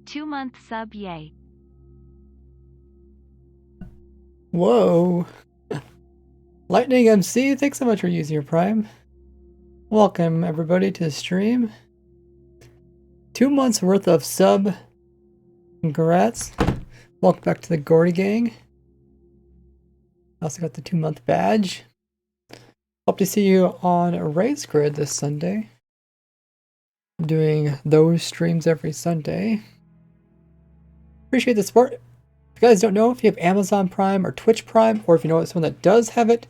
2-month sub, yay. Whoa. Lightning MC, thanks so much for using your Prime. Welcome everybody to the stream. 2 months worth of sub. Congrats. Welcome back to the Gordy Gang. Also got the 2-month badge. Hope to see you on Race Grid this Sunday. I'm doing those streams every Sunday. Appreciate the support. If you guys don't know, if you have Amazon Prime or Twitch Prime, or if you know someone that does have it,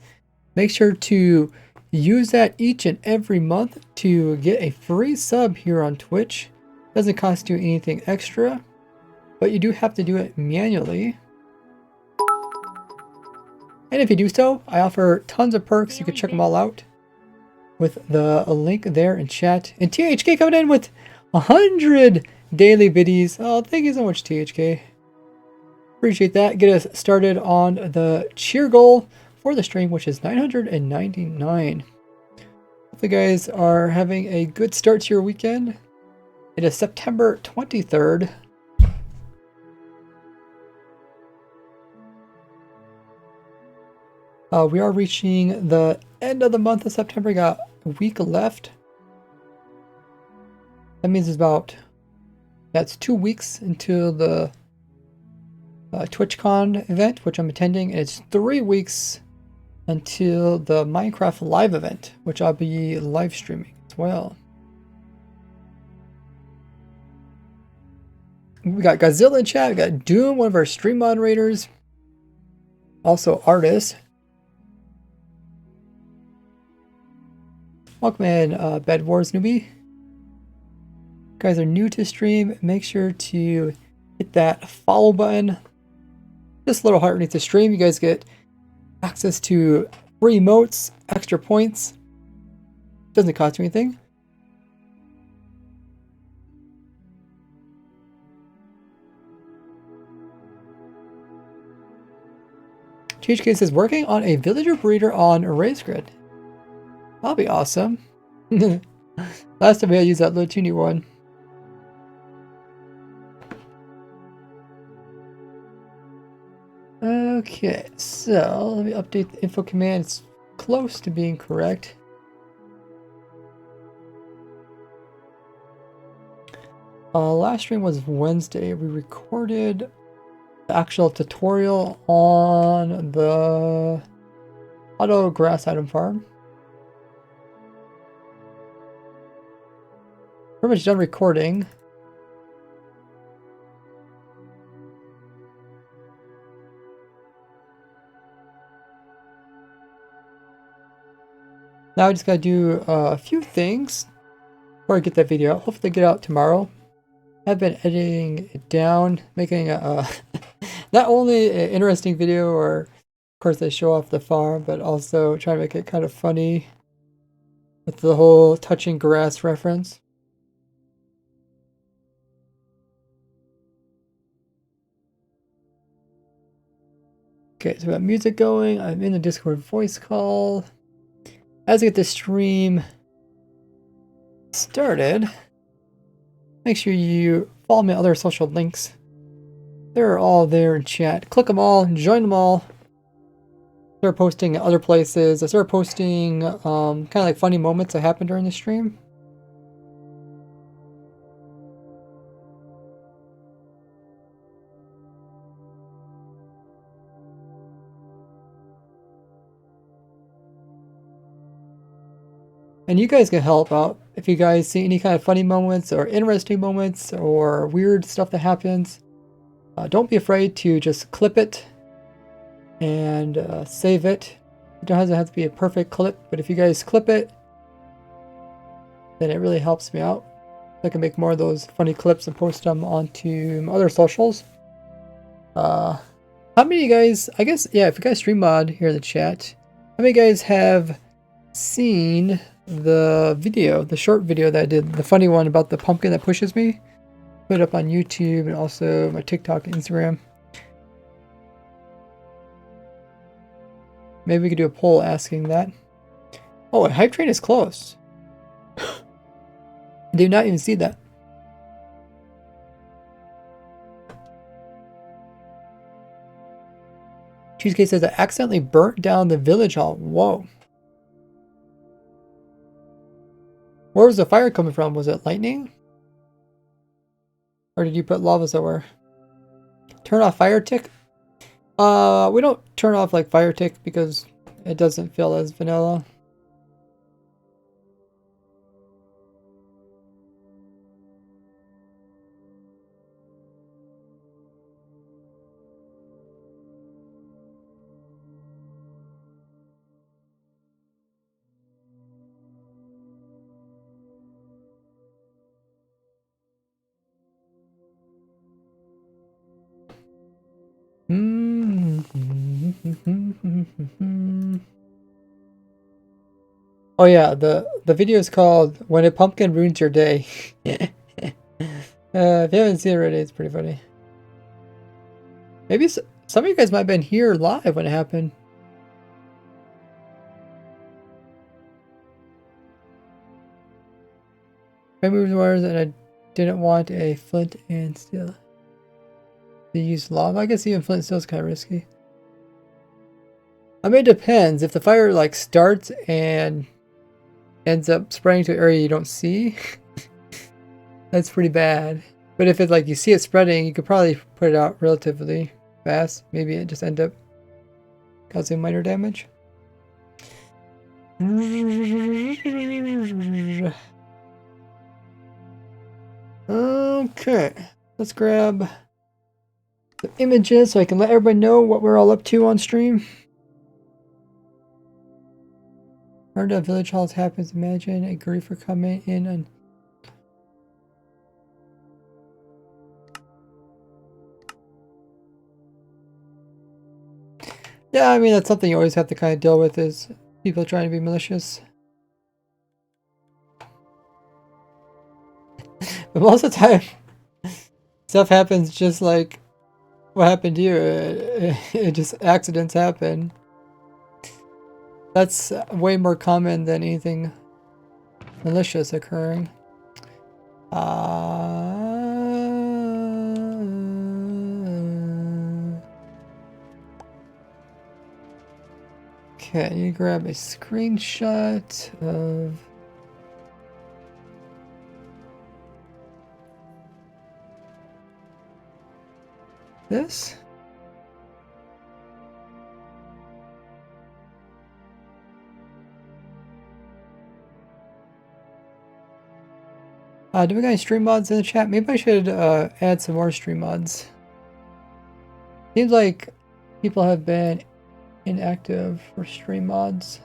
make sure to use that each and every month to get a free sub here on Twitch. Doesn't cost you anything extra, but you do have to do it manually. And if you do so, I offer tons of perks. You can check them all out with the link there in chat. And THK coming in with 100 daily biddies. Oh, thank you so much, THK. Appreciate that. Get us started on the cheer goal for the stream, which is 999. Hope you guys are having a good start to your weekend. It is September 23rd. We are reaching the end of the month of September. We got a week left. That means it's that's 2 weeks until the TwitchCon event, which I'm attending, and it's 3 weeks until the Minecraft live event, which I'll be live streaming as well. We got Godzilla in chat. We got Doom, one of our stream moderators, also artist. Welcome in, Bed Wars newbie. If you guys are new to stream, make sure to hit that follow button. Just a little heart underneath the stream. You guys get access to free emotes, extra points. Doesn't cost you anything. THK says, working on a villager breeder on Race Grid. That'll be awesome. Last time I used that little teeny one. Okay, so let me update the info command. It's close to being correct. Last stream was Wednesday. We recorded the actual tutorial on the auto grass item farm. Pretty much done recording. Now I just gotta do a few things before I get that video out. Hopefully get out tomorrow. I've been editing it down, making a not only an interesting video, or of course I show off the farm, but also try to make it kind of funny with the whole touching grass reference. Okay, so we got music going. I'm in the Discord voice call. As I get this stream started, make sure you follow my other social links. They're all there in chat. Click them all, join them all. Start posting at other places. I started posting kind of like funny moments that happened during the stream. And you guys can help out if you guys see any kind of funny moments or interesting moments or weird stuff that happens. Don't be afraid to just clip it and save it. It doesn't have to be a perfect clip, but if you guys clip it, then it really helps me out. I can make more of those funny clips and post them onto my other socials. How many of you guys, I guess, yeah, if you guys stream mod here in the chat, how many of you guys have seen the video, the short video that I did, the funny one about the pumpkin that pushes me? Put it up on YouTube and also my TikTok and Instagram. Maybe we could do a poll asking that. Oh, a hype train is close. I did not even see that. Cheesecake says I accidentally burnt down the village hall. Whoa. Where was the fire coming from? Was it lightning? Or did you put lava somewhere? Turn off fire tick? We don't turn off like fire tick because it doesn't feel as vanilla. Oh yeah, the video is called "When a Pumpkin Ruins Your Day." If you haven't seen it already, it's pretty funny. Maybe some of you guys might have been here live when it happened. I moved the wires and I didn't want a flint and steel. To use lava? I guess even flint and steel is kind of risky. I mean, it depends. If the fire like starts and ends up spreading to an area you don't see, that's pretty bad. But if it's like you see it spreading, you could probably put it out relatively fast. Maybe it just end up causing minor damage. Okay, let's grab the images so I can let everybody know what we're all up to on stream. Heard that village halls happens. Imagine a griefer coming in and yeah, I mean that's something you always have to kind of deal with is people trying to be malicious. But most of the time, stuff happens just like what happened to you. It just accidents happen. That's way more common than anything malicious occurring. Okay, you grab a screenshot of this. Do we got any stream mods in the chat? Maybe I should add some more stream mods. Seems like people have been inactive for stream mods.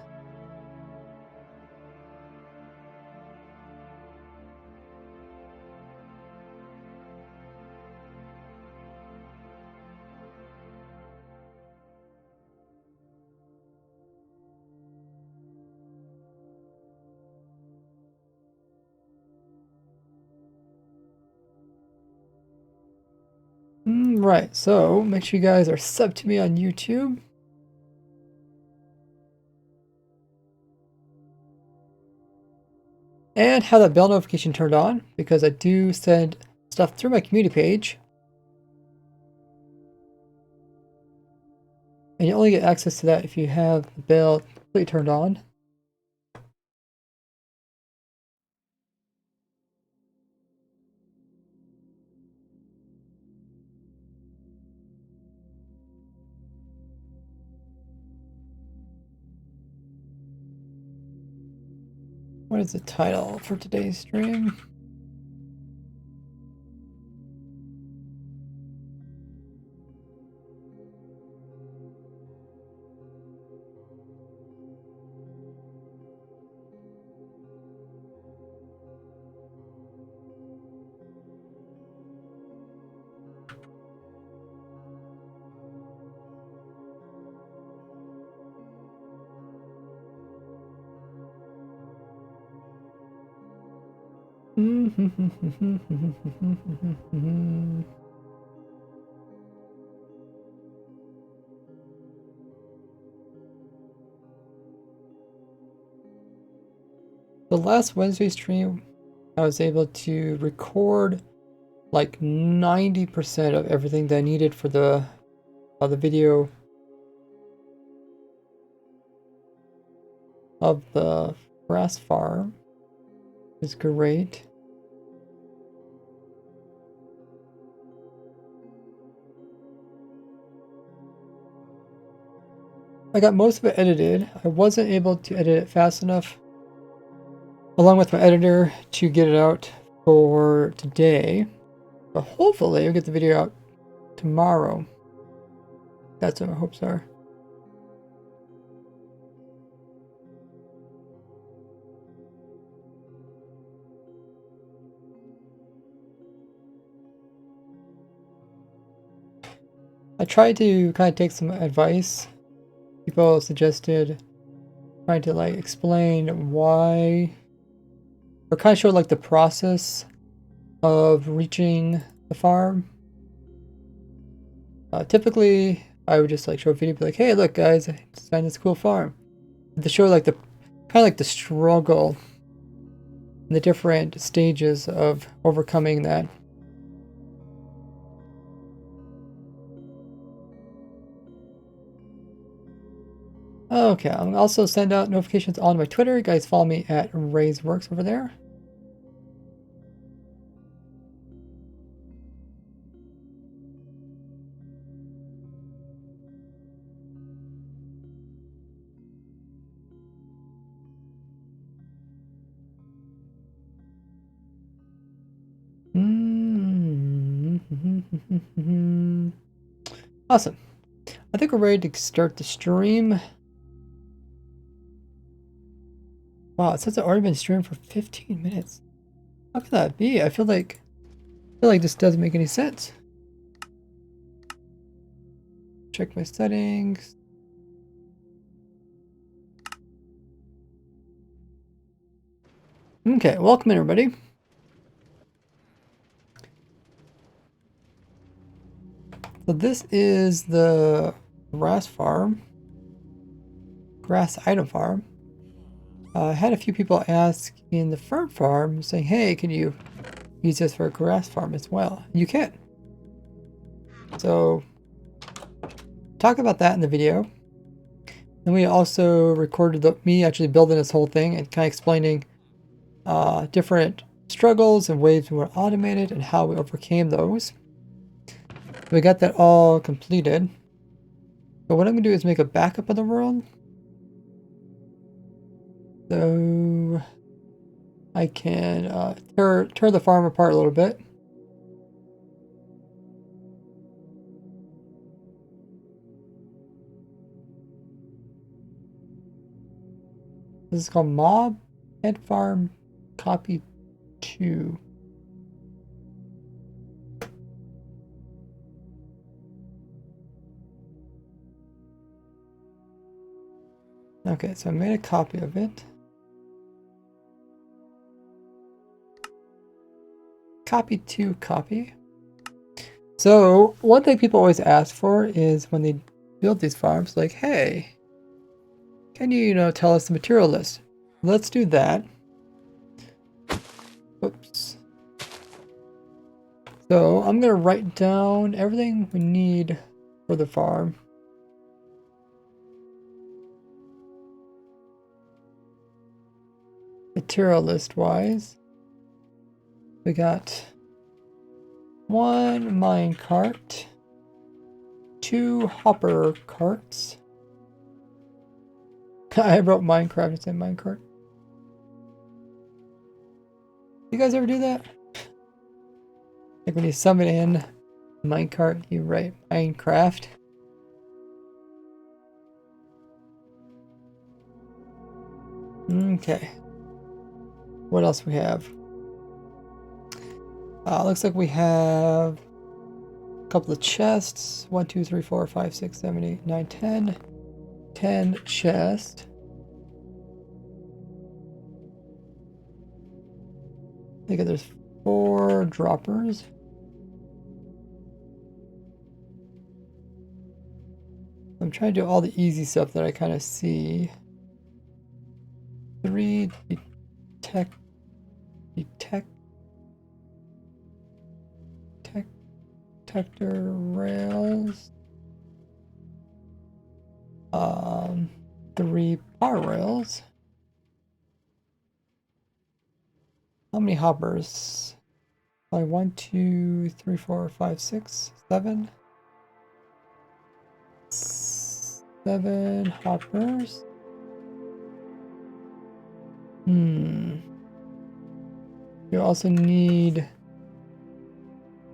Right, so make sure you guys are subbed to me on YouTube. And have that bell notification turned on because I do send stuff through my community page. And you only get access to that if you have the bell completely turned on. What is the title for today's stream? The last Wednesday stream, I was able to record like 90% of everything that I needed for the video of the grass farm. It's great. I got most of it edited. I wasn't able to edit it fast enough, along with my editor, to get it out for today. But hopefully I'll get the video out tomorrow. That's what my hopes are. I tried to kind of take some advice. People suggested trying to like explain why, or kind of show like the process of reaching the farm. Typically, I would just like show a video, be like, "Hey, look, guys, I just found this cool farm." To show like the kind of like the struggle, and the different stages of overcoming that. Okay, I'll also send out notifications on my Twitter. You guys follow me at Ray'sWorks over there. Awesome. I think we're ready to start the stream. Wow, it says it's already been streamed for 15 minutes. How can that be? I feel like this doesn't make any sense. Check my settings. Okay, welcome everybody. So this is the grass farm. Grass item farm. I had a few people ask in the fern farm saying, hey, can you use this for a grass farm as well? You can. So talk about that in the video. Then we also recorded me actually building this whole thing and kind of explaining different struggles and ways we were automated and how we overcame those. We got that all completed. But what I'm going to do is make a backup of the world. So I can tear the farm apart a little bit. This is called Mob Head Farm Copy 2. Okay, so I made a copy of it. Copy 2 copy. So one thing people always ask for is when they build these farms, like, hey, can you, tell us the material list? Let's do that. Oops. So I'm gonna write down everything we need for the farm. Material list wise, we got 1 minecart, 2 hopper carts. I wrote Minecraft instead of minecart. You guys ever do that? Like when you summon in minecart, you write Minecraft. Okay. What else we have? Looks like we have a couple of chests. 1, 2, 3, 4, 5, 6, 7, 8, 9, 10. 10 chests. I think there's 4 droppers. I'm trying to do all the easy stuff that I kind of see. 3 detector rails. 3 power rails. How many hoppers? Probably 1, 2, 3, 4, 5, 6, 7. 7 hoppers. You also need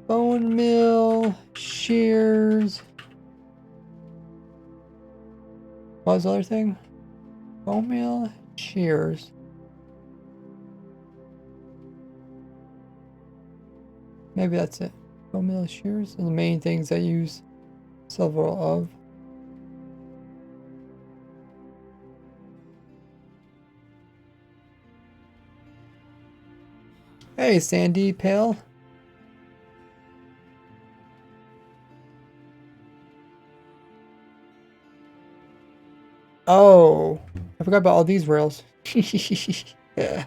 bone meal, shears. What was the other thing? Bone meal, shears. Maybe that's it. Bone meal, shears are the main things I use several of. Hey, Sandy Pale. Oh, I forgot about all these rails. Yeah.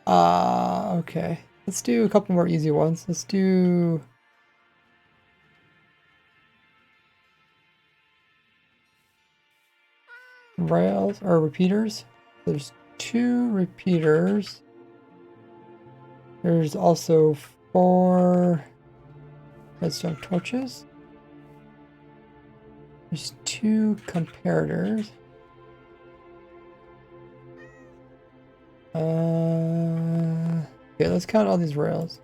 Okay. Let's do a couple more easy ones. Let's do rails or repeaters. There's 2 repeaters. There's also 4 redstone torches. There's 2 comparators. Okay, let's count all these rails.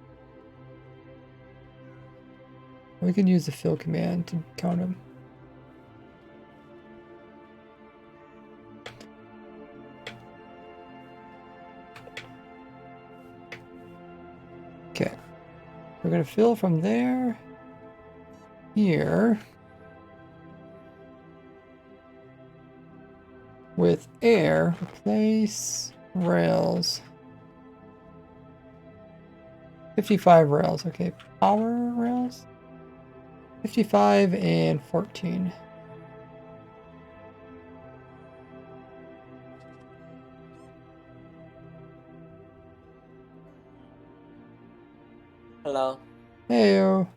We can use the fill command to count them. Okay, we're gonna fill from there, here, with air, replace rails. 55 rails, okay, power rails? 55 and 14. Hello. Heyo.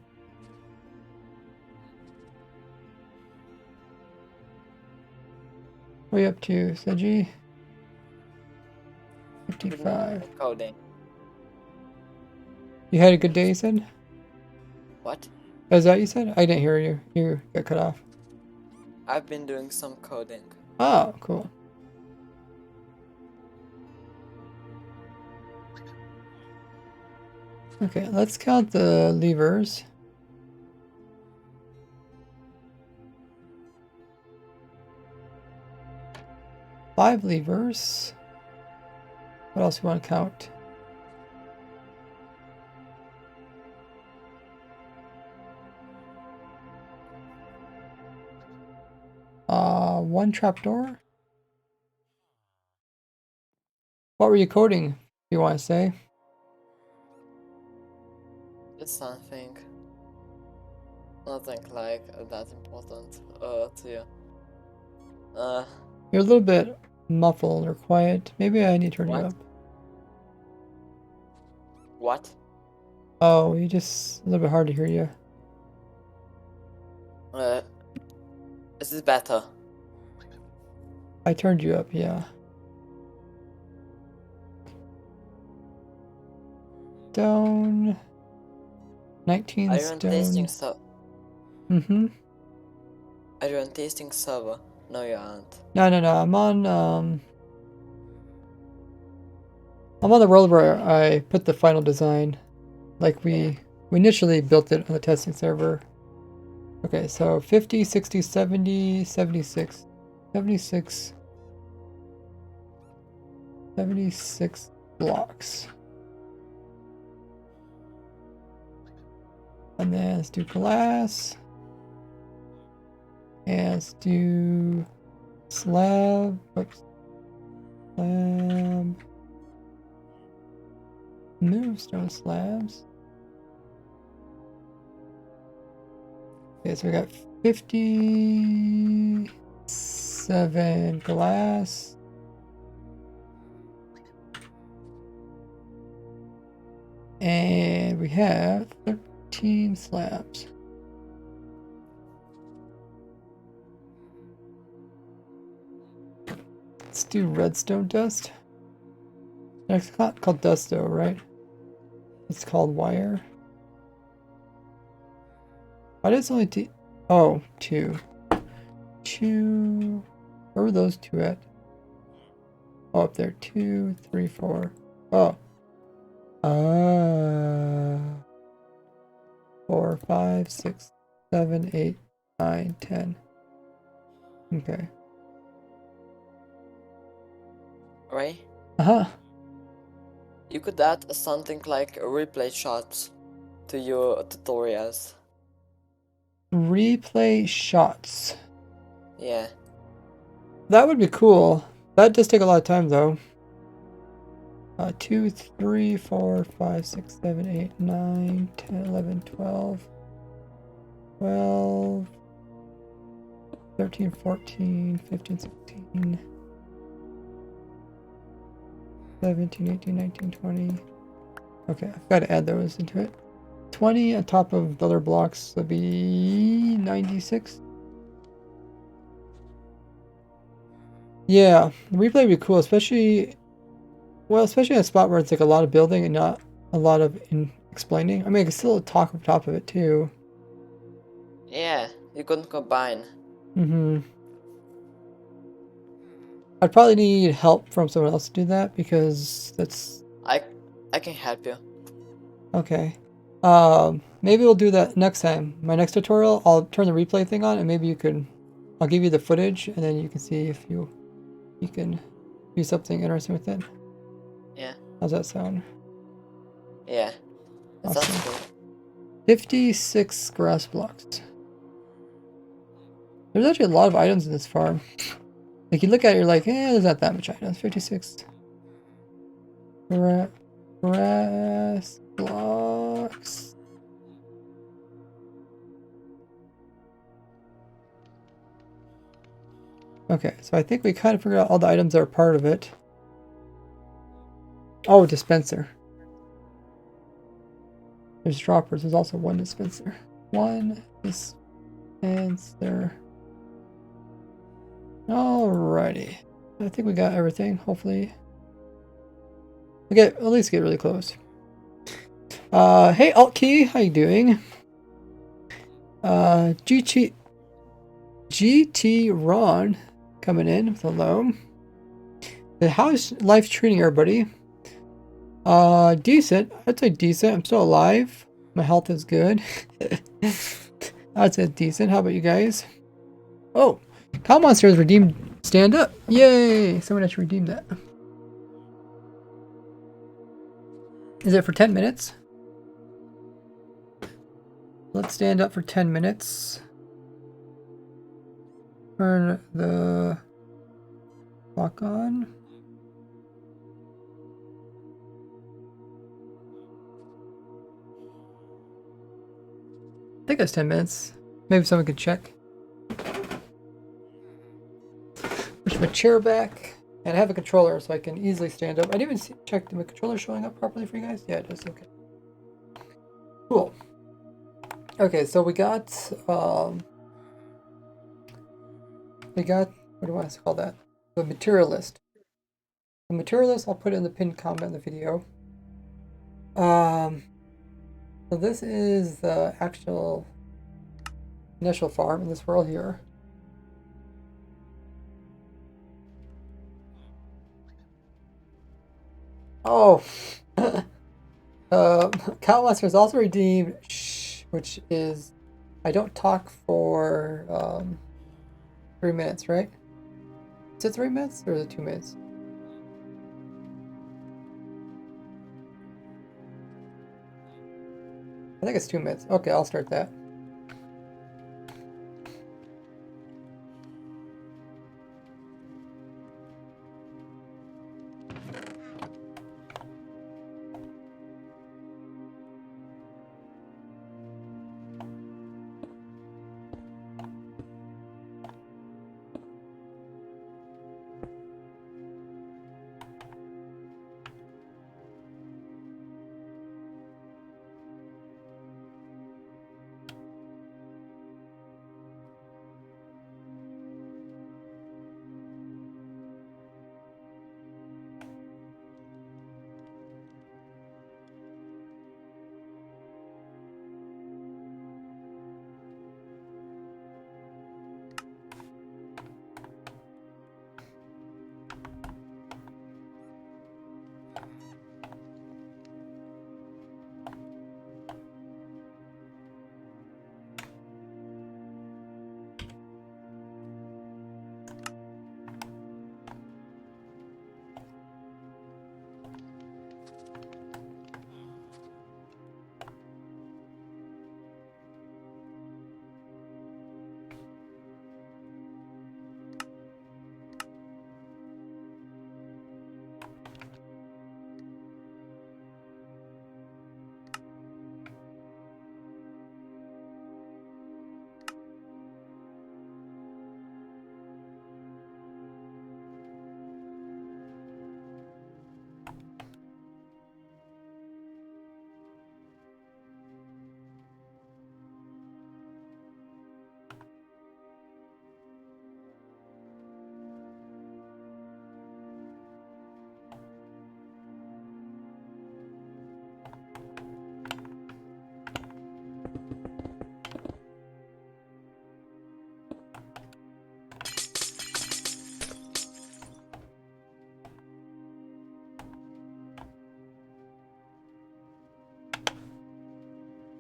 What are you up to, Seji? 55. Coding. You had a good day, you said? What? Is that what you said? I didn't hear you. You got cut off. I've been doing some coding. Oh, cool. Okay, let's count the levers. Five levers. What else do we want to count? One trapdoor. What were you coding, if you want to say? It's something. Nothing like that important to you. You're a little bit muffled or quiet. Maybe I need to turn you What? up. What? Oh, you just a little bit hard to hear you. Is this better? I turned you up, yeah. Stone. 19 Are you on tasting stone. Mm-hmm. Are you on tasting server? No, you aren't. No. I'm on the world where I put the final design. Like we initially built it on the testing server. Okay, so 50, 60, 70, 76. 76. 76 blocks. And then let's do glass. And let's do slab. Oops. Slab. Move stone slabs. Okay, so we got 57 glass. And we have 13 slabs. Let's do redstone dust. It's not called dust though, right? It's called wire. Why does only two? Oh, two. Two. Where were those two at? Oh, up there. 2, 3, 4. Oh. 4, 5, 6, 7, 8, 9, 10. Okay. Right? Uh-huh. You could add something like replay shots to your tutorials. Replay shots. Yeah. That would be cool. That does take a lot of time though. 2, 3, 4, 5, 6, 7, 8, 9, 10, 11, 12, 12, 13, 14, 15, 16, 17, 18, 19, 20. Okay, I've got to add those into it. 20 on top of the other blocks would be 96. Yeah, the replay would be cool, especially in a spot where it's like a lot of building and not a lot of explaining. I mean, I can still talk on top of it too. Yeah, you could combine. Mm-hmm. I'd probably need help from someone else to do that because that's I can help you. okay. Maybe we'll do that next time. My next tutorial, I'll turn the replay thing on and maybe I'll give you the footage and then you can see if you can do something interesting with it. Yeah. How's that sound? Yeah. That Awesome. sounds cool. 56 grass blocks. There's actually a lot of items in this farm. Like you look at it, you're like, there's not that much items. 56 grass blocks. Okay, so I think we kind of figured out all the items that are part of it. Oh, dispenser. There's droppers. There's also one dispenser. One dispenser. Alrighty. I think we got everything, hopefully. At least get really close. Hey Altkey, how you doing? GT Ron coming in with hello. How's life treating everybody? Decent. I'd say decent. I'm still alive. My health is good. I'd say decent. How about you guys? Oh, Cow Monster has redeemed stand up. Yay! Someone actually redeemed that. Is it for 10 minutes? Let's stand up for 10 minutes. Turn the clock on. I think it's 10 minutes. Maybe someone could check. Push my chair back. And I have a controller so I can easily stand up. I didn't even check the controller showing up properly for you guys. Yeah, it is. Okay. Cool. Okay, so we got what do I want to call that? The material list. The material list I'll put in the pinned comment in the video. So this is the actual initial farm in this world here. Oh, Cow Monster is also redeemed, which is I don't talk for 3 minutes, right? Is it 3 minutes or is it 2 minutes? I think it's 2 minutes. Okay, I'll start that.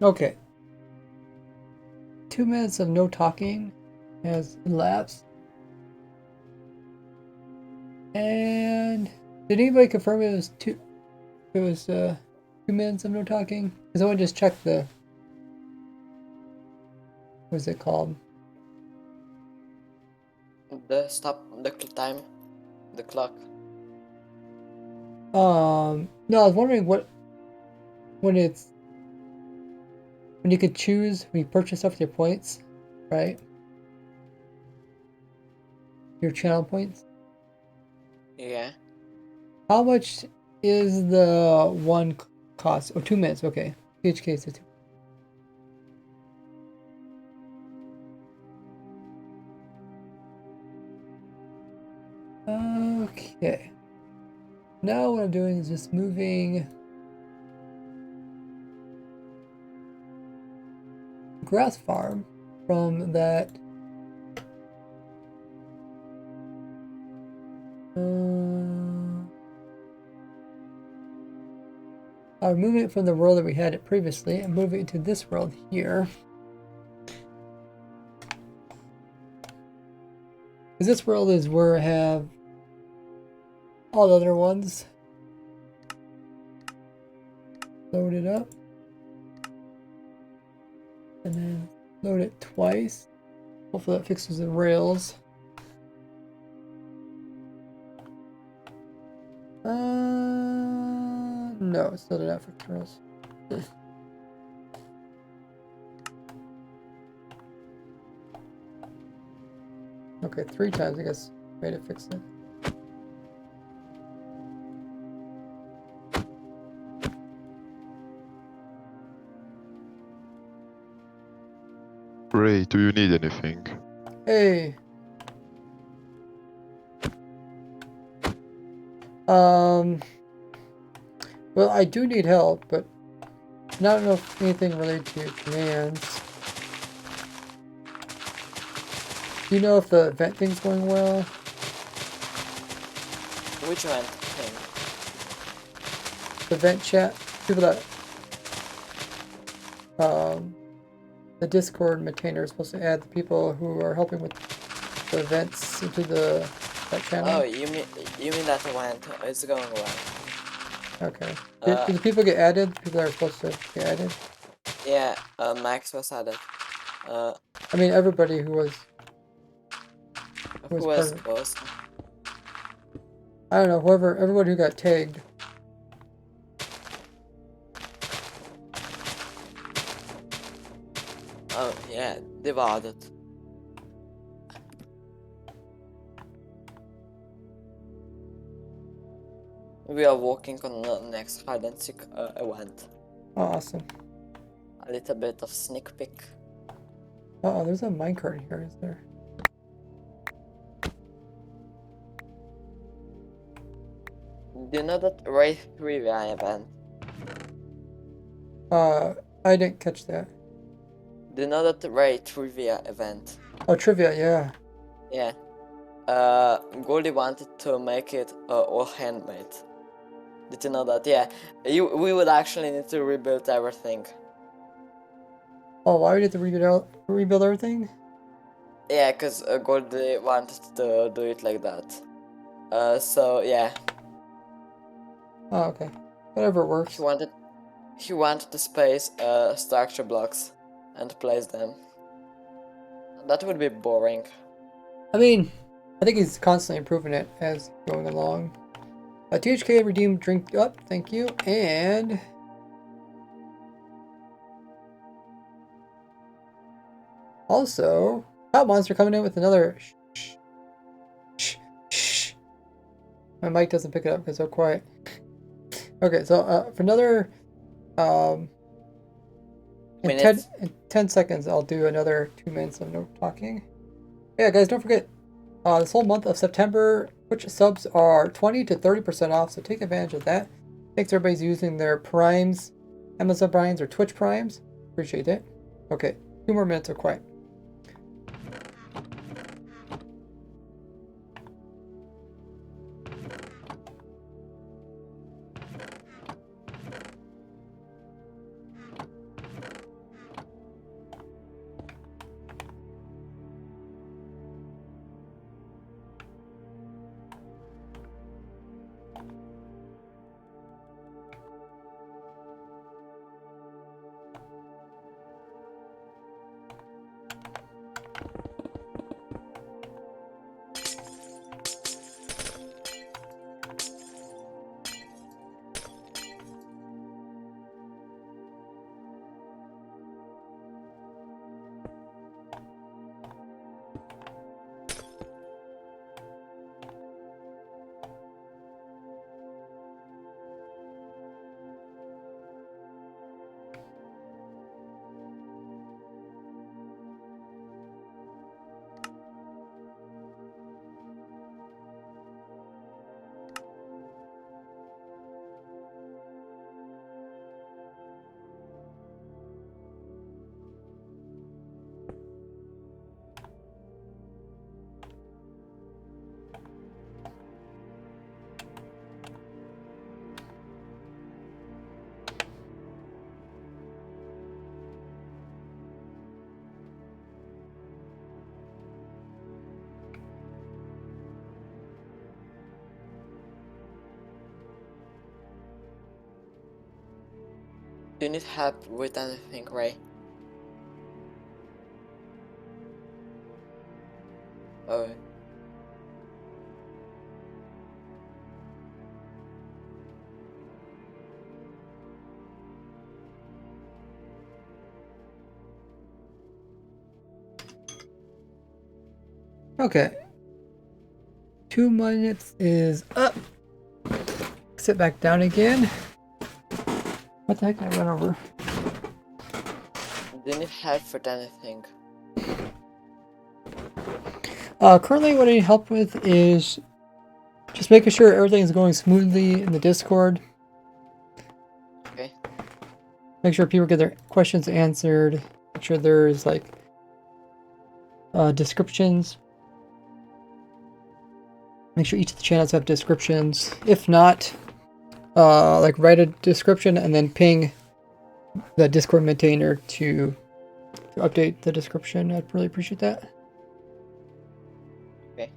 Okay. 2 minutes of no talking has elapsed. And did anybody confirm it was two? It was 2 minutes of no talking. Because I want to just check the. What is it called? The stop the time, the clock. No, I was wondering when it's when you could choose when you purchase stuff with your points, right? Your channel points. Yeah. How much is the one cost? Oh, 2 minutes. Okay. PHK is 2. Okay. Now what I'm doing is just moving grass farm from that. I'm moving it from the world that we had it previously and moving it to this world here. Because this world is where I have all the other ones loaded up. And then load it twice. Hopefully that fixes the rails. No, it still did not fix the rails. Okay, 3 times I guess way to fix it. Ray, do you need anything? Hey. Well, I do need help, but not know if anything related to commands. Do you know if the event thing's going well? Which one thing? The event chat? People that the Discord maintainer is supposed to add the people who are helping with the events into that channel. Oh, you mean that event? It's going well. Okay. Do the people get added? The people that are supposed to get added? Yeah, Max was added. I mean, everybody who was Who part was of it. was? I don't know. Everybody who got tagged. Oh yeah, det var det. We are working on the next hide and seek event. Oh, awesome. A little bit of sneak peek. Oh, there's a minecart here, is there? Do you know that Ray Trivia event? I didn't catch that. Do you know that Ray Trivia event? Oh, trivia, yeah. Yeah. Goldie wanted to make it all handmade. Did you know that? Yeah. We would actually need to rebuild everything. Oh, why would you have to rebuild everything? Yeah, because Goldie wanted to do it like that. So yeah. Oh, okay. Whatever works. He wanted to space structure blocks and place them. That would be boring. I mean, I think he's constantly improving it as going along. THK redeemed drink up, thank you, and also Hot Monster coming in with another. Shh. My mic doesn't pick it up because it's so quiet. Okay, so for another in 10 seconds, I'll do another 2 minutes of no talking. Yeah, guys, don't forget, this whole month of September, Twitch subs are 20 to 30% off, so take advantage of that. Thanks everybody's using their Primes, Amazon Primes, or Twitch Primes. Appreciate it. Okay, 2 more minutes of quiet. Do you need help with anything, Ray? Oh. Okay. 2 minutes is up. Sit back down again. What the heck did I run over? Do you need help with anything? Currently what I need help with is just making sure everything is going smoothly in the Discord. Okay. Make sure people get their questions answered. Make sure there's like descriptions. Make sure each of the channels have descriptions. If not, like write a description and then ping the Discord maintainer to update the description. I'd really appreciate that. Okay.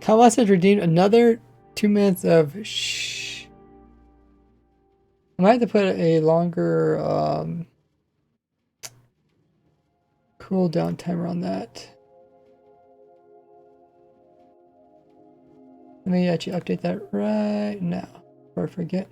Kawas has redeemed another 2 minutes of shh. I might have to put a longer cooldown timer on that. Let me actually update that right now before I forget.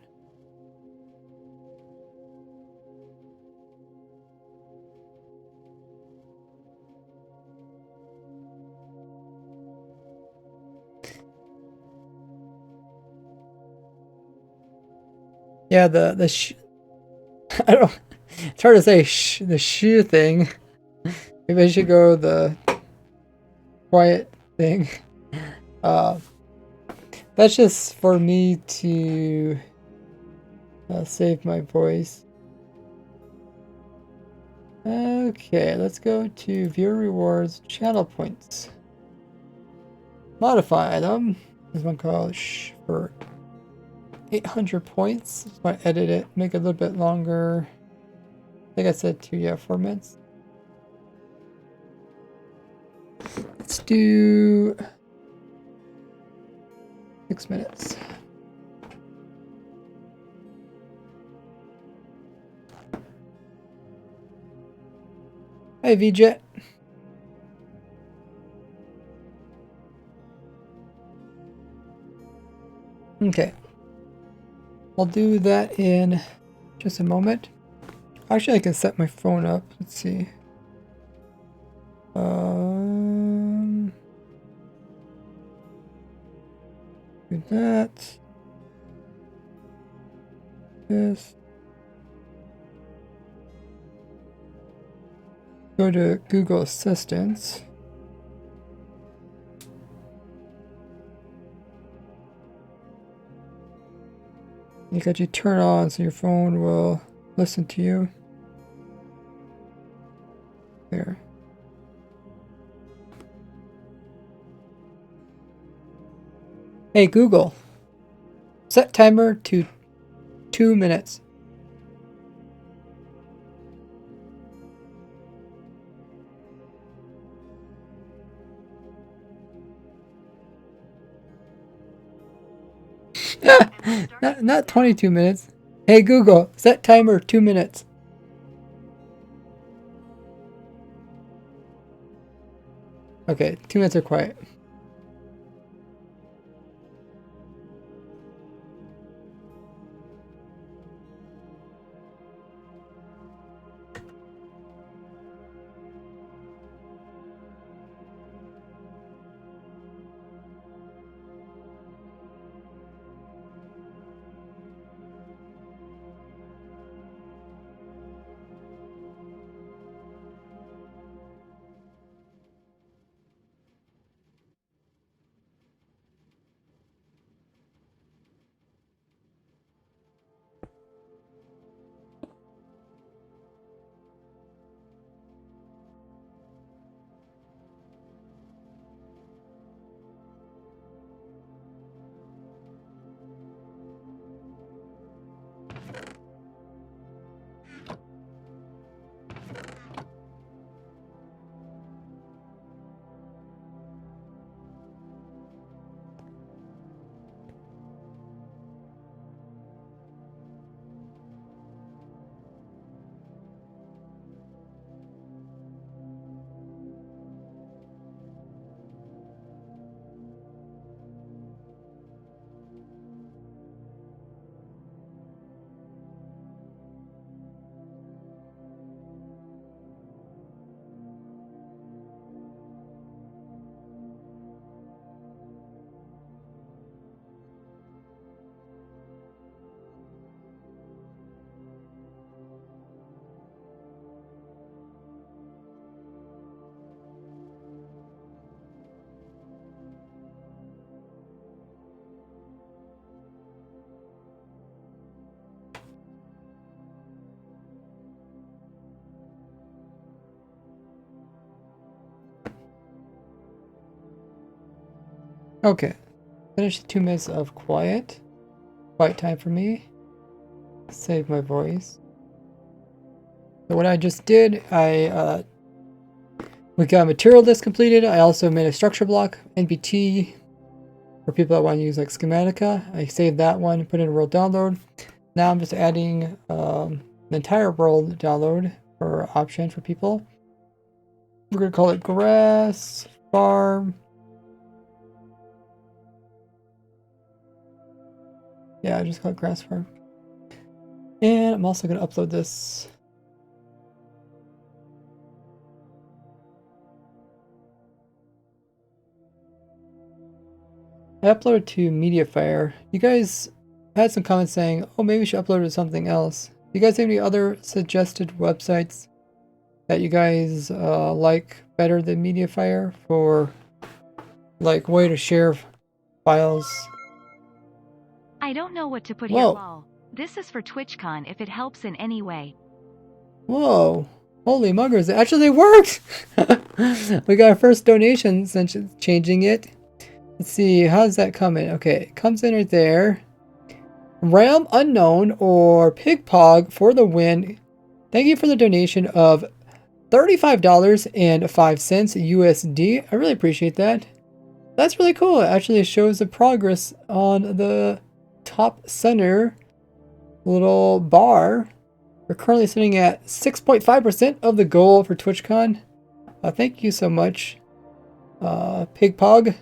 Yeah, the I don't. It's hard to say the shoe thing. Maybe I should go the quiet thing. Uh, that's just for me to save my voice. Okay, let's go to viewer rewards, channel points. Modify item. There's one called shh for 800 points. Just want to edit it, make it a little bit longer. I think I said 4 minutes. Let's do 6 minutes. Hey, VJ. Okay. I'll do that in just a moment. Actually, I can set my phone up. Let's see. Do that. This. Go to Google Assistant. You got you turn on so your phone will listen to you. There. Hey Google, set timer to 2 minutes. not 22 minutes. Hey Google, set timer 2 minutes. Okay, 2 minutes are quiet. Okay. Finish 2 minutes of quiet. Quiet time for me. Save my voice. So what I just did, we got a material list completed. I also made a structure block, NBT, for people that want to use like Schematica. I saved that one, put in a world download. Now I'm just adding the entire world download for option for people. We're going to call it grass farm. Yeah, I just call it grass farm. And I'm also going to upload this. I uploaded to Mediafire. You guys had some comments saying, oh, maybe we should upload it to something else. Do you guys have any other suggested websites that you guys like better than Mediafire for like way to share files? I don't know what to put Whoa. here, lol. This is for TwitchCon if it helps in any way. Whoa. Holy muggers, it actually worked! We got our first donation since changing it. Let's see, how's that coming? Okay, it comes in right there. Realm Unknown or Pigpog for the win. Thank you for the donation of $35.05 USD. I really appreciate that. That's really cool. It actually shows the progress on the top center little bar. We're currently sitting at 6.5% of the goal for TwitchCon. Thank you so much, Pigpog.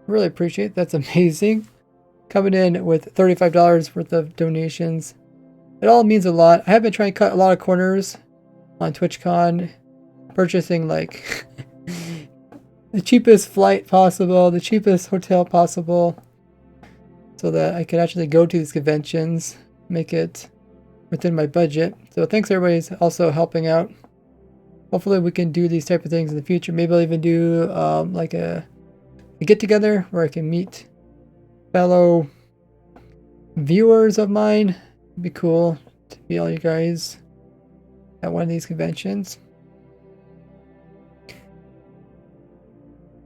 Really appreciate it. That's amazing. Coming in with $35 worth of donations. It all means a lot. I have been trying to cut a lot of corners on TwitchCon, purchasing like the cheapest flight possible, the cheapest hotel possible, so that I could actually go to these conventions, make it within my budget. So thanks everybody's also helping out. Hopefully we can do these type of things in the future. Maybe I'll even do like a get together where I can meet fellow viewers of mine. It'd be cool to be all you guys at one of these conventions.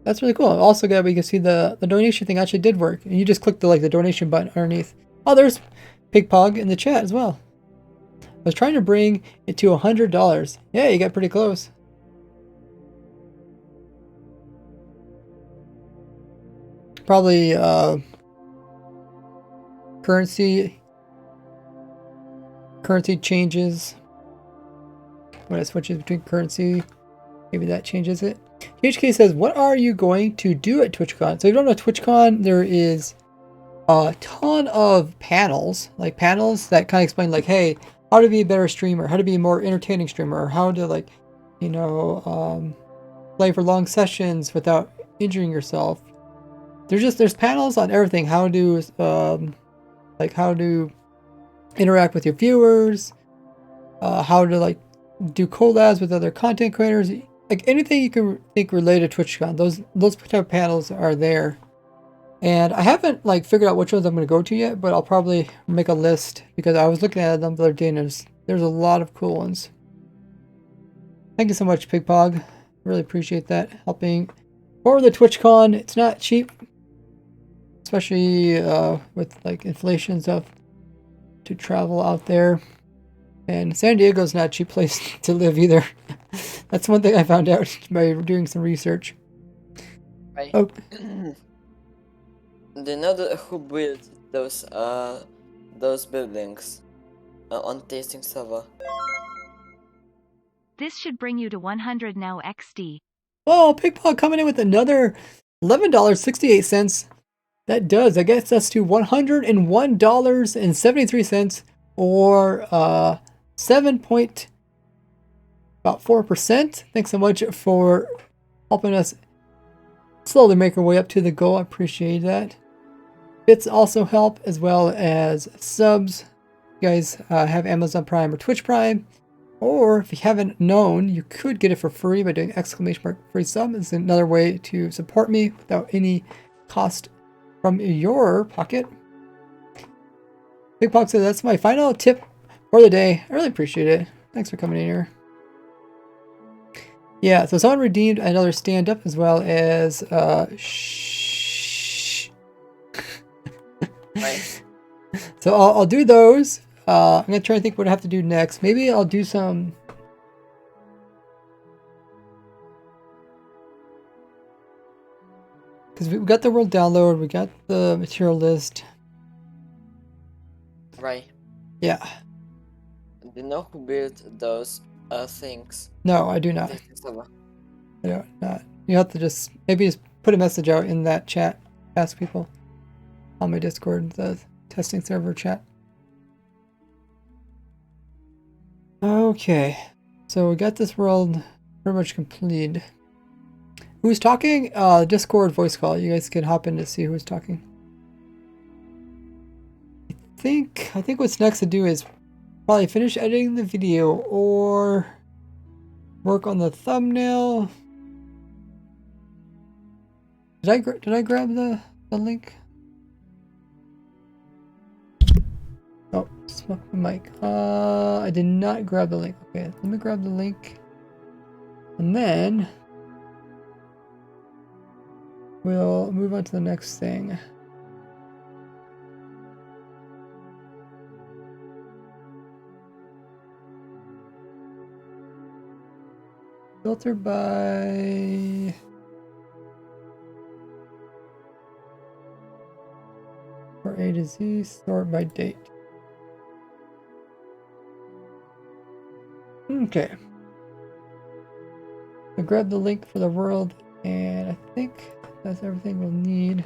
That's really cool. Also good, we can see the donation thing actually did work. And you just click the donation button underneath. Oh, there's Pigpog in the chat as well. I was trying to bring it to $100. Yeah, you got pretty close. Probably currency changes when it switches between currency. Maybe that changes it. HK says, what are you going to do at TwitchCon? So if you don't know TwitchCon, there is a ton of panels, that kind of explain like, hey, how to be a better streamer, how to be a more entertaining streamer, or how to play for long sessions without injuring yourself. There's panels on everything. How to interact with your viewers, how to do collabs with other content creators, like anything you can think related to TwitchCon. Those type of panels are there, and I haven't figured out which ones I'm going to go to yet, but I'll probably make a list because I was looking at them the other day and there's a lot of cool ones. Thank you so much, Pigpog. Really appreciate that, helping for the TwitchCon. It's not cheap, especially with inflation and stuff, to travel out there. And San Diego's not a cheap place to live either. That's one thing I found out by doing some research. Right. Oh. Do you know who built those buildings on tasting server? This should bring you to 100 now XD. Oh, Pigpog coming in with another $11.68. That gets us to $101.73, or 7.4%. Thanks so much for helping us slowly make our way up to the goal. I appreciate that. Bits also help, as well as subs. You guys have Amazon Prime or Twitch Prime, or if you haven't known, you could get it for free by doing !free sub. It's another way to support me without any cost from your pocket. Pigpog says, that's my final tip for the day. I really appreciate it. Thanks for coming in here. Yeah, so someone redeemed another stand-up, as well as Right. So I'll do those. I'm gonna try to think what I have to do next. Maybe I'll do some. Because we got the world download, we got the material list. Right. Yeah. Do you know who built those things? No, I do not. Testing server. I don't not. You have to just maybe just put a message out in that chat. Ask people on my Discord, the testing server chat. Okay, so we got this world pretty much complete. Who's talking? Discord voice call. You guys can hop in to see who's talking. I think what's next to do is probably finish editing the video or work on the thumbnail. Did I grab the link? Oh, smoke the mic. I did not grab the link. Okay, let me grab the link. And then we'll move on to the next thing. Filter by for A to Z, sort by date. Okay. I grabbed the link for the world, and I think that's everything we'll need.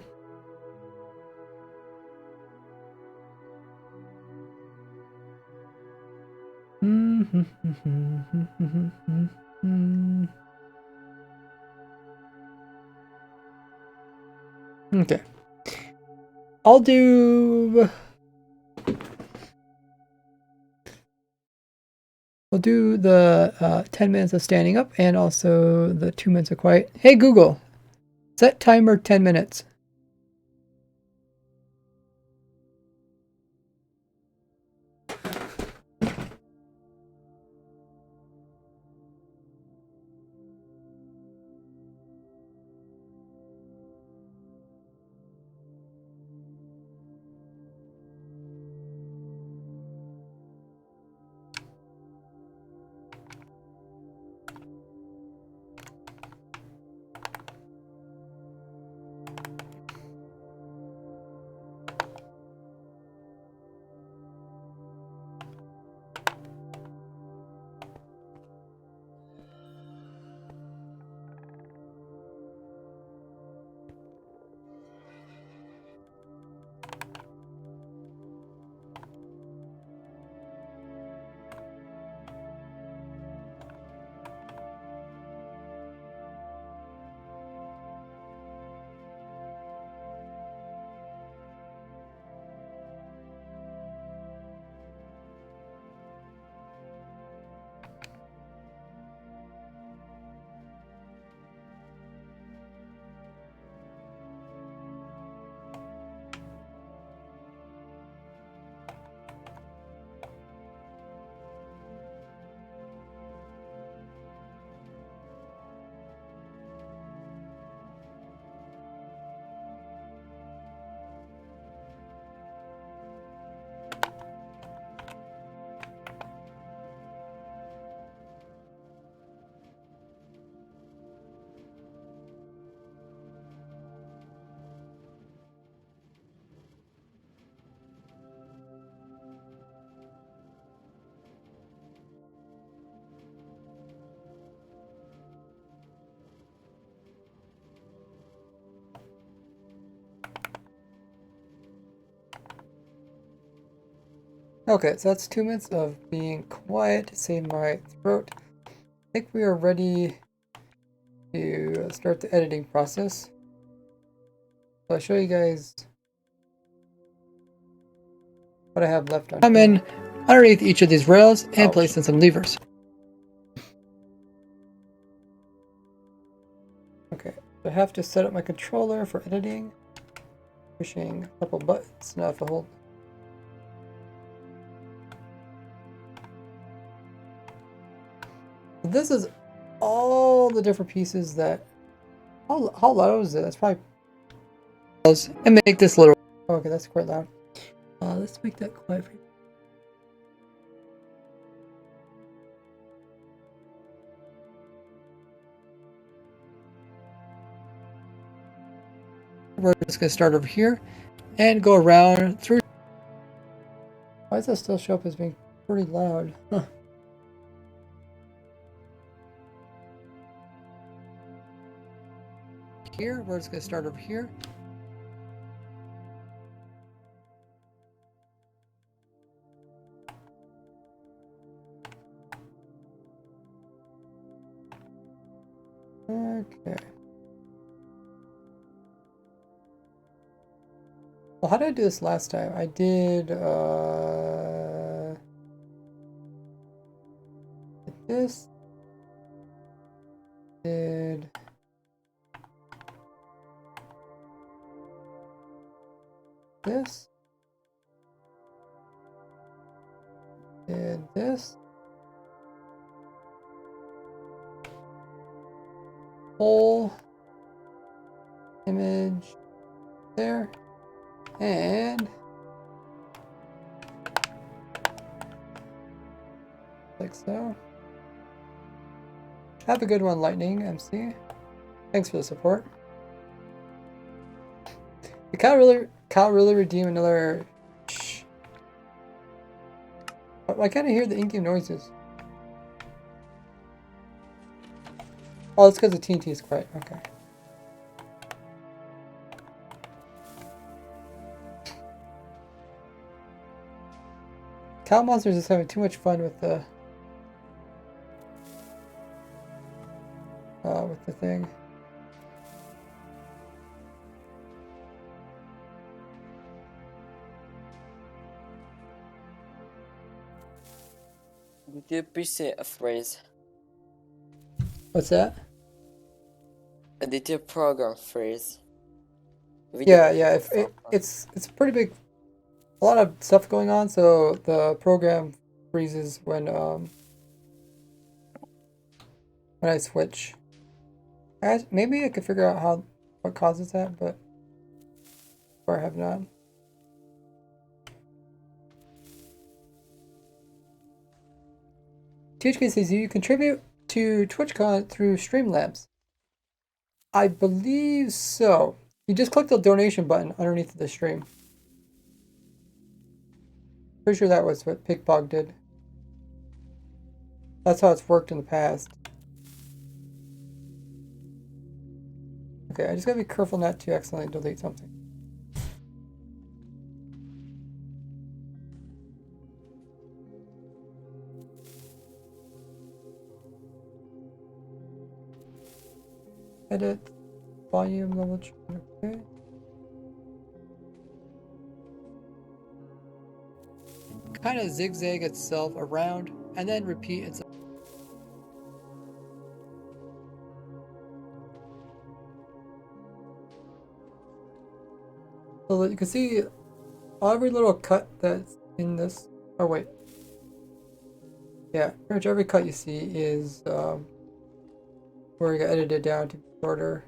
Okay. I'll do the 10 minutes of standing up and also the 2 minutes of quiet. Hey Google, set timer 10 minutes. Okay, so that's 2 minutes of being quiet to save my throat. I think we are ready to start the editing process. So I'll show you guys what I have left on. Come in underneath each of these rails and place in some levers. Okay, so I have to set up my controller for editing. Pushing a couple buttons, now I have to hold. This is all the different pieces that. How loud is it? That's probably. And make this little. Okay, that's quite loud. Let's make that quiet for you. We're just going to start over here and go around through. Why does that still show up as being pretty loud? Huh. Here, we're just going to start over here. Okay. Well, how did I do this last time? I did this. Did this. Did this. Whole image there. And like so. Have a good one, Lightning MC. Thanks for the support. You can't really redeem another. Shh. Why can't I hear the in-game noises? Oh, it's because the TNT is quiet. Okay. Cow Monsters is having too much fun with the thing. Did you appreciate a phrase? What's that? Did you program phrase? Yeah. It's pretty big. A lot of stuff going on, so the program freezes when I switch. Maybe I could figure out what causes that, but or I have not. THK says you contribute to TwitchCon through Streamlabs. I believe so. You just click the donation button underneath the stream. Pretty sure that was what Pigpog did. That's how it's worked in the past. Okay, I just gotta be careful not to accidentally delete something. Edit, volume level, okay. Kind of zigzag itself around and then repeat itself. So you can see every little cut that's in this. Oh wait, yeah, pretty much every cut you see is where you got edited down to be shorter.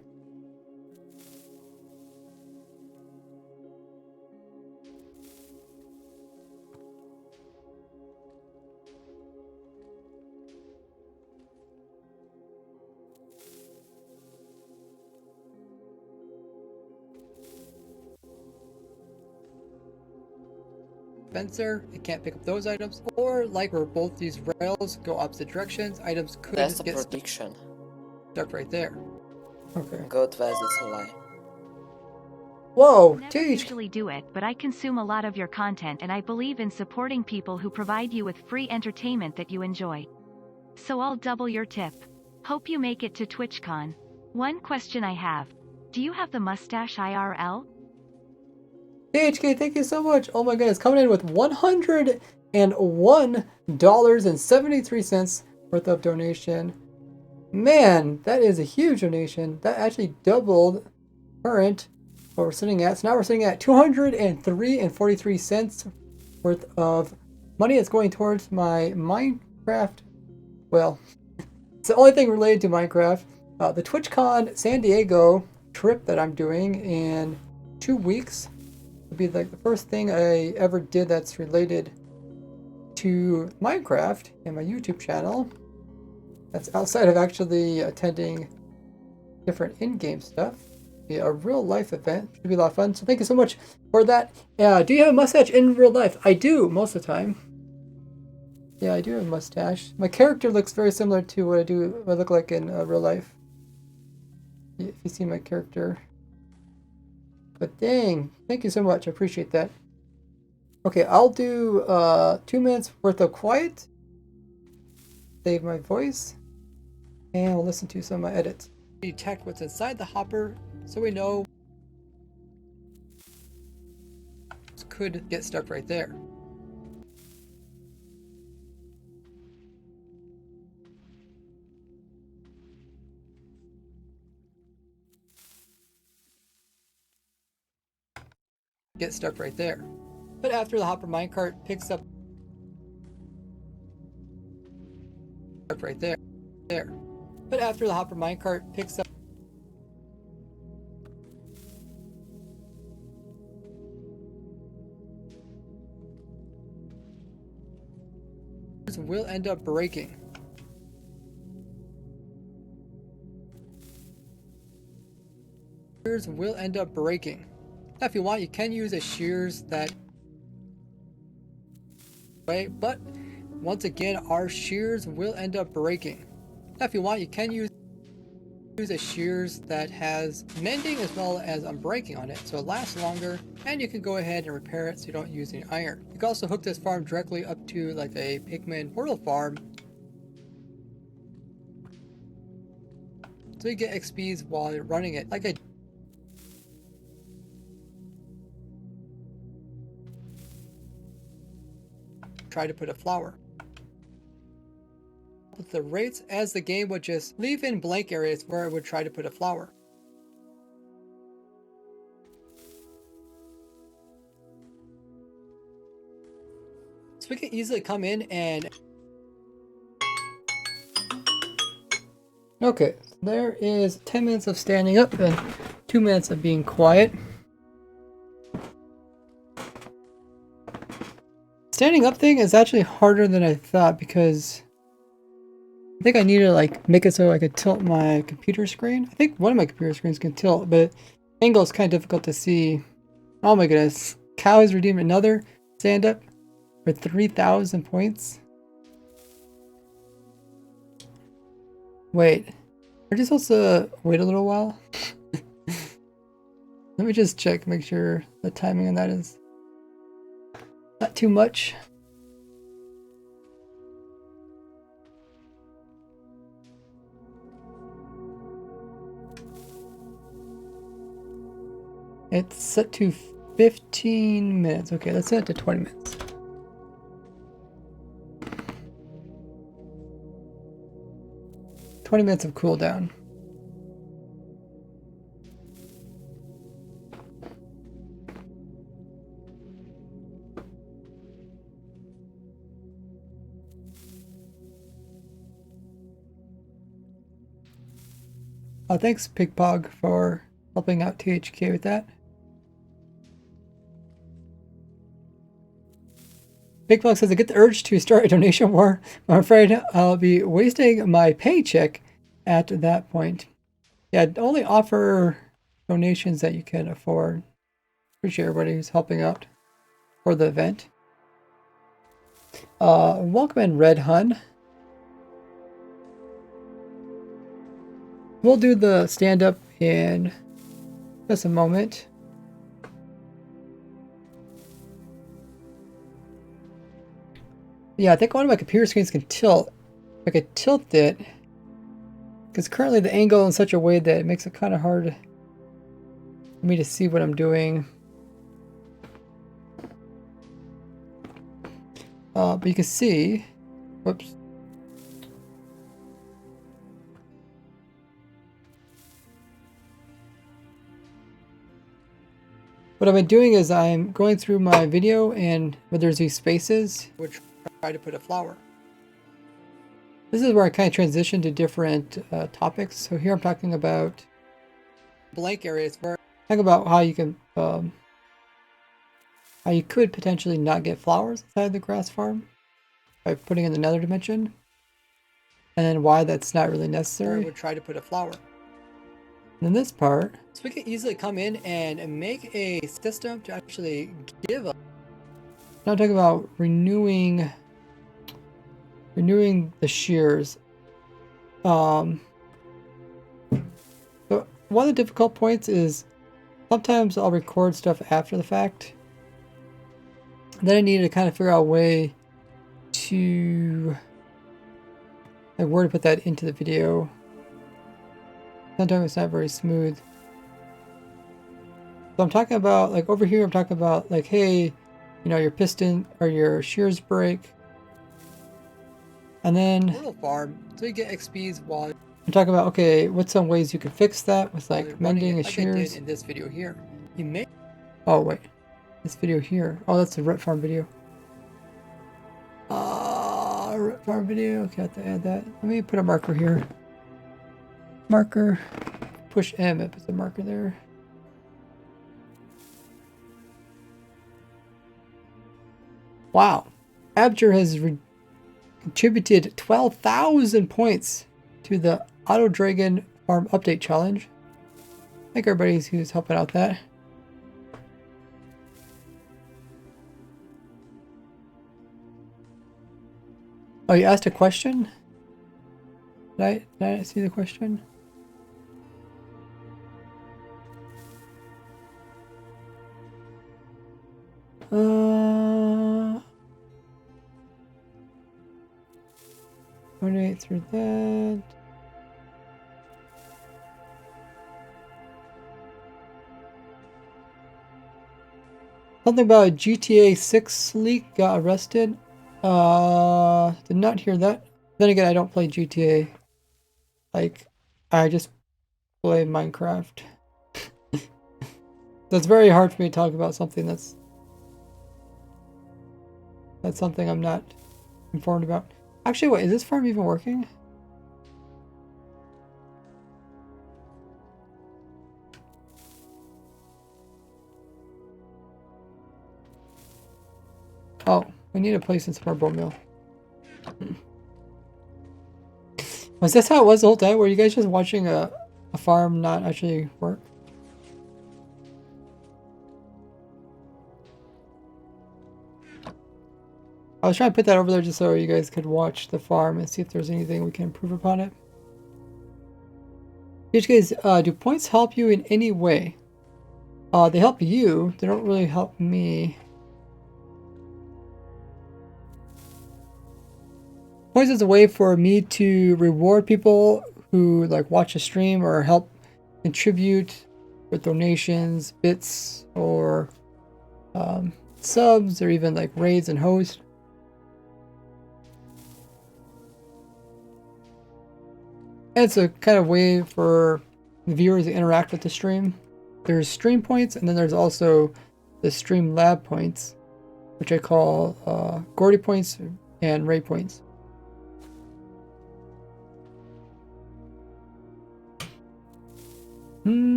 Spencer, it can't pick up those items, or like where both these rails go opposite directions, items could That's a get prediction. stuck right there. Okay. God was it's a lie. Whoa, Never Teach! usually do it, but I consume a lot of your content and I believe in supporting people who provide you with free entertainment that you enjoy. So I'll double your tip. Hope you make it to TwitchCon. One question I have. Do you have the mustache IRL? THK, thank you so much. Oh my goodness, coming in with $101.73 worth of donation. Man, that is a huge donation. That actually doubled current what we're sitting at. So now we're sitting at $203.43 worth of money that's going towards my Minecraft. Well, it's the only thing related to Minecraft. The TwitchCon San Diego trip that I'm doing in 2 weeks. would be like the first thing I ever did that's related to Minecraft and my YouTube channel. That's outside of actually attending different in-game stuff. Be a real life event. Should be a lot of fun. So thank you so much for that. Do you have a mustache in real life? I do most of the time. Yeah, I do have a mustache. My character looks very similar to what I look like in real life. If you see my character. But dang, thank you so much. I appreciate that. Okay, I'll do 2 minutes worth of quiet. Save my voice. And we'll listen to some of my edits. Detect what's inside the hopper so we know this could get stuck right there. Get stuck right there. But after the hopper minecart picks up right there. But after the hopper minecart picks up will end up breaking. Shears will end up breaking. Now, if you want, you can use a shears that way, but once again, our shears will end up breaking. Now, if you want, you can use a shears that has mending as well as unbreaking on it, so it lasts longer, and you can go ahead and repair it so you don't use any iron. You can also hook this farm directly up to like a pigman portal farm, so you get XPs while you're running it. Like I try to put a flower. With the rates, as the game would just leave in blank areas where it would try to put a flower. So we can easily come in and... Okay, so there is 10 minutes of standing up and 2 minutes of being quiet. Standing up thing is actually harder than I thought because I think I need to like make it so I could tilt my computer screen. I think one of my computer screens can tilt, but angle is kind of difficult to see. Oh my goodness. Cow has redeemed another stand up for 3,000 points. Wait, are you supposed to wait a little while? Let me just check, make sure the timing on that is not too much. It's set to 15 minutes. Okay, let's set it to 20 minutes. Minutes of cooldown. Thanks, Pigpog, for helping out THK with that. Pigpog says, I get the urge to start a donation war. I'm afraid I'll be wasting my paycheck at that point. Yeah, only offer donations that you can afford. Appreciate everybody who's helping out for the event. Welcome in, Red Hun. We'll do the stand-up in just a moment. Yeah, I think one of my computer screens can tilt. If I could tilt it, because currently the angle in such a way that it makes it kind of hard for me to see what I'm doing. But you can see, whoops. What I've been doing is I'm going through my video and where there's these spaces, which try to put a flower. This is where I kind of transition to different topics. So here I'm talking about blank areas where talk about how you can you could potentially not get flowers inside the grass farm by putting in the nether dimension. And then why that's not really necessary. I would try to put a flower. And in this part, so we can easily come in and make a system to actually give us. Now I'm talking about renewing the shears. But one of the difficult points is sometimes I'll record stuff after the fact. Then I need to kind of figure out a way to, like, where to put that into the video. Sometimes it's not very smooth. So I'm talking about, like, over here I'm talking about, like, hey, you know, your piston or your shears break. And then little farm, so you get XPs while I'm talking about, okay, what's some ways you can fix that with, like, mending a shears. I did in this video here. You may. Oh wait, this video here. Oh, that's the ret farm video. Ret farm video. Okay, I have to add that. Let me put a marker here. Marker. Push M. It puts a marker there. Wow, Abjure has contributed 12,000 points to the Auto Dragon Farm Update Challenge. Thank everybody who's helping out that. Oh, you asked a question? Did I see the question? Donate through that. Something about a GTA 6 leak got arrested. Did not hear that. Then again, I don't play GTA. Like, I just play Minecraft. So it's very hard for me to talk about something that's something I'm not informed about. Actually, wait, is this farm even working? Oh, we need a place in some more bone meal. Was this how it was the whole time? Were you guys just watching a farm not actually work? I was trying to put that over there just so you guys could watch the farm and see if there's anything we can improve upon it. These guys, do points help you in any way? They help you. They don't really help me. Points is a way for me to reward people who, like, watch a stream or help contribute with donations, bits, or subs, or even like raids and hosts. And it's a kind of way for the viewers to interact with the stream. There's stream points, and then there's also the stream lab points, which I call Gordy points and Ray points.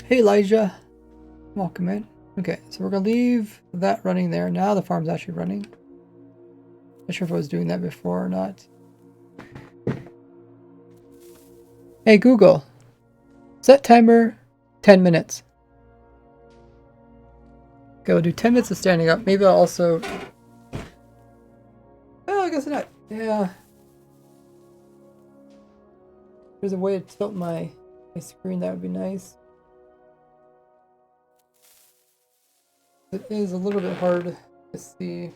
Hey Elijah, welcome in. Okay, so we're gonna leave that running there. Now the farm's actually running. Not sure if I was doing that before or not. Hey Google, set timer 10 minutes. Okay, we'll do 10 minutes of standing up. Maybe I'll also... Oh, I guess not. Yeah. There's a way to tilt my screen, that would be nice. It is a little bit hard to see.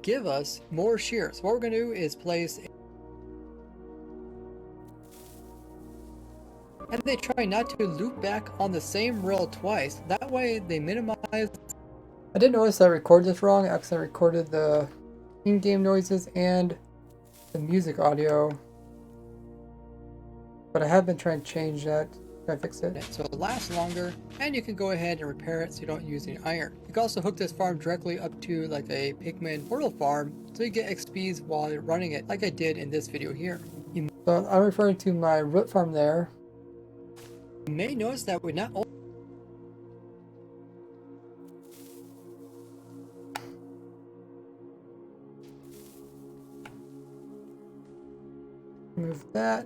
Give us more shears. What we're going to do is place, and they try not to loop back on the same rail twice. That way they minimize I did notice I recorded this wrong. I accidentally recorded the in-game noises and the music audio. But I have been trying to change that. Try to fix it. So it lasts longer, and you can go ahead and repair it so you don't use any iron. You can also hook this farm directly up to like a pigman portal farm so you get XPs while you're running it, like I did in this video here. So I'm referring to my root farm there. You may notice that we not only move that.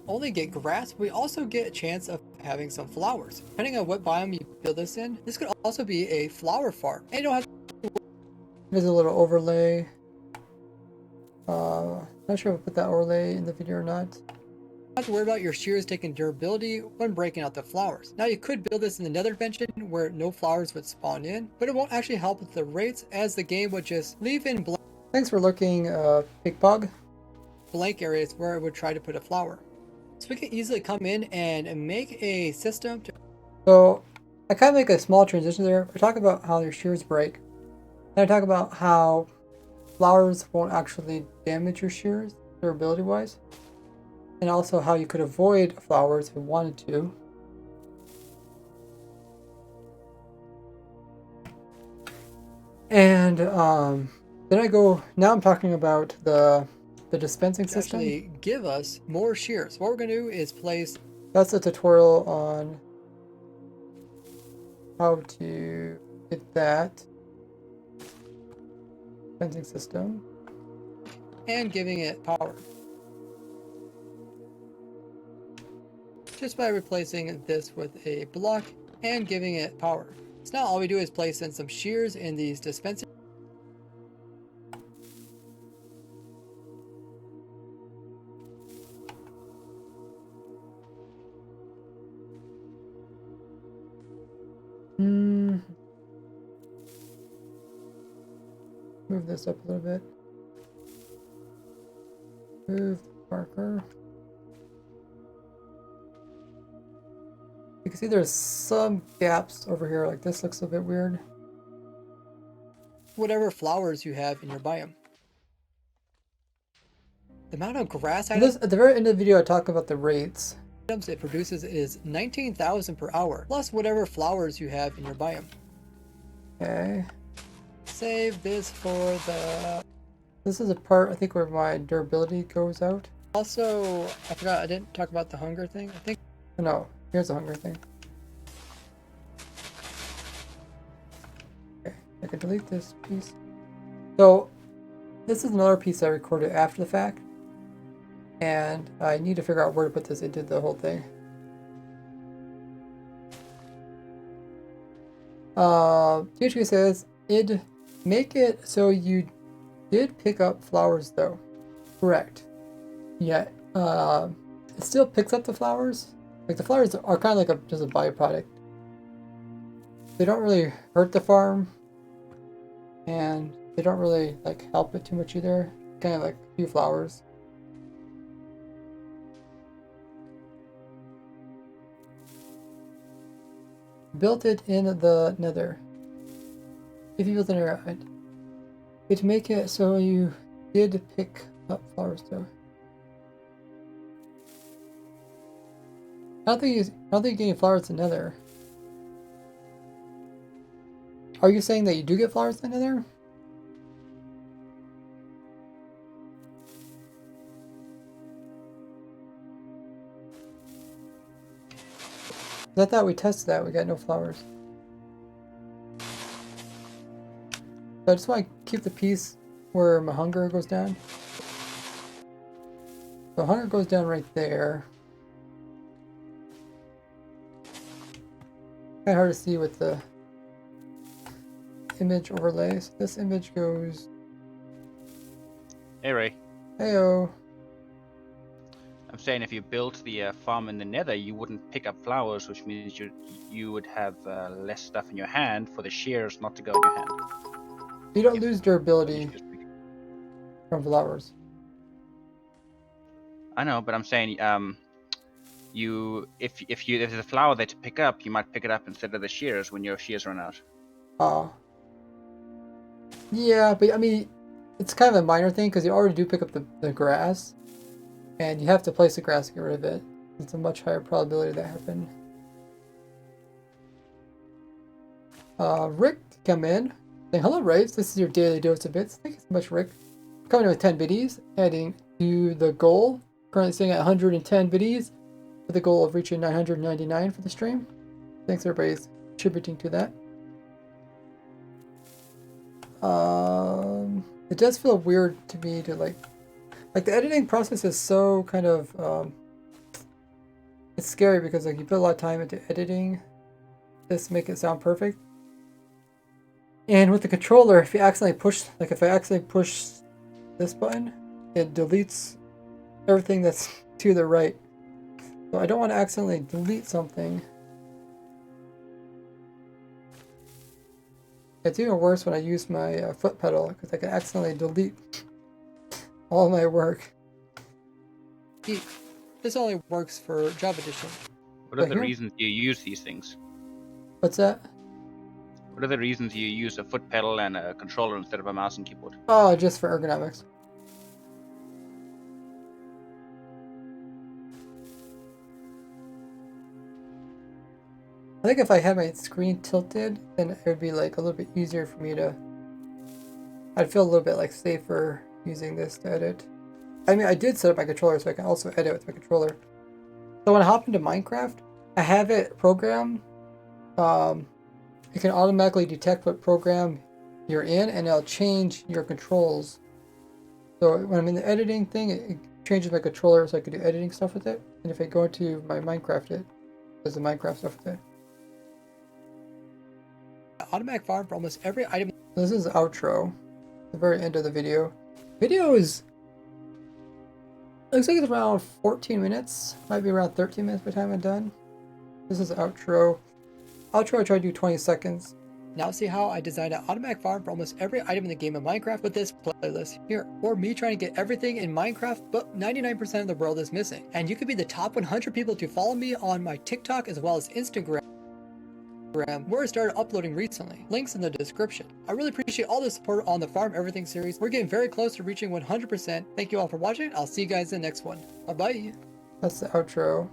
Only get grass, we also get a chance of having some flowers. Depending on what biome you build this in, this could also be a flower farm. And you don't have to... There's a little overlay. Not sure if I put that overlay in the video or not. You don't have to worry about your shears taking durability when breaking out the flowers. Now you could build this in the nether dimension where no flowers would spawn in, but it won't actually help with the rates as the game would just leave in blank. Thanks for looking, Big Pug. Blank areas where it would try to put a flower. So we can easily come in and make a system to... So I kind of make a small transition there. We're talking about how your shears break. And I talk about how flowers won't actually damage your shears durability wise. And also how you could avoid flowers if you wanted to. And then I go, now I'm talking about the dispensing system. Actually give us more shears. What we're going to do is place... That's a tutorial on how to get that dispensing system and giving it power. Just by replacing this with a block and giving it power. So now all we do is place in some shears in these dispensing. Move this up a little bit. Move the marker. You can see there's some gaps over here, like this looks a bit weird. Whatever flowers you have in your biome. The amount of grass items... At the very end of the video I talk about the rates. Items it produces is 19,000 per hour, plus whatever flowers you have in your biome. Okay. Save this for the... This is a part, I think, where my durability goes out. Also, I forgot, I didn't talk about the hunger thing. I think... No, here's the hunger thing. Okay, I can delete this piece. So, this is another piece I recorded after the fact. And I need to figure out where to put this into the whole thing. THQ says, it'd make it so you did pick up flowers though. Correct. Yeah, it still picks up the flowers. Like the flowers are kind of like just a byproduct. They don't really hurt the farm. And they don't really like help it too much either. Kind of like a few flowers. Built it in the nether. If you built it right, it'd make it so you did pick up flowers though. I don't think you're getting flowers in nether. Are you saying that you do get flowers in nether? I thought we tested that, we got no flowers. So I just want to keep the piece where my hunger goes down. So hunger goes down right there. Kind of hard to see with the image overlay. So this image goes... Hey Ray. Heyo. I'm saying if you built the farm in the nether, you wouldn't pick up flowers, which means you would have less stuff in your hand for the shears not to go in your hand. You don't lose durability from flowers. I know, but I'm saying if there's a flower there to pick up, you might pick it up instead of the shears when your shears run out. Yeah, but I mean, it's kind of a minor thing because you already do pick up the grass, and you have to place the grass to get rid of it. It's a much higher probability that happen. Rick come in, saying, "Hello, Raves. This is your daily dose of bits." Thank you so much, Rick. Coming in with 10 biddies, adding to the goal. Currently sitting at 110 biddies, with the goal of reaching 999 for the stream. Thanks, everybody's contributing to that. It does feel weird to me to like the editing process is so kind of it's scary because like you put a lot of time into editing this to make it sound perfect. And with the controller, if you accidentally push, like if I accidentally push this button, it deletes everything that's to the right. So I don't want to accidentally delete something. It's even worse when I use my foot pedal because I can accidentally delete all my work. This only works for Java Edition. What are the reasons you use these things? What's that? What are the reasons you use a foot pedal and a controller instead of a mouse and keyboard? Oh, just for ergonomics. I think if I had my screen tilted, then it would be like a little bit easier for me to... I'd feel a little bit like safer using this to edit. I mean, I did set up my controller so I can also edit with my controller. So when I hop into Minecraft, I have it programmed. It can automatically detect what program you're in, and it'll change your controls. So when I'm in the editing thing, it changes my controller so I can do editing stuff with it. And if I go into my Minecraft, it does the Minecraft stuff with it. Automatic farm for almost every item. This is the outro, the very end of the video. Video is, looks like it's around 14 minutes, might be around 13 minutes by the time I'm done. This is the outro. Outro, I try to do 20 seconds. Now see how I designed an automatic farm for almost every item in the game of Minecraft with this playlist here. Or me trying to get everything in Minecraft, but 99% of the world is missing. And you could be the top 100 people to follow me on my TikTok as well as Instagram, where I started uploading recently. Links in the description. I really appreciate all the support on the Farm Everything series. We're getting very close to reaching 100%. Thank you all for watching. I'll see you guys in the next one. Bye-bye. That's the outro.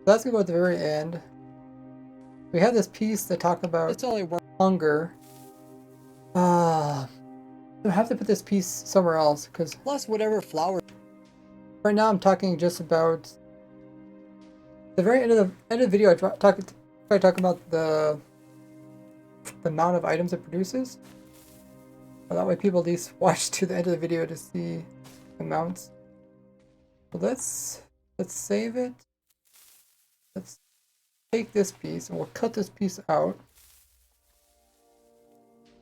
Let's go at the very end. We have this piece that talk about it's only hunger. I have to put this piece somewhere else because plus whatever flower. Right now I'm talking just about the very end of the video. I talk about the amount of items it produces. Well, that way people at least watch to the end of the video to see amounts. So let's save it. Let's take this piece and we'll cut this piece out.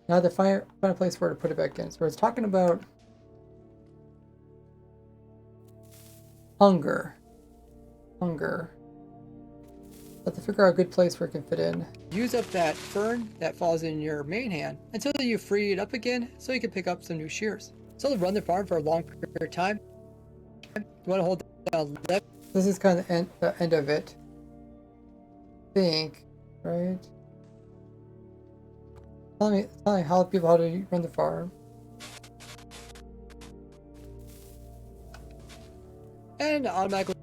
Now I have to find a place for it to put it back in. So it's talking about hunger. Have to figure out a good place where it can fit in. Use up that fern that falls in your main hand until you free it up again so you can pick up some new shears. So run the farm for a long period of time. You want to hold down left. This is kind of the end of it. Think, right? Telling how people how to run the farm. And automatically.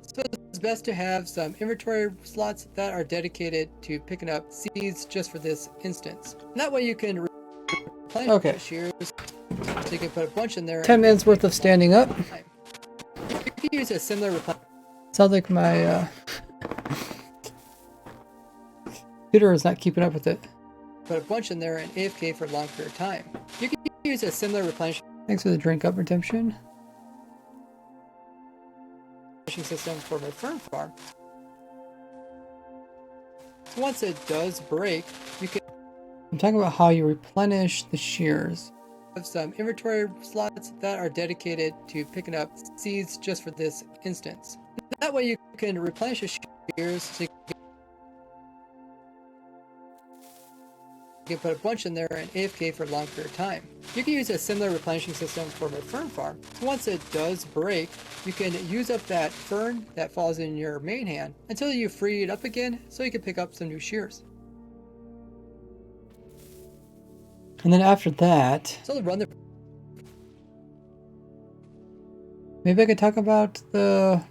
So it's best to have some inventory slots that are dedicated to picking up seeds just for this instance. And that way you can replenish shears. So you can put a bunch in there. 10 minutes worth of standing up. You can use a similar replenish. Sounds like my computer is not keeping up with it. Put a bunch in there and AFK for a long period of time. You can use a similar replenish. Thanks for the drink up redemption. System for my fern farm. So once it does break, you can. I'm talking about how you replenish the shears. Have some inventory slots that are dedicated to picking up seeds just for this instance. That way you can replenish the shears so you You can put a bunch in there and AFK for a long period of time. You can use a similar replenishing system for a fern farm. So once it does break, you can use up that fern that falls in your main hand until you free it up again so you can pick up some new shears. And then after that, so run the. Maybe I could talk about the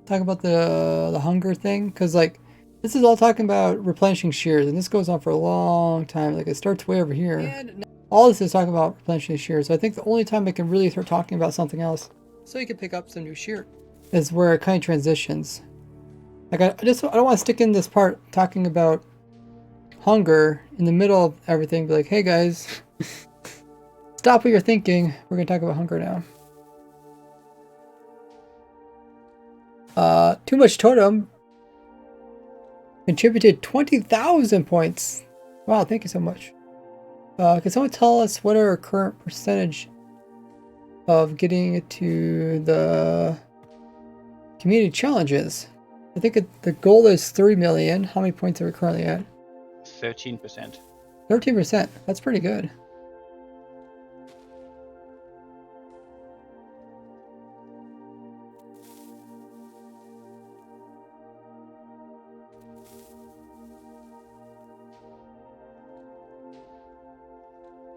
hunger thing, because like this is all talking about replenishing shears, and this goes on for a long time. Like it starts way over here. And all this is talking about replenishing shears. So I think the only time I can really start talking about something else, so you can pick up some new shear, is where it kind of transitions. Like I don't want to stick in this part talking about hunger in the middle of everything. Be like, hey guys, stop what you're thinking. We're gonna talk about hunger now. Too much totem contributed 20,000 points. Wow, thank you so much. Can someone tell us what our current percentage of getting to the community challenges? I think the goal is 3 million. How many points are we currently at? 13%. 13%. That's pretty good.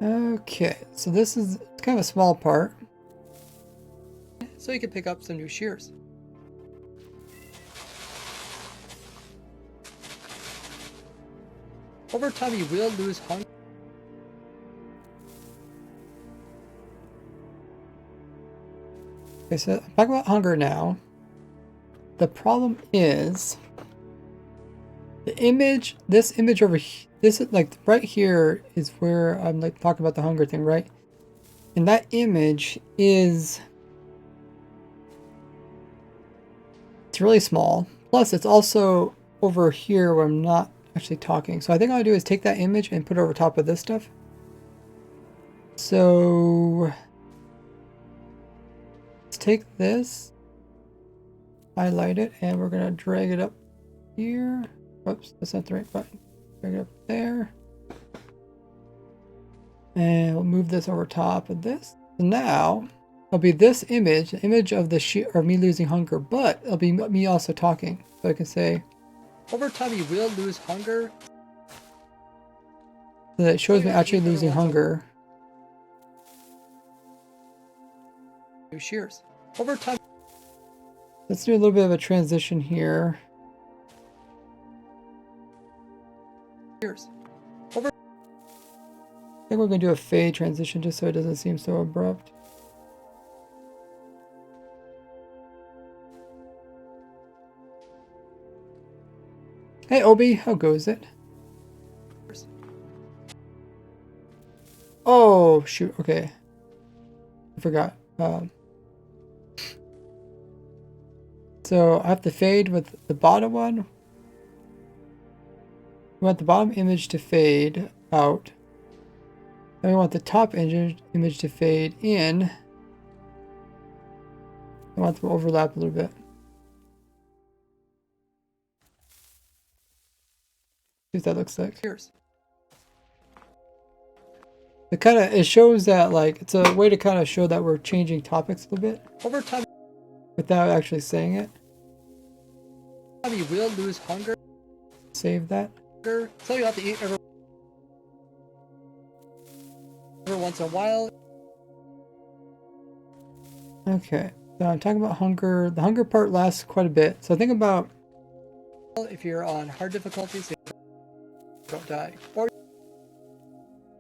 Okay, so this is kind of a small part. So you can pick up some new shears. Over time, you will lose hunger. Okay, so talk about hunger now. The problem is the image, this image over here, this is like right here is where I'm like talking about the hunger thing, right? And that image is, it's really small. Plus it's also over here where I'm not actually talking. So I think all I do is take that image and put it over top of this stuff. So let's take this, highlight it, and we're gonna drag it up here. Whoops, that's not the right button. Drag it up there. And we'll move this over top of this. So now it'll be this image, the image of the sheer or me losing hunger, but it'll be me also talking. So I can say, over time you will lose hunger. So that it shows me actually losing hunger. New shears. Over time. Let's do a little bit of a transition here. Over. I think we're going to do a fade transition just so it doesn't seem so abrupt. Hey Obi, how goes it? Oh shoot, okay. I forgot. So I have to fade with the bottom one. We want the bottom image to fade out. Then we want the top image to fade in. I want them to overlap a little bit. See what that looks like. Here's. It shows that like it's a way to kind of show that we're changing topics a little bit over time without actually saying it. You will lose hunger. Save that. So you have to eat every once in a while. Okay, so I'm talking about hunger. The hunger part lasts quite a bit. So think about if you're on hard difficulties, so you don't die. Or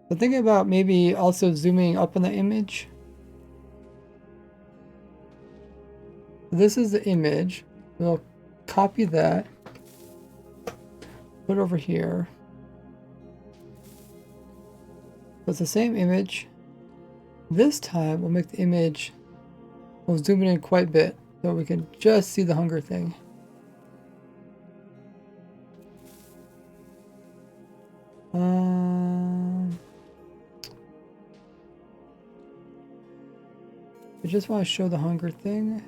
so thinking about maybe also zooming up on the image. This is the image. We'll copy that. Put it over here. So it's the same image. This time we'll make the image, we'll zoom it in quite a bit so we can just see the hunger thing. I just want to show the hunger thing.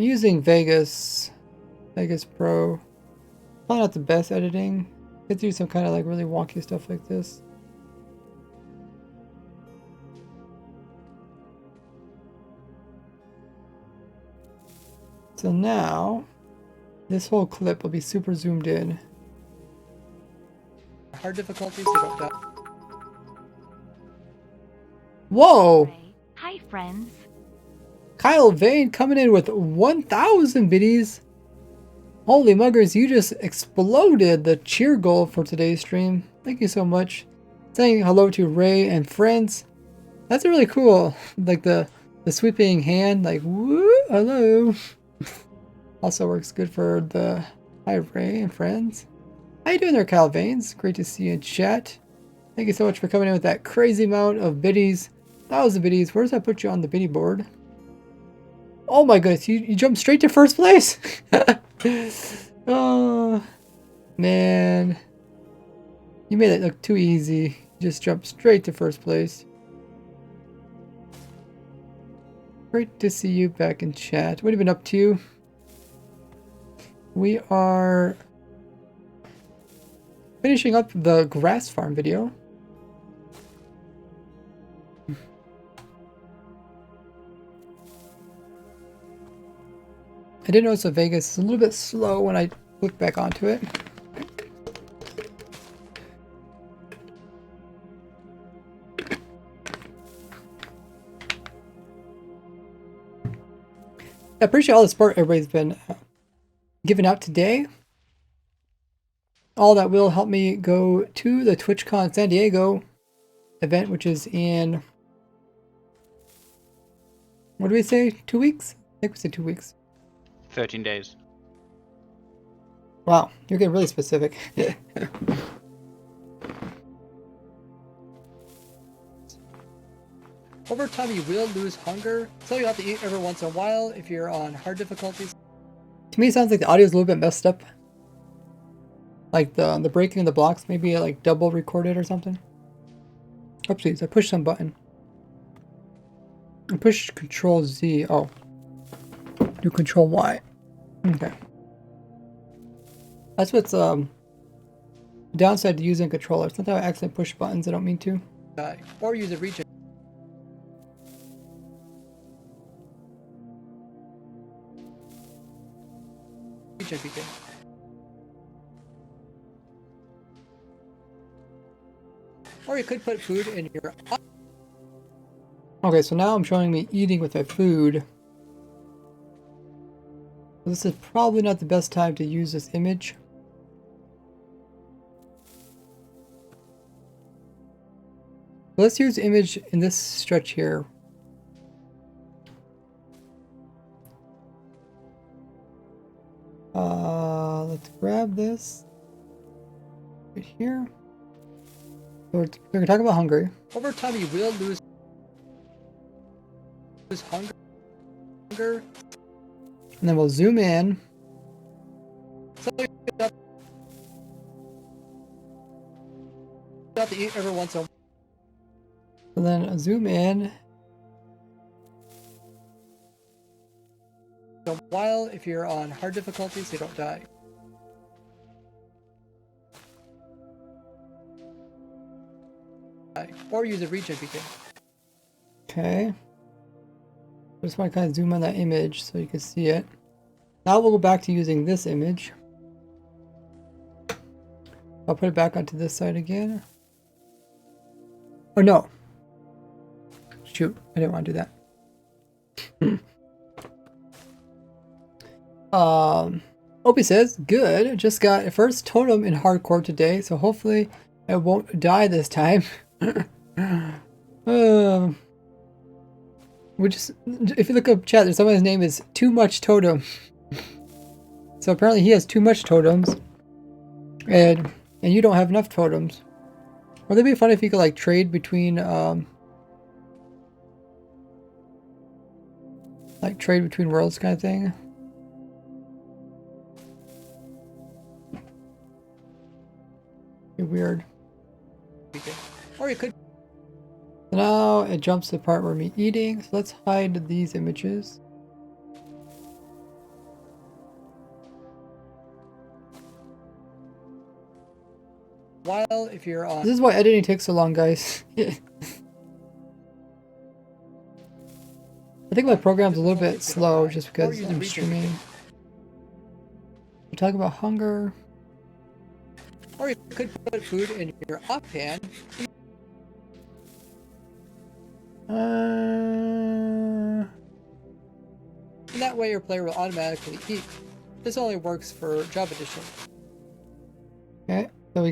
using Vegas Pro. Probably not the best editing. Could do some kind of like really wonky stuff like this. So now, this whole clip will be super zoomed in. Hard difficulty, so don't die. Whoa! Hi, friends. Kyle Vane coming in with 1,000 biddies. Holy muggers, you just exploded the cheer goal for today's stream. Thank you so much. Saying hello to Ray and friends. That's really cool. Like the sweeping hand, like woo, hello. Also works good for the hi Ray and friends. How you doing there, Kyle Vanes? Great to see you in chat. Thank you so much for coming in with that crazy amount of biddies. 1,000 biddies. Where does that put you on the biddy board? Oh my goodness, you jumped straight to first place? Oh, man. You made it look too easy. You just jumped straight to first place. Great to see you back in chat. What have you been up to? We are finishing up the grass farm video. I did notice that Vegas is a little bit slow when I click back onto it. I appreciate all the support everybody's been giving out today. All that will help me go to the TwitchCon San Diego event, which is in, what do we say, 2 weeks? I think we said 2 weeks. 13 days. Wow, you're getting really specific. Over time, you will lose hunger, so you'll have to eat every once in a while if you're on hard difficulties. To me, it sounds like the audio is a little bit messed up. Like the breaking of the blocks, maybe like double recorded or something. Oopsies, I pushed some button. I pushed Control Z. Oh. Do Control Y. Okay. That's what's downside to using a controller. Sometimes I accidentally push buttons I don't mean to. Or use a region. Region beacon. Or you could put food in your... Okay, so now I'm showing me eating with my food. This is probably not the best time to use this image. Let's use the image in this stretch here. Let's grab this right here. So we're going to talk about hunger. Over time, you will lose hunger. And then we'll zoom in. So you have to eat every once in a while. And then zoom in. A while if you're on hard difficulty so you don't die. Or use a region beacon. Okay. I just want to kind of zoom on that image so you can see it. Now we'll go back to using this image. I'll put it back onto this side again. Oh no. Shoot, I didn't want to do that. Opie says, good, just got a first totem in hardcore today, so hopefully I won't die this time. We just, if you look up chat, there's someone's name is Too Much Totem. So apparently he has too much totems, and you don't have enough totems. Wouldn't it be fun if you could like trade between like trade between worlds kind of thing? Be weird. Or you could. Now it jumps to the part where me eating. So let's hide these images. while if you're on. This is why editing takes so long, guys. I think my program's a little bit slow just because I'm streaming. We talk about hunger. Or you could put food in your up pan. And that way your player will automatically eat. This only works for Job Edition. Okay, so we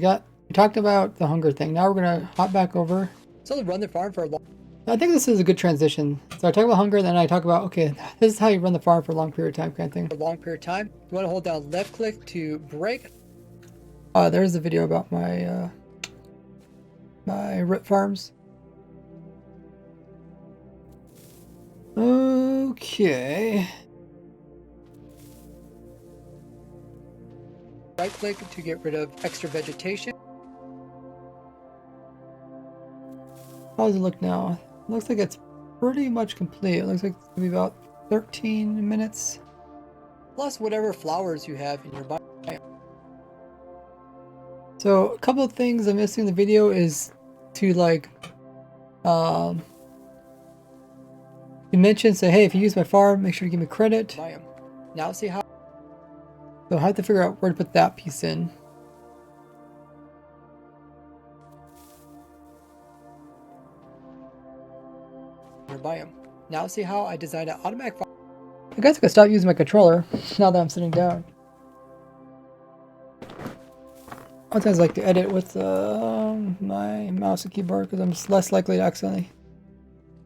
talked about the hunger thing. Now we're gonna hop back over. So run the farm for a long. I think this is a good transition. So I talk about hunger, then I talk about, okay, this is how you run the farm for a long period of time kind of thing. For a long period of time, you want to hold down left click to break. There's a video about my my RIP farms. Okay. Right click to get rid of extra vegetation. How does it look now? It looks like it's pretty much complete. It looks like it's gonna be about 13 minutes. Plus whatever flowers you have in your biome. So a couple of things I'm missing in the video is to like you mentioned, say, hey, if you use my farm, make sure you give me credit. Biome. Now see how. So I have to figure out where to put that piece in. Your biome. Now see how I designed an automatic farm. I guess I could stop using my controller now that I'm sitting down. Sometimes I like to edit with my mouse and keyboard because I'm just less likely to accidentally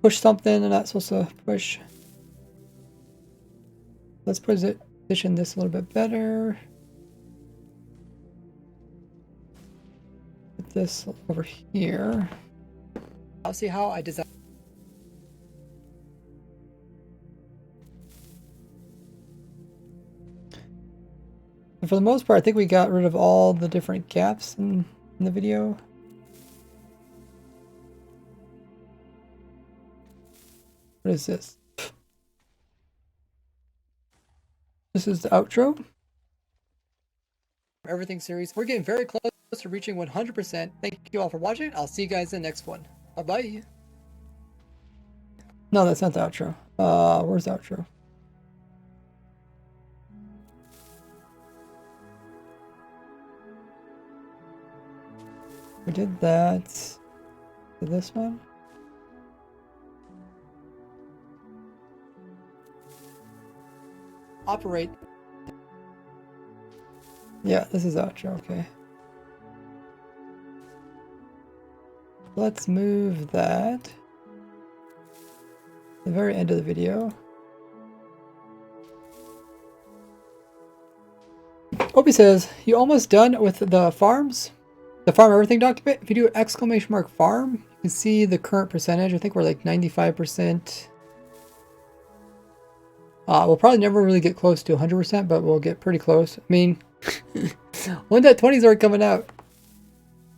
push something I'm not supposed to push. Let's position this a little bit better. Put this over here. I'll see how I design. And for the most part, I think we got rid of all the different gaps in the video. What is this? This is the outro. Everything series. We're getting very close to reaching 100%. Thank you all for watching. I'll see you guys in the next one. Bye-bye. No, that's not the outro. Where's the outro? We did that. Did this one? Operate. Yeah, this is outro, okay. Let's move that to the very end of the video. Opie says, you almost done with the farms? The farm everything document? If you do exclamation mark farm, you can see the current percentage. I think we're like 95%. We'll probably never really get close to 100%, but we'll get pretty close. I mean, 1.20s are coming out.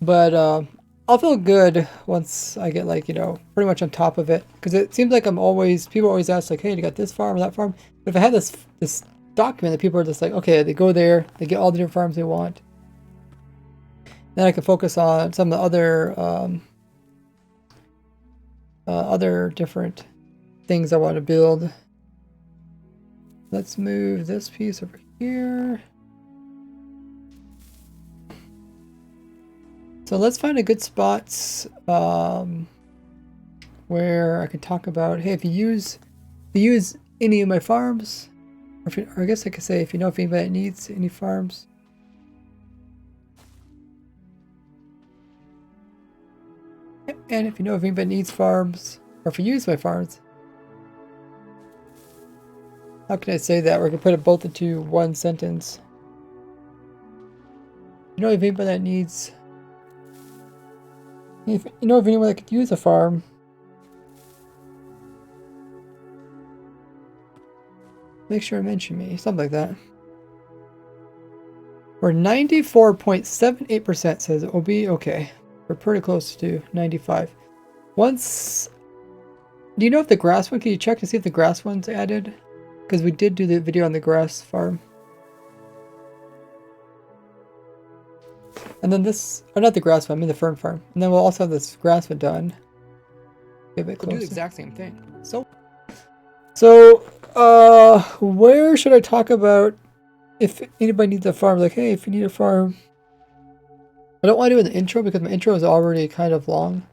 But I'll feel good once I get like, you know, pretty much on top of it. Because it seems like people always ask like, hey, you got this farm or that farm? But if I had this document that people are just like, okay, they go there, they get all the different farms they want. Then I can focus on some of the other different things I want to build. Let's move this piece over here. So let's find a good spot where I can talk about, hey, if you use any of my farms, or I guess I could say if you know if anybody needs any farms. And if you know if anybody needs farms, or if you use my farms. How can I say that? We're going to put it both into one sentence. You know if anybody that needs... If you know of anyone that could use a farm, make sure to mention me. Something like that. We're 94.78% says OB. Okay. We're pretty close to 95. Once... Do you know if the grass one... Can you check to see if the grass one's added? Because we did do the video on the grass farm. And then this, or not the grass farm, I mean the fern farm. And then we'll also have this grass one done. Get a bit closer. We'll do the exact same thing. So, where should I talk about if anybody needs a farm? Like, hey, if you need a farm. I don't want to do an intro because my intro is already kind of long.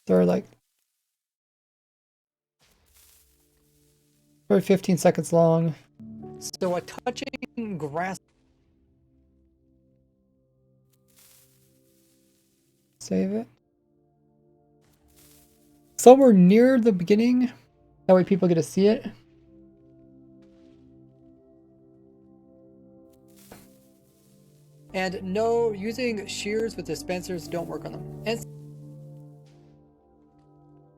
They're like probably 15 seconds long. So a touching grass. Save it. Somewhere near the beginning. That way people get to see it. And no, using shears with dispensers don't work on them. And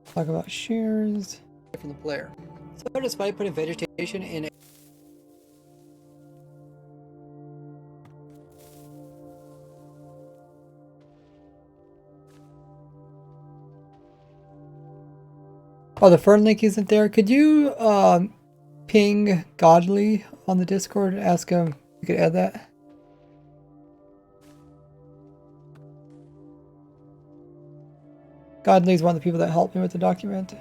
Talk about shears. from the player. So despite putting vegetation in Oh, the fern link isn't there. Could you ping Godly on the Discord and ask him if you could add that? Godly's one of the people that helped me with the document.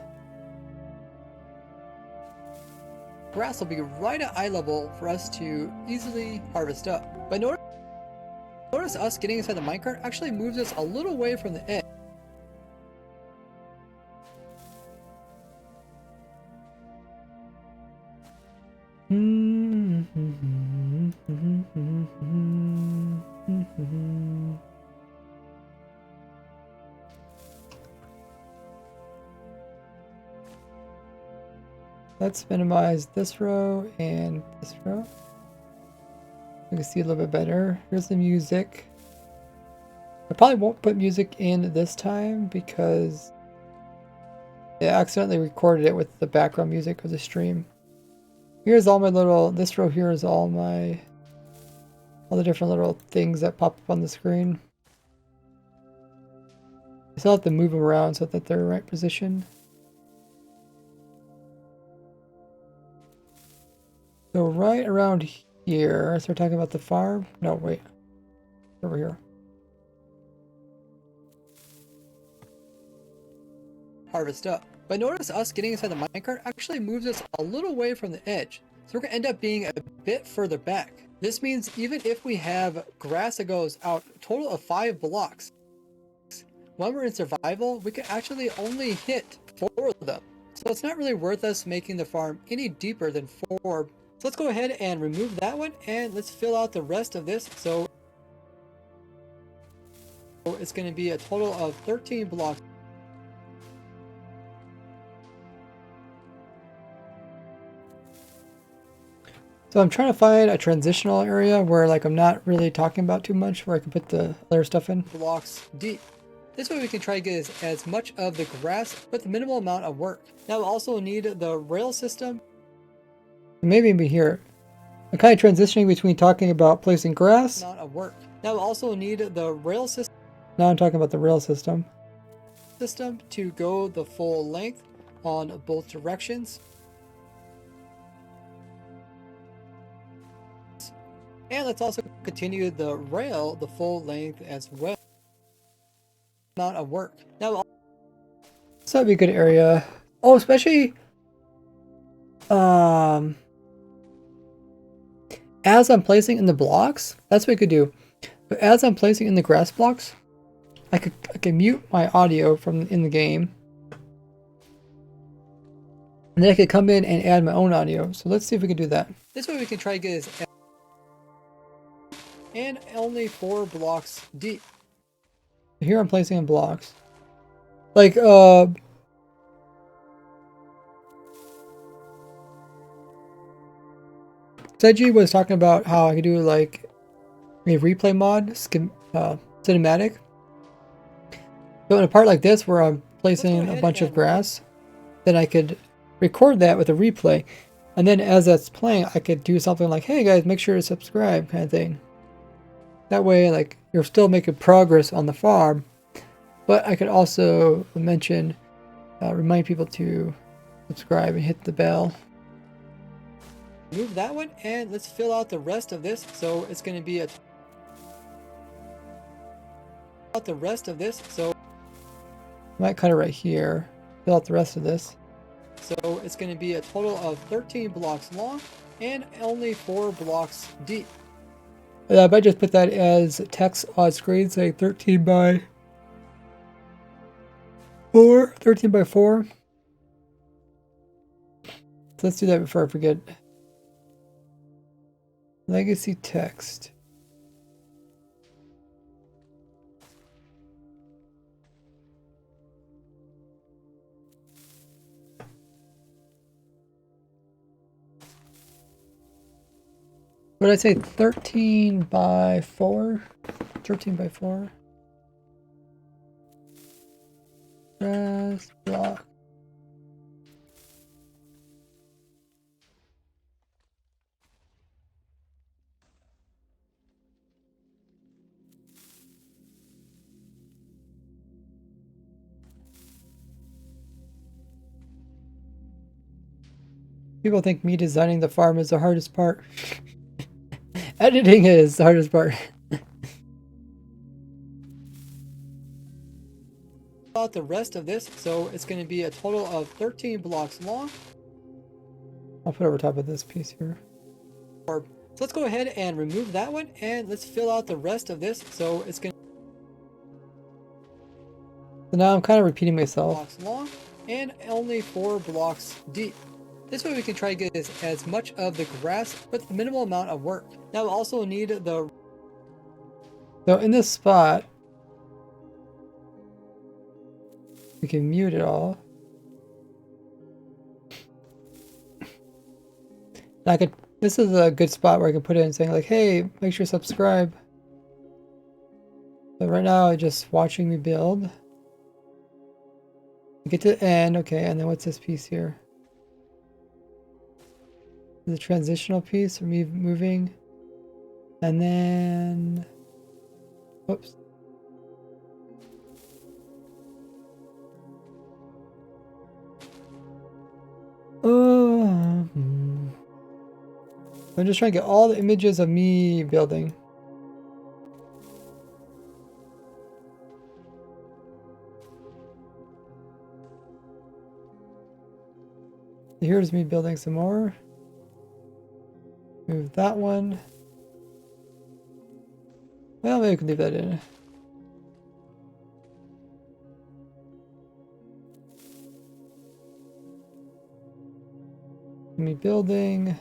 grass will be right at eye level for us to easily harvest up. But notice us getting inside the minecart actually moves us a little away from the edge. Let's minimize this row and this row. We can see a little bit better. Here's the music. I probably won't put music in this time because I accidentally recorded it with the background music of the stream. Here's all my little, this row here is all the different little things that pop up on the screen. I still have to move them around so that they're in the right position. So right around here, so we're talking about the farm? No, wait. Over here. Harvest up. But notice us getting inside the minecart actually moves us a little away from the edge. So we're going to end up being a bit further back. This means even if we have grass that goes out a total of 5 blocks, when we're in survival, we can actually only hit 4 of them. So it's not really worth us making the farm any deeper than 4. So let's go ahead and remove that one and let's fill out the rest of this. So it's going to be a total of 13 blocks. So I'm trying to find a transitional area where like I'm not really talking about too much, where I can put the other stuff in. Blocks deep. This way we can try to get as much of the grass with the minimal amount of work. Now we'll also need the rail system. Maybe even here. I'm kind of transitioning between talking about placing grass. Amount of work. Now we'll also need the rail system. Now I'm talking about the rail system. To go the full length on both directions. And let's also continue the rail the full length as well. Amount of work. Now, So that'd be a good area. Oh, especially as I'm placing in the blocks, that's what I could do. But as I'm placing in the grass blocks, I can mute my audio from in the game. And then I could come in and add my own audio. So let's see if we can do that. this way we can try to get and only 4 blocks deep. Here I'm placing in blocks. Like, Seiji was talking about how I could do like a replay mod, cinematic. So in a part like this where I'm placing a bunch of grass, then I could record that with a replay. And then as that's playing, I could do something like, hey guys, make sure to subscribe kind of thing. That way, like, you're still making progress on the farm, but I could also mention, remind people to subscribe and hit the bell. Move that one, and let's fill out the rest of this. So it's going to be a Might cut it right here. Fill out the rest of this. So it's going to be a total of 13 blocks long and only 4 blocks deep. I might just put that as text on screen saying 13 by 4. 13 by 4. So let's do that before I forget. Legacy text. What did I say? 13 by 4? 13 by 4. Grass block. People think me designing the farm is the hardest part. Editing is the hardest part. Out the rest of this, so it's going to be a total of 13 blocks long. I'll put it over top of this piece here. So let's go ahead and remove that one, and let's fill out the rest of this. So it's going to So now I'm kind of repeating myself. blocks long and only 4 blocks deep. This way we can try to get as much of the grass with the minimal amount of work. Now we'll also need the... So in this spot, we can mute it all. And this is a good spot where I can put in saying like, hey, make sure to subscribe. So right now, I'm just watching me build. Get to the end, okay, and then what's this piece here? The transitional piece for me moving. And then, whoops. I'm just trying to get all the images of me building. Here's me building some more. Move that one. Well, maybe we can leave that in. Me building.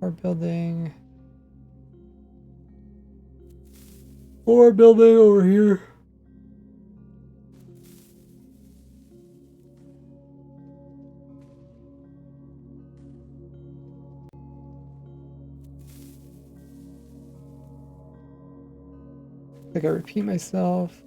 More building. More building over here. I think I repeat myself.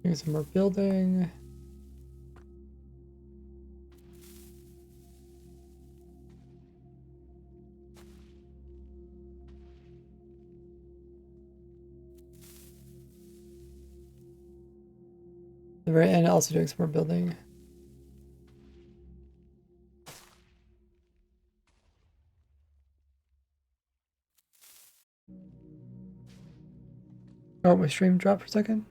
Here's some more building. The very end, also doing some more building. Oh, my stream dropped for a second.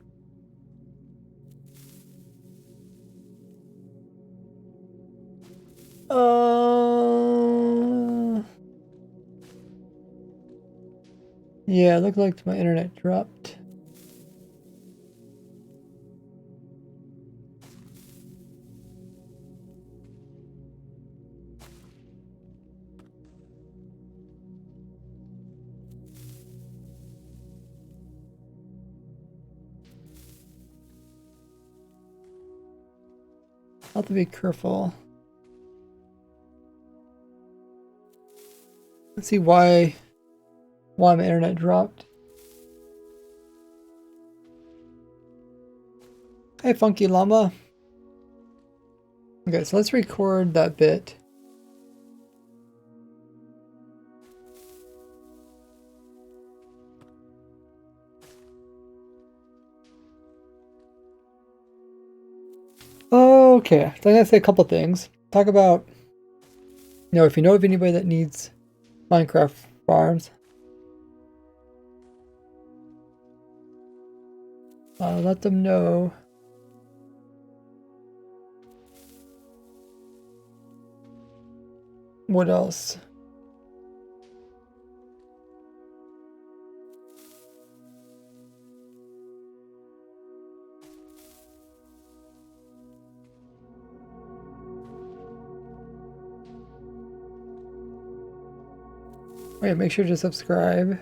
Yeah, it looked like my internet dropped. I'll have to be careful. Let's see why my internet dropped. Hey, Funky Llama. Okay, so let's record that bit. Okay, so I'm gonna say a couple things. Talk about, if you know of anybody that needs Minecraft farms, let them know. What else? Wait, make sure to subscribe.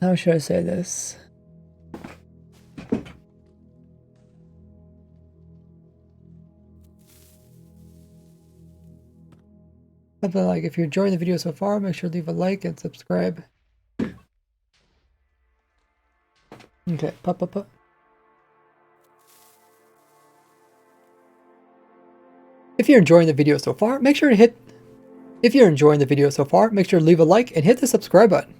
How should I say this? Something like, if you're enjoying the video so far, make sure to leave a like and subscribe. Okay, pop. If you're enjoying the video so far, make sure to leave a like and hit the subscribe button.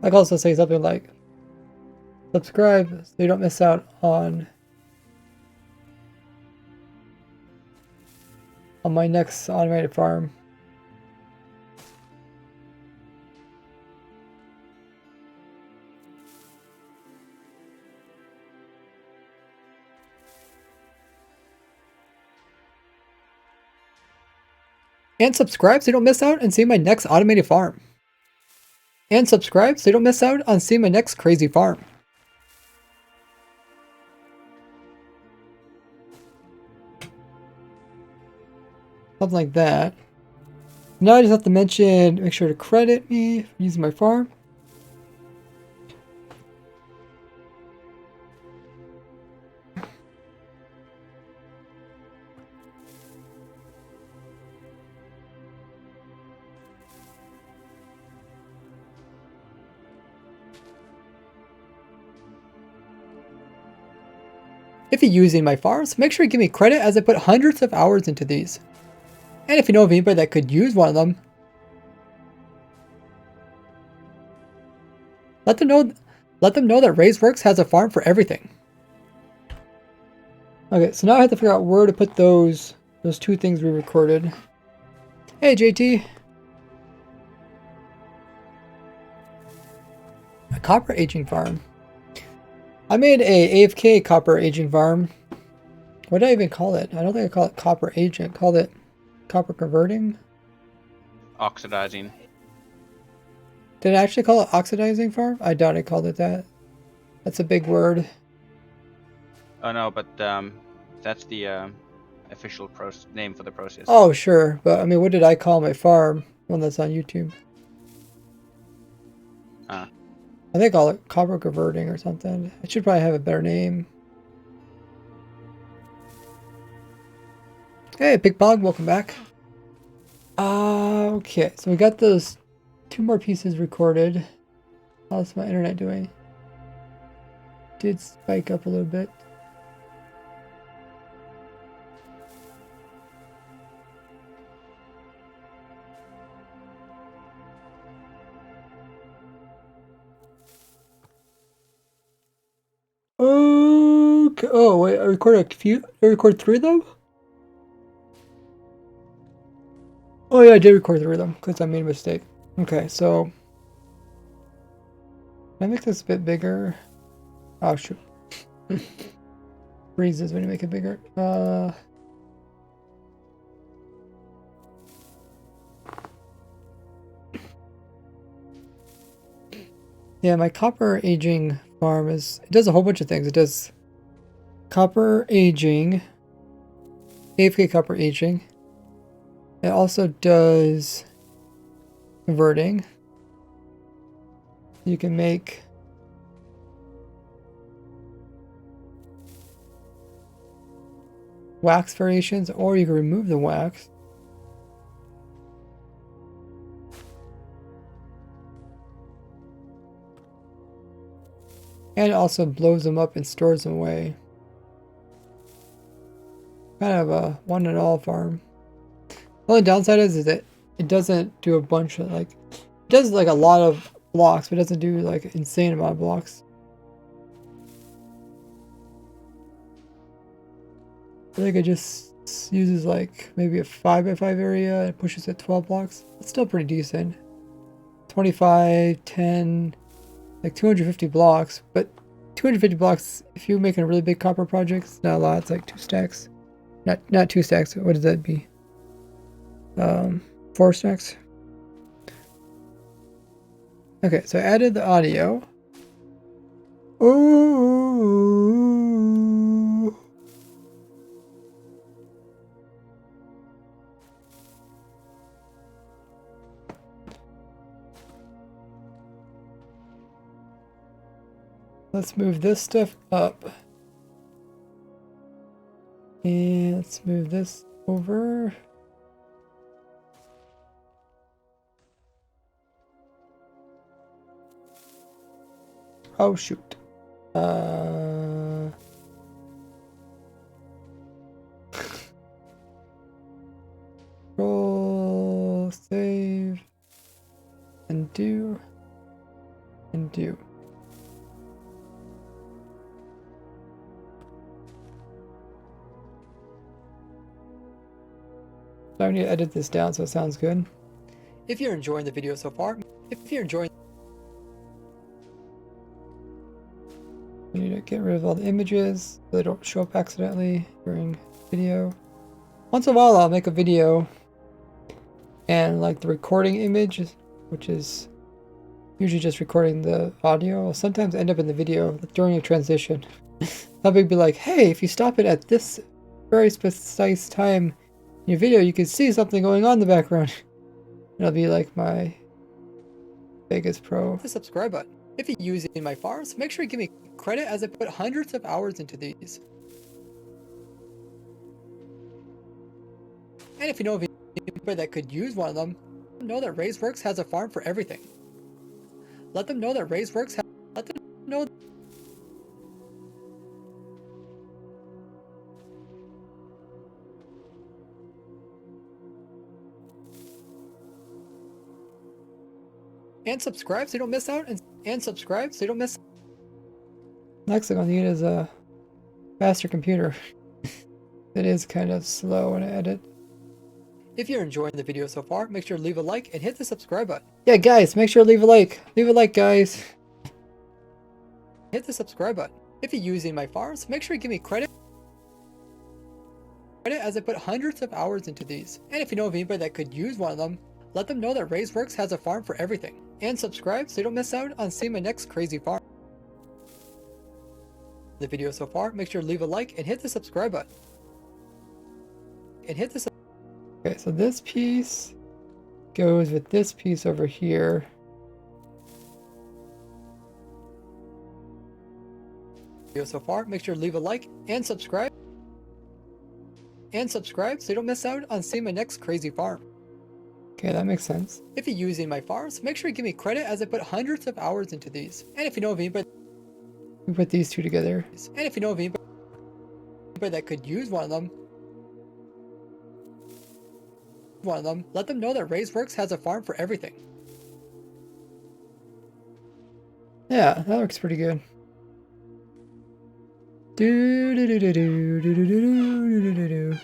I can also say something like, subscribe so you don't miss out on my next automated farm. And subscribe so you don't miss out and see my next automated farm. And subscribe so you don't miss out on seeing my next crazy farm. Something like that. Now I just have to mention, make sure to credit me for using my farm. If you're using my farms, make sure you give me credit as I put hundreds of hours into these. And if you know of anybody that could use one of them, let them know that RaiseWorks has a farm for everything. Okay, so now I have to figure out where to put those two things we recorded. Hey, JT. A copper aging farm. I made a AFK copper aging farm. What did I even call it? I don't think I call it copper aging. I called it copper converting. Oxidizing. Did I actually call it oxidizing farm? I doubt I called it that. That's a big word. Oh no, but that's the official name for the process. Oh, sure. But I mean, what did I call my farm? One that's on YouTube. I think I'll call it copper converting or something. It should probably have a better name. Hey, Big Bog, welcome back. Okay, so we got those two more pieces recorded. How's my internet doing? Did spike up a little bit. Okay. Oh wait, I recorded three of them? Oh yeah, I did record the rhythm because I made a mistake. Okay, so can I make this a bit bigger? Oh shoot. Freezes when you make it bigger. Yeah, my copper aging farm it does a whole bunch of things. It does copper aging, AFK copper aging. It also does converting. You can make wax variations, or you can remove the wax. And it also blows them up and stores them away. Kind of a one-and-all farm. The only downside is that it doesn't do a bunch of it does like a lot of blocks, but it doesn't do like an insane amount of blocks. I think it just uses like maybe a 5x5 area and pushes it 12 blocks. It's still pretty decent. 25, 10, like 250 blocks, but 250 blocks, if you're making a really big copper project, it's not a lot. It's like 2 stacks. Not 2 stacks. What does that be? 4 stacks. Okay, so I added the audio. Ooh. Let's move this stuff up. And let's move this over. Oh shoot. Roll, save, undo, undo. So I need to edit this down so it sounds good. If you're enjoying the video so far, I need to get rid of all the images so they don't show up accidentally during video. Once in a while I'll make a video and like the recording image, which is usually just recording the audio, will sometimes end up in the video during a transition. I'll be like, hey, if you stop it at this very precise time in your video, you can see something going on in the background. It'll be like my biggest pro. hit the subscribe button. If you're using my farms, make sure you give me credit as I put hundreds of hours into these. And if you know of anybody that could use one of them, know that RaiseWorks has a farm for everything. Let them know that RaiseWorks has. Let them know. And subscribe so you don't miss out. And subscribe so you don't miss. Next thing I'll need is a faster computer. It is kind of slow when I edit. If you're enjoying the video so far, make sure to leave a like and hit the subscribe button. Yeah, guys, make sure to leave a like. Leave a like, guys. Hit the subscribe button. If you're using my farms, make sure you give me credit as I put hundreds of hours into these. And if you know of anybody that could use one of them, let them know that RaiseWorks has a farm for everything. And subscribe so you don't miss out on seeing my next crazy farm. The video so far, make sure to leave a like and hit the subscribe button. Okay, so this piece goes with this piece over here. Video so far, make sure to leave a like and subscribe. And subscribe so you don't miss out on seeing my next crazy farm. Okay, that makes sense. If you're using my farms, make sure you give me credit as I put hundreds of hours into these. And if you know of anybody, We put these two together. and if you know of anybody that could use one of them, let them know that RaiseWorks has a farm for everything. Yeah, that looks pretty good. Do do do do do do do do do do do do.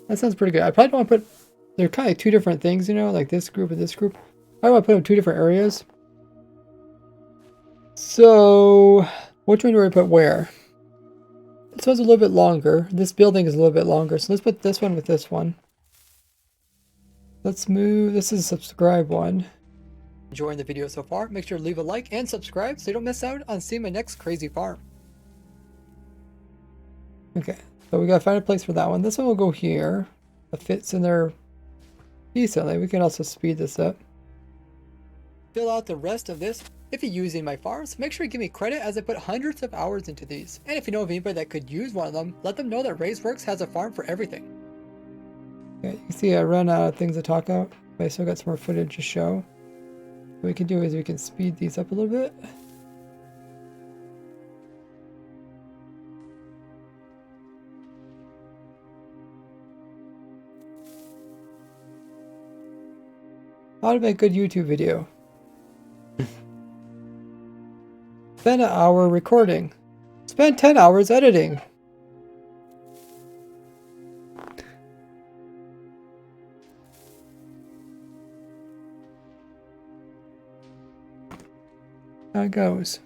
That sounds pretty good. I probably don't want to put... They're kind of like two different things, you know, like this group and this group. I want to put them in 2 different areas. So, which one do I put where? This one's a little bit longer. This building is a little bit longer. So let's put this one with this one. Let's move. This is a subscribe one. Enjoying the video so far, make sure to leave a like and subscribe so you don't miss out on seeing my next crazy farm. Okay, so we gotta find a place for that one. This one will go here. It fits in there decently. We can also speed this up. Fill out the rest of this. If you're using my farms, make sure you give me credit as I put hundreds of hours into these. And if you know of anybody that could use one of them, let them know that RaiseWorks has a farm for everything. Okay, you see I run out of things to talk about, but I still got some more footage to show. What we can do is we can speed these up a little bit. How to make a good YouTube video. Spend an hour recording. Spend 10 hours editing. How it goes.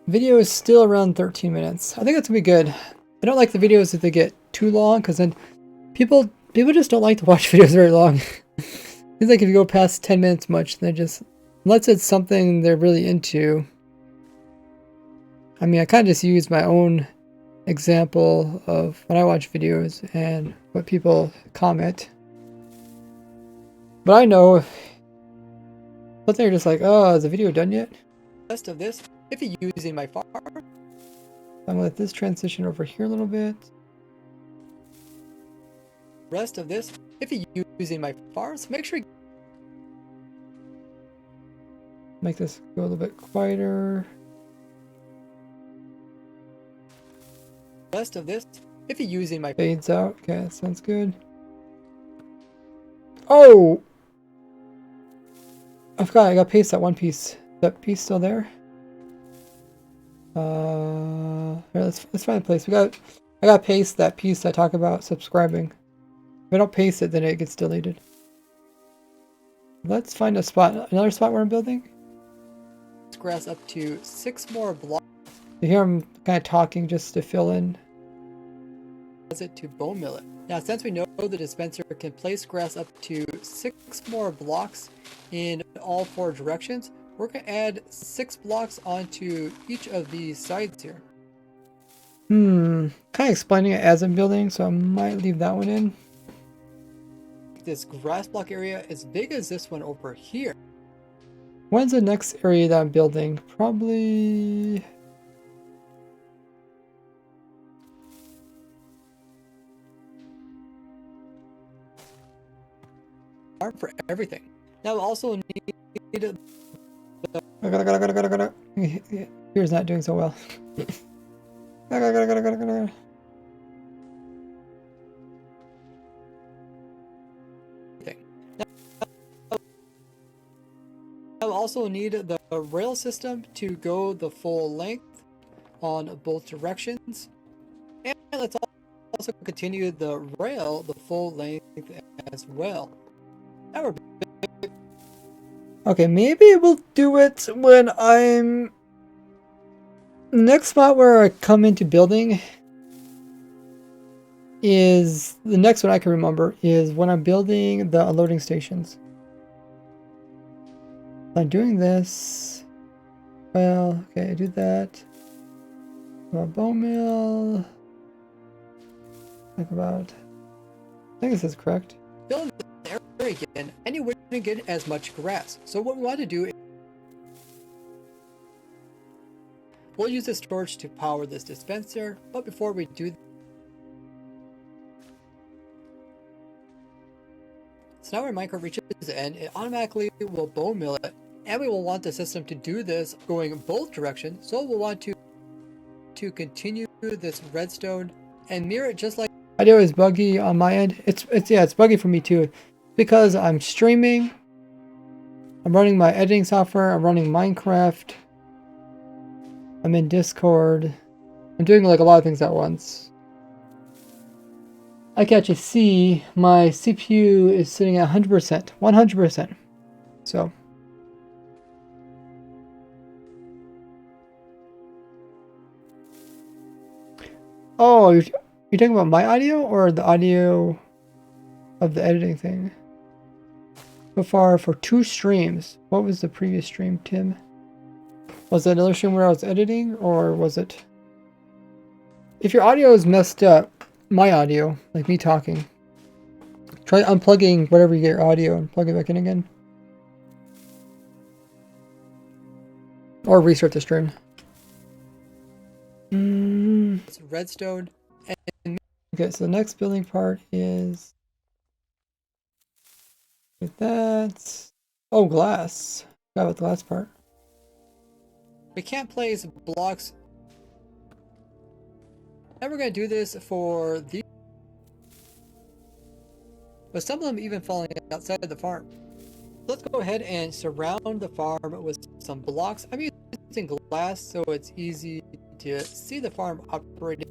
Video is still around 13 minutes. I think that's gonna be good. I don't like the videos if they get too long, because then people just don't like to watch videos very long. It's like if you go past 10 minutes much, they just, unless it's something they're really into. I mean, I kind of just use my own example of when I watch videos and what people comment. But I know if something you're just like, oh, is the video done yet? Rest of this, if you're using my farm, I'm gonna let this transition over here a little bit. rest of this, if you're using my farms, make sure you Make this go a little bit quieter. rest of this, if you're using my Fades out. Okay, that sounds good. Oh! I forgot, I gotta paste that one piece. That piece still there? Here, let's find a place. I gotta paste that piece I talk about subscribing. If I don't paste it, then it gets deleted. Let's find a spot, another spot where I'm building. grass up to 6 more blocks You hear I'm kind of talking just to fill in. it to bone mill it. Now, since we know the dispenser can place grass up to 6 more blocks in all 4 directions, we're going to add 6 blocks onto each of these sides here. Kind of explaining it as I'm building, so I might leave that one in. This grass block area is big as this one over here. When's the next area that I'm building? Probably... Farm for everything. Now, we'll also need Here's not doing so well. I'll also need the rail system to go the full length on both directions. And let's also continue the rail the full length as well. Now we're Okay, maybe we'll do it when I'm... Next spot where I come into building is... The next one I can remember is when I'm building the unloading stations. I'm doing this. Well, okay, I do that. More bone mill. Think about... I think this is correct. building the area again, and you wouldn't get as much grass. So what we want to do is we'll use the storage to power this dispenser, but before we do, so now when Minecraft reaches the end, it automatically will bone mill it, and we will want the system to do this going both directions. So we'll want to continue this redstone and mirror it just like Audio is buggy on my end. It's buggy for me too, because I'm streaming. I'm running my editing software. I'm running Minecraft. I'm in Discord. I'm doing like a lot of things at once. I can actually see my CPU is sitting at 100%, 100%. So. Oh, you're talking about my audio or the audio of the editing thing? So far for 2 streams. What was the previous stream, Tim? Was that another stream where I was editing, or was it? If your audio is messed up, my audio, like me talking, try unplugging whatever you get your audio and plug it back in again. Or restart the stream. It's redstone. And Okay, so the next building part is with that. Oh, glass. Forgot about the glass part. we can't place blocks. And we're going to do this for these. But some of them even falling outside of the farm. Let's go ahead and surround the farm with some blocks. I'm using glass so it's easy to see the farm operating.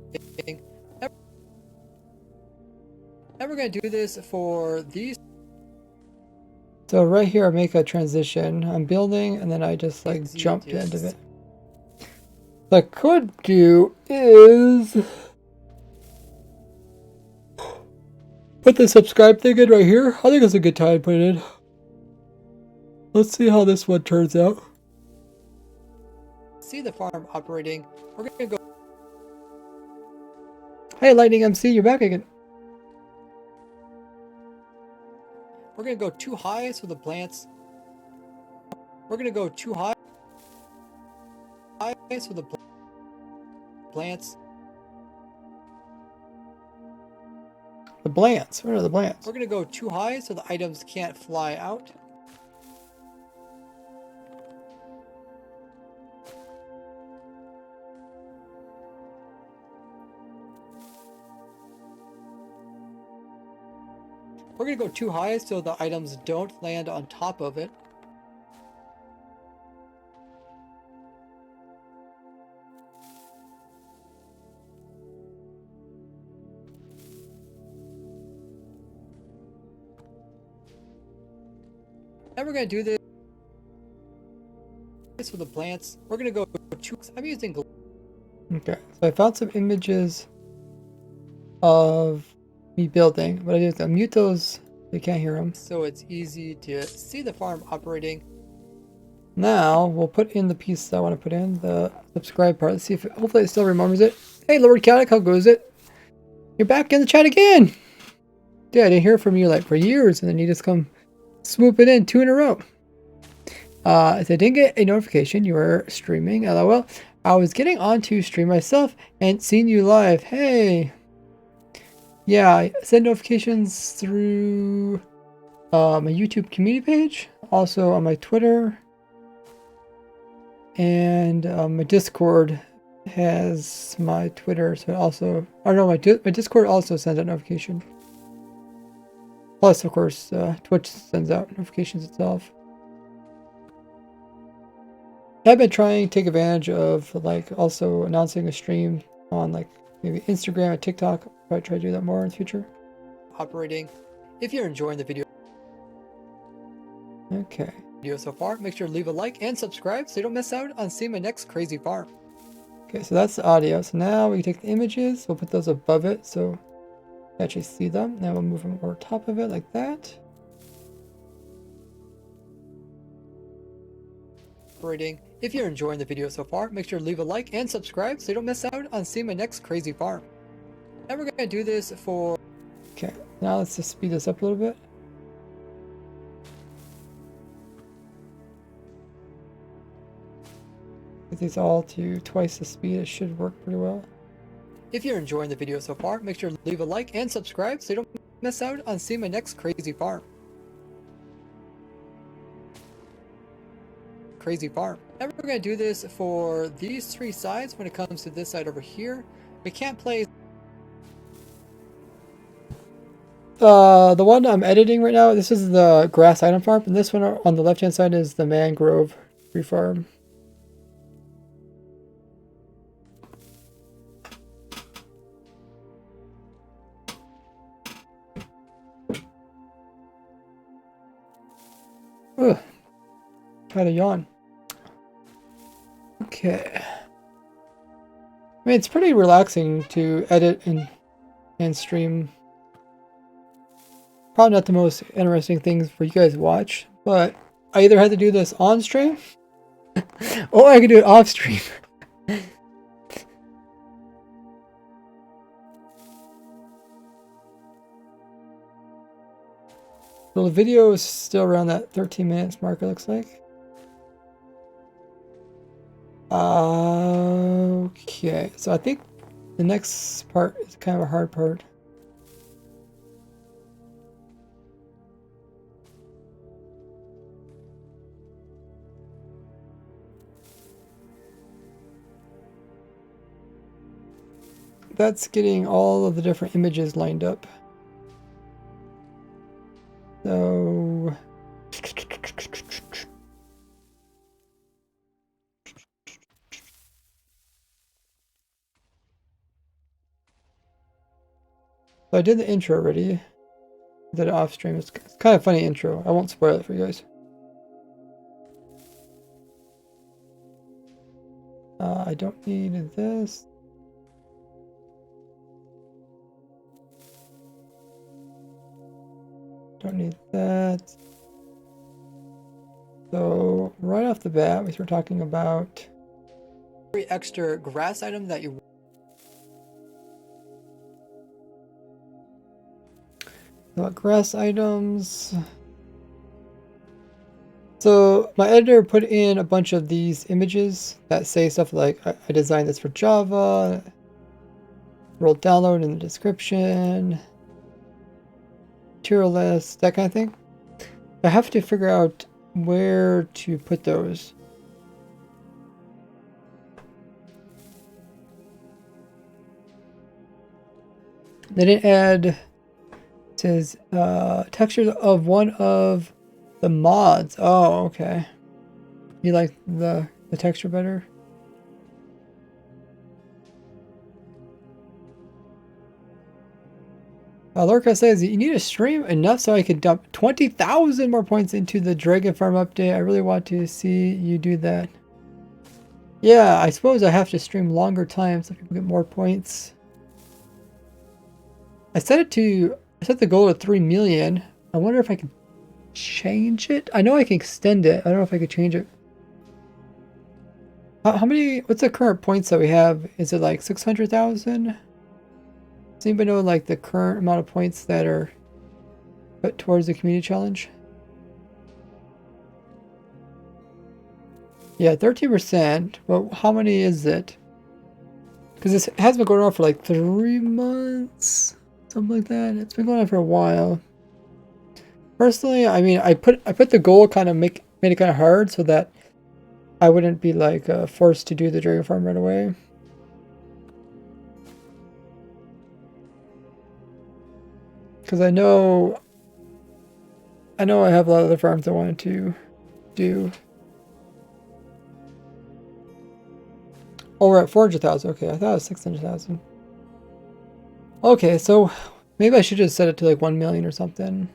And we're going to do this for these. So right here, I make a transition. I'm building, and then I just like jump to the end of it. What I could do is put the subscribe thing in right here. I think it's a good time to put it in. Let's see how this one turns out. See the farm operating. We're going to go. Hey, Lightning MC, you're back again. We're going to go too high so the plants. We're going to go too high so the plants. The plants. What are the plants? We're going to go too high so the items can't fly out. We're going to go too high so the items don't land on top of it. And we're going to do this for the plants. We're going to go too. I'm using. Okay, so I found some images of me building. What I do is I mute those. They can't hear them. So it's easy to see the farm operating. Now we'll put in the piece I want to put in, the subscribe part. Let's see if hopefully it still remembers it. Hey, Lord Caddick, how goes it? You're back in the chat again. Dude, I didn't hear from you like for years, and then you just come swooping in 2 in a row. If I didn't get a notification you were streaming, LOL. I was getting onto stream myself and seeing you live. Hey. Yeah, I send notifications through my YouTube community page, also on my Twitter, and my Discord has my Twitter, so also, I don't know, my Discord also sends out notification. Plus, of course, Twitch sends out notifications itself. I've been trying to take advantage of like also announcing a stream on like maybe Instagram and TikTok. Probably try to do that more in the future. Operating. If you're enjoying the video Okay. so far, make sure to leave a like and subscribe so you don't miss out on seeing my next crazy farm. Okay, so that's the audio. So now we can take the images, we'll put those above it so you actually see them. Now we'll move them over top of it like that. Operating. If you're enjoying the video so far, make sure to leave a like and subscribe so you don't miss out on seeing my next crazy farm. And we're going to do this for. Okay, now let's just speed this up a little bit. Get these all to twice the speed. It should work pretty well. If you're enjoying the video so far, make sure to leave a like and subscribe so you don't miss out on seeing my next crazy farm. Crazy farm. And we're going to do this for these 3 sides when it comes to this side over here. We can't place. The one I'm editing right now, this is the grass item farm, and this one on the left hand side is the mangrove tree farm. Ugh. Had a yawn. Okay. I mean, it's pretty relaxing to edit and stream. Probably not the most interesting things for you guys to watch, but I either had to do this on stream or I could do it off stream. So the video is still around that 13 minutes mark, it looks like. Okay, so I think the next part is kind of a hard part. That's getting all of the different images lined up. So I did the intro already. Did it off stream. It's kind of funny intro. I won't spoil it for you guys. I don't need this. Don't need that. So right off the bat, we start talking about every extra grass item that you grass items. So my editor put in a bunch of these images that say stuff like I designed this for Java, world download in the description, material list, that kind of thing. I have to figure out where to put those. They didn't add, it says textures of one of the mods. Oh, okay. You like the texture better? Lorca says, you need to stream enough so I can dump 20,000 more points into the Dragon Farm update. I really want to see you do that. Yeah, I suppose I have to stream longer times so people get more points. I set the goal to 3 million. I wonder if I can change it. I know I can extend it. I don't know if I could change it. How many, what's the current points that we have? Is it like 600,000? Does anybody know like the current amount of points that are put towards the community challenge? Yeah, 13%. Well, how many is it? Because this has been going on for like 3 months, something like that. It's been going on for a while. Personally, I mean, I put the goal kind of made it kind of hard so that I wouldn't be like forced to do the Dragon Farm right away. Because I know I have a lot of other farms I wanted to do. Oh, we're at 400,000. Okay, I thought it was 600,000. Okay, so maybe I should just set it to like 1 million or something.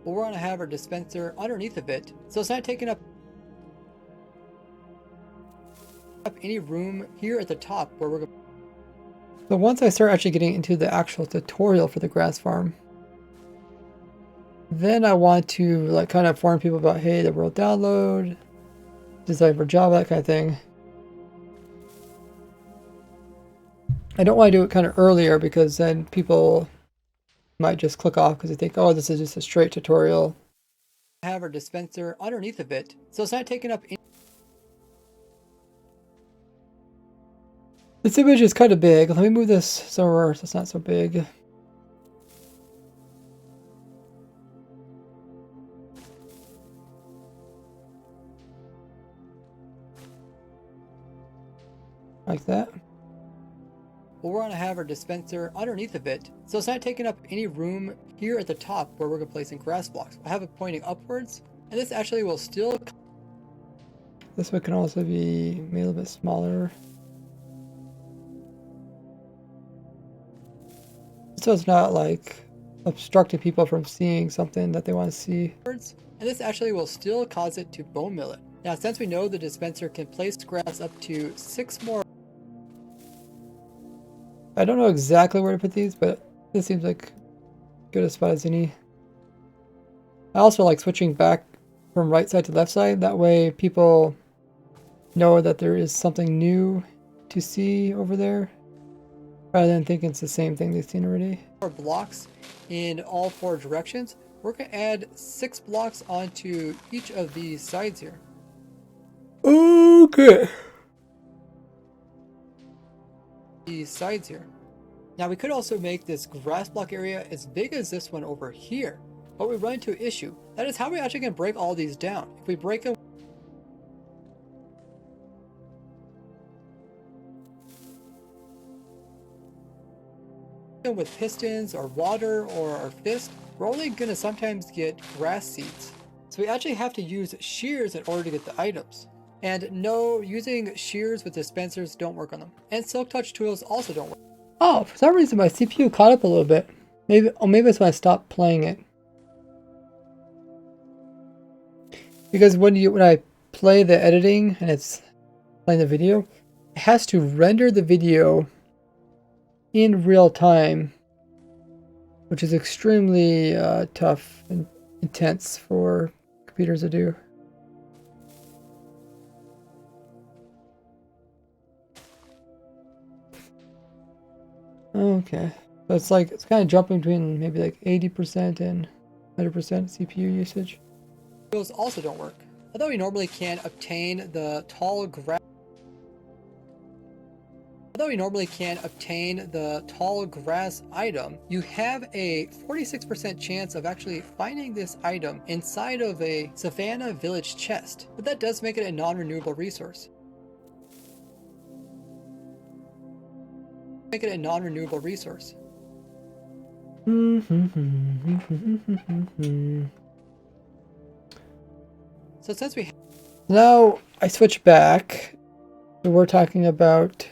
Well, we're gonna have our dispenser underneath of it, so it's not taking up any room here at the top where we're going. So once I start actually getting into the actual tutorial for the grass farm, then I want to like kind of inform people about, hey, the world download, design for Java, that kind of thing. I don't want to do it kind of earlier because then people might just click off because they think, oh, this is just a straight tutorial. I have our dispenser underneath of it, so it's not taking up any. This image is kind of big. Let me move this somewhere so it's not so big. Like that. Well, we're going to have our dispenser underneath of it, so it's not taking up any room here at the top where we're going to place in grass blocks. I have it pointing upwards, and this actually will still. This one can also be made a little bit smaller. So it's not like obstructing people from seeing something that they want to see. And this actually will still cause it to bone mill it. Now, since we know the dispenser can place grass up to 6 more. I don't know exactly where to put these, but this seems like good a spot as any. I also like switching back from right side to left side. That way people know that there is something new to see over there, rather than thinking it's the same thing they've seen already. Blocks in all 4 directions. We're going to add 6 blocks onto each of these sides here. Okay. These sides here. Now we could also make this grass block area as big as this one over here, but we run into an issue. That is how we actually can break all these down. If we break them with pistons or water or our fist, we're only going to sometimes get grass seeds. So we actually have to use shears in order to get the items. And no, using shears with dispensers don't work on them. And silk touch tools also don't work. Oh, for some reason my CPU caught up a little bit. Maybe it's when I stopped playing it. Because when I play the editing and it's playing the video, it has to render the video in real time, which is extremely tough and intense for computers to do. Okay, so it's kind of jumping between maybe like 80% and 100% CPU usage. Tools also don't work. Although you normally can obtain the tall grass item, you have a 46% chance of actually finding this item inside of a Savannah Village chest, but that does make it a non-renewable resource. So since we Now I switch back. We're talking about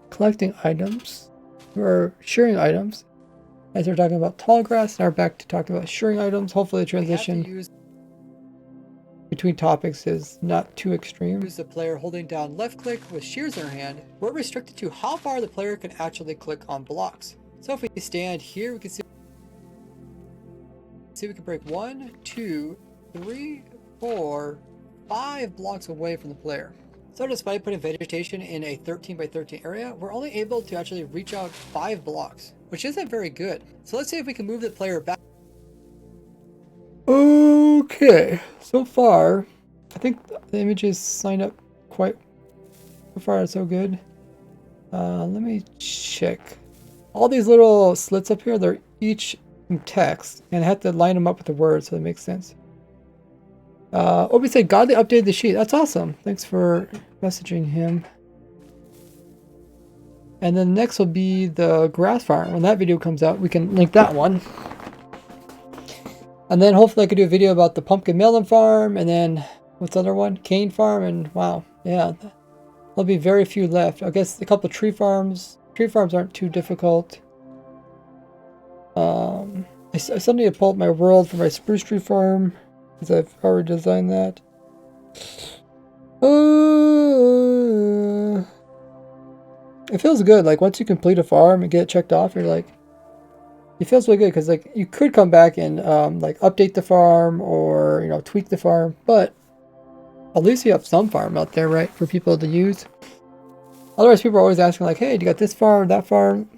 collecting items or shearing items. As we're talking about tall grass, now we're back to talking about shearing items. Hopefully the transition between topics is not too extreme. use the player holding down left click with shears in her hand, we're restricted to how far the player can actually click on blocks. So if we stand here, we can see we can break 1, 2, 3, 4, 5 blocks away from the player. So despite putting vegetation in a 13 by 13 area, we're only able to actually reach out 5 blocks, which isn't very good. So let's see if we can move the player back. Okay, so far, I think the images sign up quite, so far so good. Let me check. All these little slits up here, they're each in text, and I have to line them up with the words so it makes sense. Obi said, Godly updated the sheet. That's awesome. Thanks for messaging him. And then next will be the grass farm. When that video comes out, we can link that one. And then hopefully I could do a video about the pumpkin melon farm, and then what's the other one? Cane farm, and wow, yeah, there'll be very few left. I guess a couple tree farms. Tree farms aren't too difficult. I still need to pull up my world for my spruce tree farm, because I've already designed that. It feels good. Like once you complete a farm and get it checked off, you're like, it feels really good, because like you could come back and like update the farm or tweak the farm, but at least you have some farm out there, right, for people to use. Otherwise, people are always asking like, "Hey, do you got this farm, that farm?"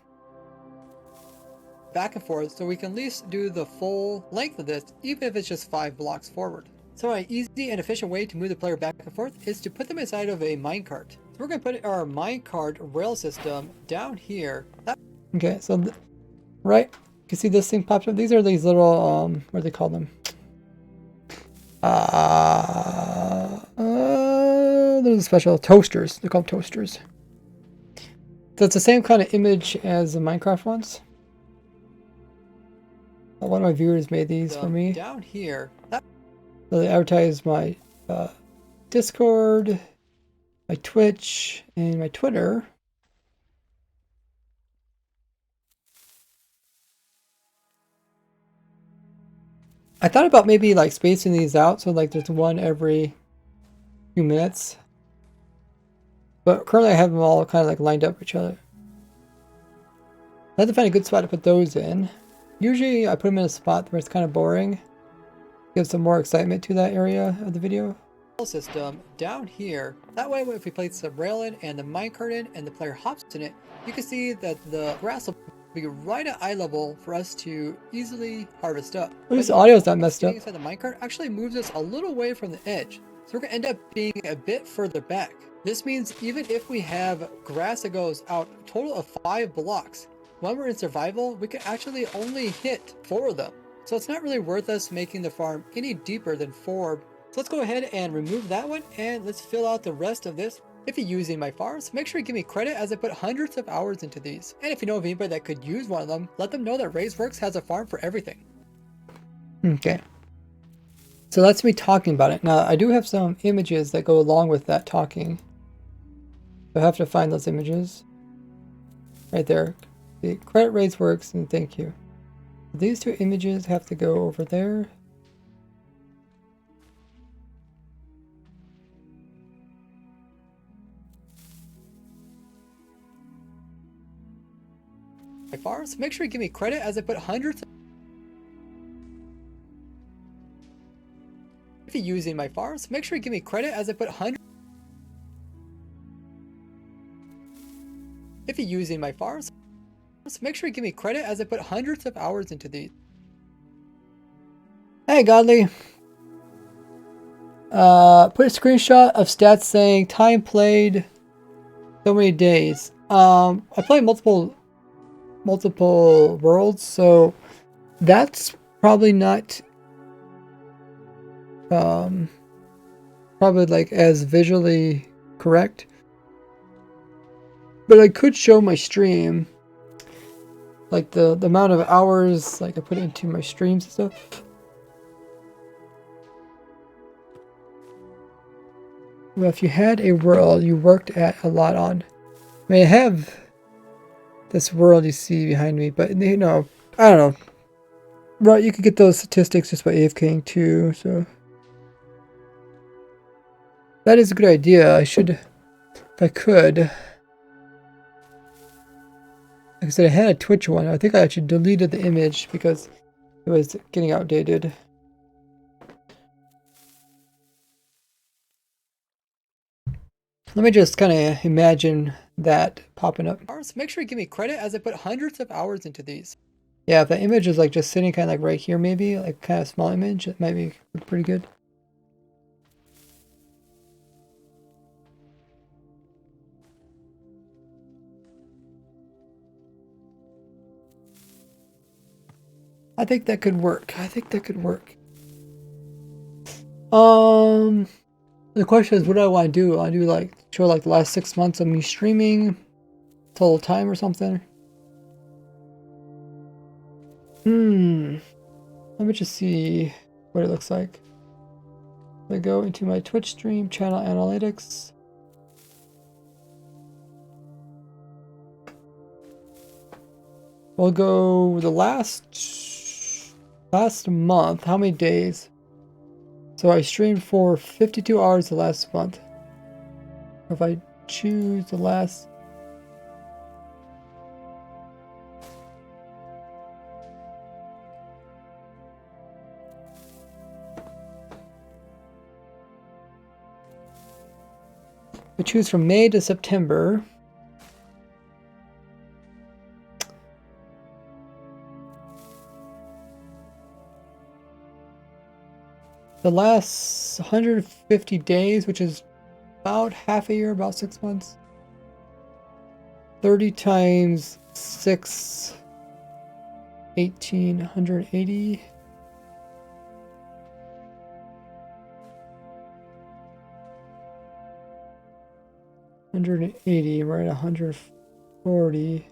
Back and forth, so we can at least do the full length of this, even if it's just 5 blocks forward. So an easy and efficient way to move the player back and forth is to put them inside of a minecart. So we're going to put our minecart rail system down here. Okay, so right, you can see this thing pops up. These are these little what do they call them? There's special toasters. They're called toasters. So it's the same kind of image as the Minecraft ones. One of my viewers made these for me. Down here. So they advertise my Discord, my Twitch, and my Twitter. I thought about maybe like spacing these out so like there's one every few minutes. But currently I have them all kind of like lined up with each other. I have to find a good spot to put those in. Usually I put them in a spot where it's kind of boring. Give some more excitement to that area of the video. System down here. That way if we place the rail in and the minecart in and the player hops in it, you can see that the grass will be right at eye level for us to easily harvest up. At least the audio's not messed up. Inside the minecart actually moves us a little away from the edge, so we're gonna end up being a bit further back. This means even if we have grass that goes out a total of 5 blocks, when we're in survival, we can actually only hit 4 of them. So it's not really worth us making the farm any deeper than 4. So let's go ahead and remove that one and let's fill out the rest of this. If you're using my farms, make sure you give me credit as I put hundreds of hours into these. And if you know of anybody that could use one of them, let them know that RaiseWorks has a farm for everything. Okay. So that's me talking about it. Now I do have some images that go along with that talking. I have to find those images. Right there. The credit RaiseWorks and thank you. These 2 images have to go over there. My farms, make sure you give me credit as I put hundreds. If you're using my farms, make sure you give me credit as I put hundreds. If you're using my farms, make sure you give me credit as I put hundreds of hours into these. Hey Godly. Put a screenshot of stats saying time played so many days. I play multiple worlds, so that's probably not probably like as visually correct. But I could show my stream, like the amount of hours like I put into my streams and stuff. Well, if you had a world you worked at a lot on, I mean, I have this world you see behind me, but you know, I don't know. Right, you could get those statistics just by AFKing too, so that is a good idea. I should, if I could. Like I said, I had a Twitch one. I think I actually deleted the image because it was getting outdated. Let me just kind of imagine that popping up. Make sure you give me credit as I put hundreds of hours into these. Yeah, if the image is like just sitting kind of like right here, maybe like kind of small image, it might be pretty good. I think that could work. I think that could work. The question is, what do I want to do? I want to do like show like the last 6 months of me streaming, total time or something. Let me just see what it looks like. I go into my Twitch stream channel analytics. We'll go the last month. How many days? So I streamed for 52 hours the last month. If I choose the last, we choose from May to September. The last 150 days, which is about half a year, about 6 months. 30 times 6, 1,880. $180, we're at 140.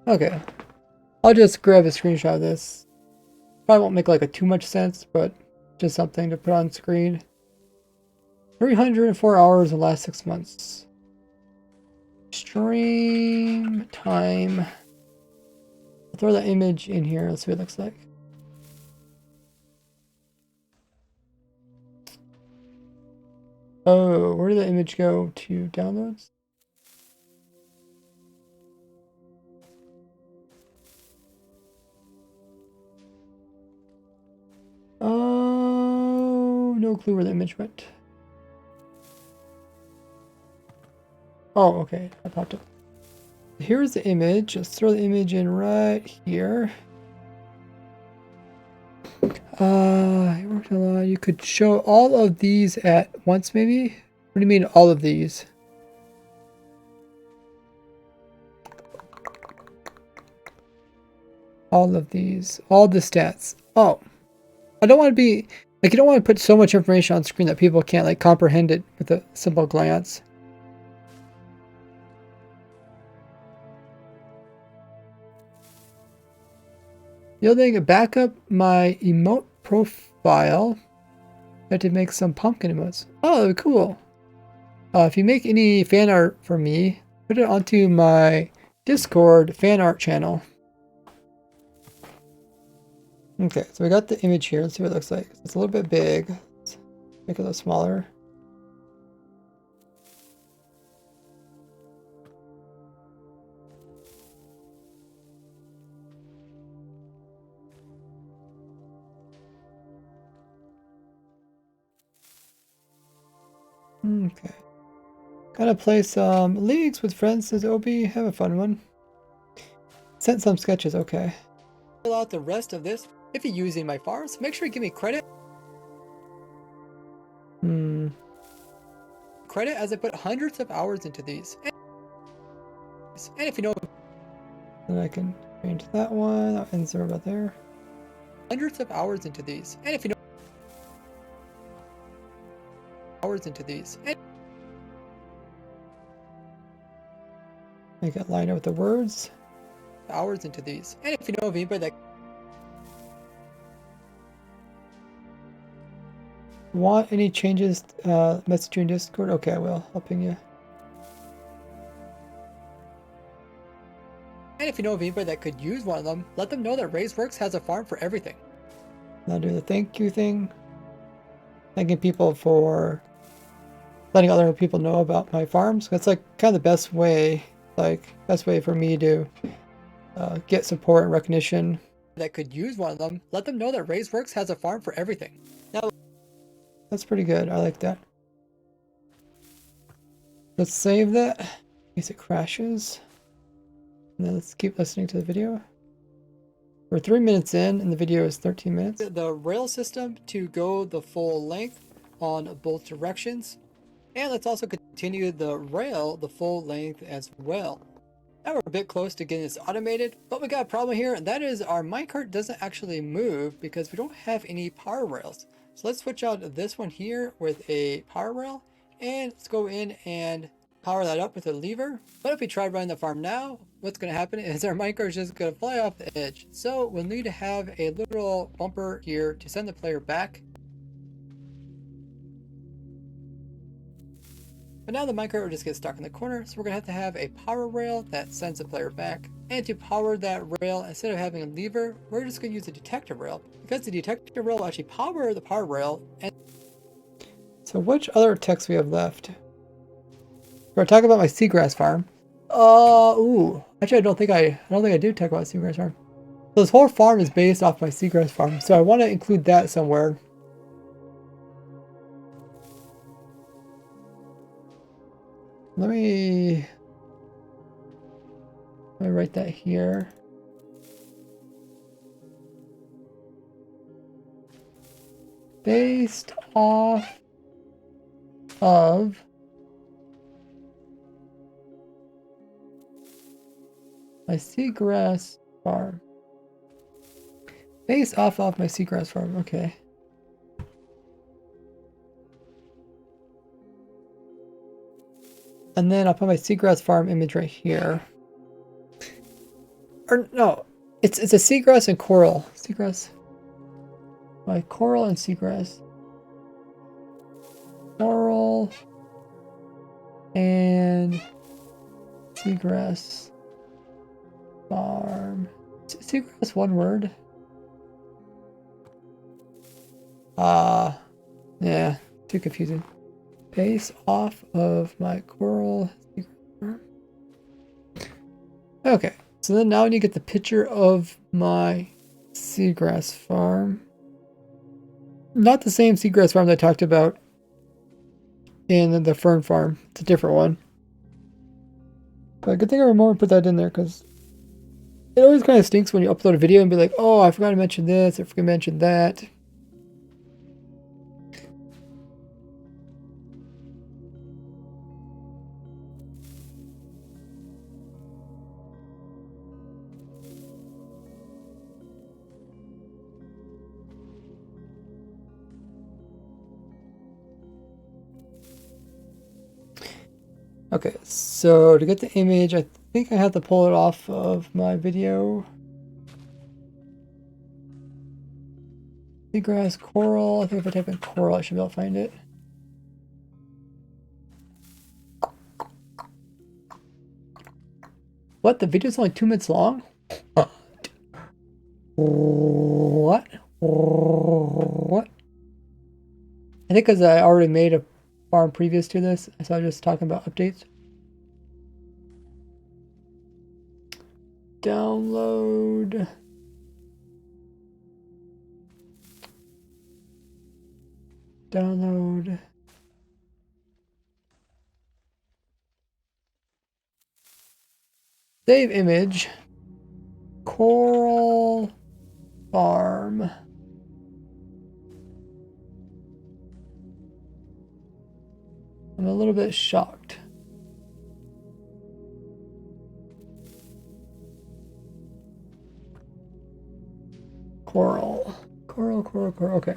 Okay, I'll just grab a screenshot of this. Probably won't make like a too much sense, but just something to put on screen. 304 hours in the last 6 months. Stream time. I'll throw that image in here. Let's see what it looks like. Oh, where did the image go? To downloads? Oh, no clue where the image went. Oh, okay. I popped up. Here's the image. Let's throw the image in right here. It worked a lot. You could show all of these at once, maybe? What do you mean, all of these? All of these. All the stats. Oh. I don't want to be... Like, you don't want to put so much information on screen that people can't, like, comprehend it with a simple glance. The other thing, back up my emote profile. I had to make some pumpkin emotes. Oh, cool. If you make any fan art for me, put it onto my Discord fan art channel. Okay, so we got the image here. Let's see what it looks like. It's a little bit big. Let's make it a little smaller. Okay. Gotta play some leagues with friends, says Obi. Have a fun one. Sent some sketches, okay. Fill out the rest of this. If you're using my farms, make sure you give me credit. Credit as I put hundreds of hours into these. And if you know... Then I can change that one. That ends there about there. Hundreds of hours into these. And if you know... Hours into these. And Make it line up with the words. hours into these. And if you know of anybody that... Want any changes? Message you in Discord? Okay, I will. I'll ping you. And if you know of anybody that could use one of them, let them know that RaiseWorks has a farm for everything. Now do the thank you thing. Thanking people for letting other people know about my farms. That's like kind of the best way, for me to get support and recognition. That could use one of them, let them know that RaiseWorks has a farm for everything. Now, That's pretty good. I like that. Let's save that in case it crashes. And then let's keep listening to the video. We're 3 minutes in and the video is 13 minutes. the rail system to go the full length on both directions. And let's also continue the rail the full length as well. Now we're a bit close to getting this automated, but we got a problem here, and that is our minecart doesn't actually move because we don't have any power rails. So let's switch out this one here with a power rail, and let's go in and power that up with a lever. But if we try running the farm now, what's going to happen is our minecart is just going to fly off the edge. So we'll need to have a little bumper here to send the player back. But now the minecart will just get stuck in the corner, so we're going to have a power rail that sends the player back. And to power that rail, instead of having a lever, we're just going to use a detector rail. Because the detector rail will actually power the power rail. And So which other text we have left? We're talking about my seagrass farm. Ooh. Actually, I don't think I do talk about seagrass farm. So this whole farm is based off my seagrass farm, so I want to include that somewhere. Let me write that here. Based off of my seagrass farm. Based off of my seagrass farm, okay. And then I'll put my seagrass farm image right here. Or no, it's a seagrass and coral. Seagrass. My coral and seagrass. Coral and Seagrass farm. Seagrass one word? Yeah, too confusing. Base off of my coral farm. Okay, so then now I need to get the picture of my seagrass farm. Not the same seagrass farm that I talked about in the fern farm. It's a different one. But good thing I remember to put that in there, because it always kind of stinks when you upload a video and be like, oh, I forgot to mention this, I forgot to mention that. Okay, so to get the image, I think I have to pull it off of my video. Seagrass coral. I think if I type in coral, I should be able to find it. What? The video's only 2 minutes long? What? What? I think because I already made a farm previous to this, so I'm just talking about updates. Download. Download. Save image. Coral farm. I'm a little bit shocked. Coral. Coral, coral, coral. Okay.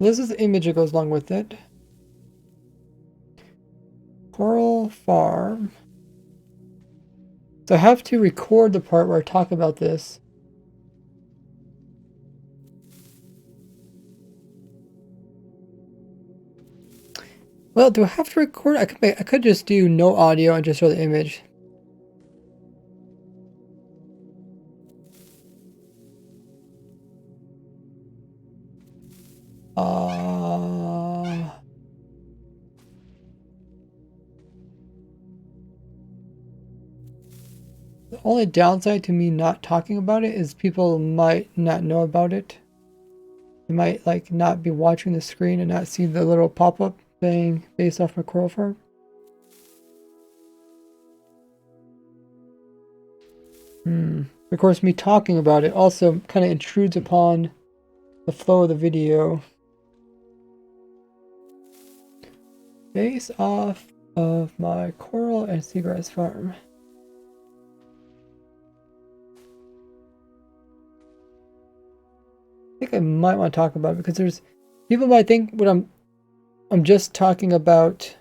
This is the image that goes along with it. Coral farm. So I have to record the part where I talk about this. Well, do I have to record? I could just do no audio and just show the image. The only downside to me not talking about it is people might not know about it. They might like not be watching the screen and not see the little pop-up saying based off my coral farm. Of course, me talking about it also kind of intrudes upon the flow of the video. Based off of my coral and seagrass farm. I think I might want to talk about it because there's people might think what I'm just talking about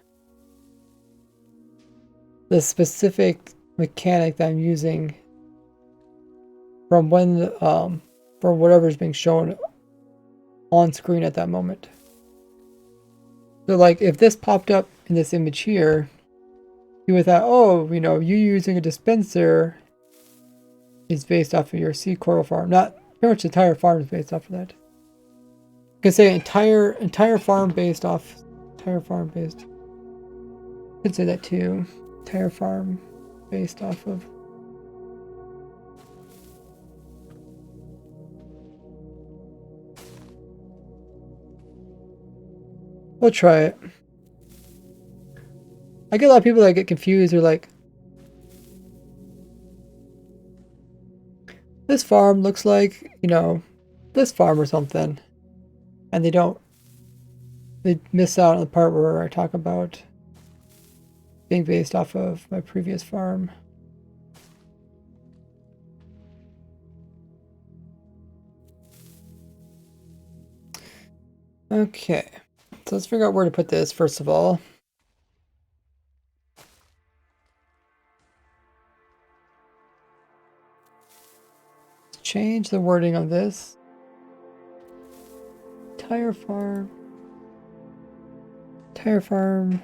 the specific mechanic that I'm using from when from whatever's being shown on screen at that moment. So like if this popped up in this image here, you would thought, oh, you know, you using a dispenser is based off of your sea coral farm. Not pretty much the entire farm is based off of that. You can say entire farm based off entire farm based. Could say that too. Entire farm based off of. We'll try it. I get a lot of people that get confused or like, this farm looks like, you know, this farm or something. And they miss out on the part where I talk about being based off of my previous farm. Okay, so let's figure out where to put this first of all. Change the wording of this. Entire farm. Entire farm.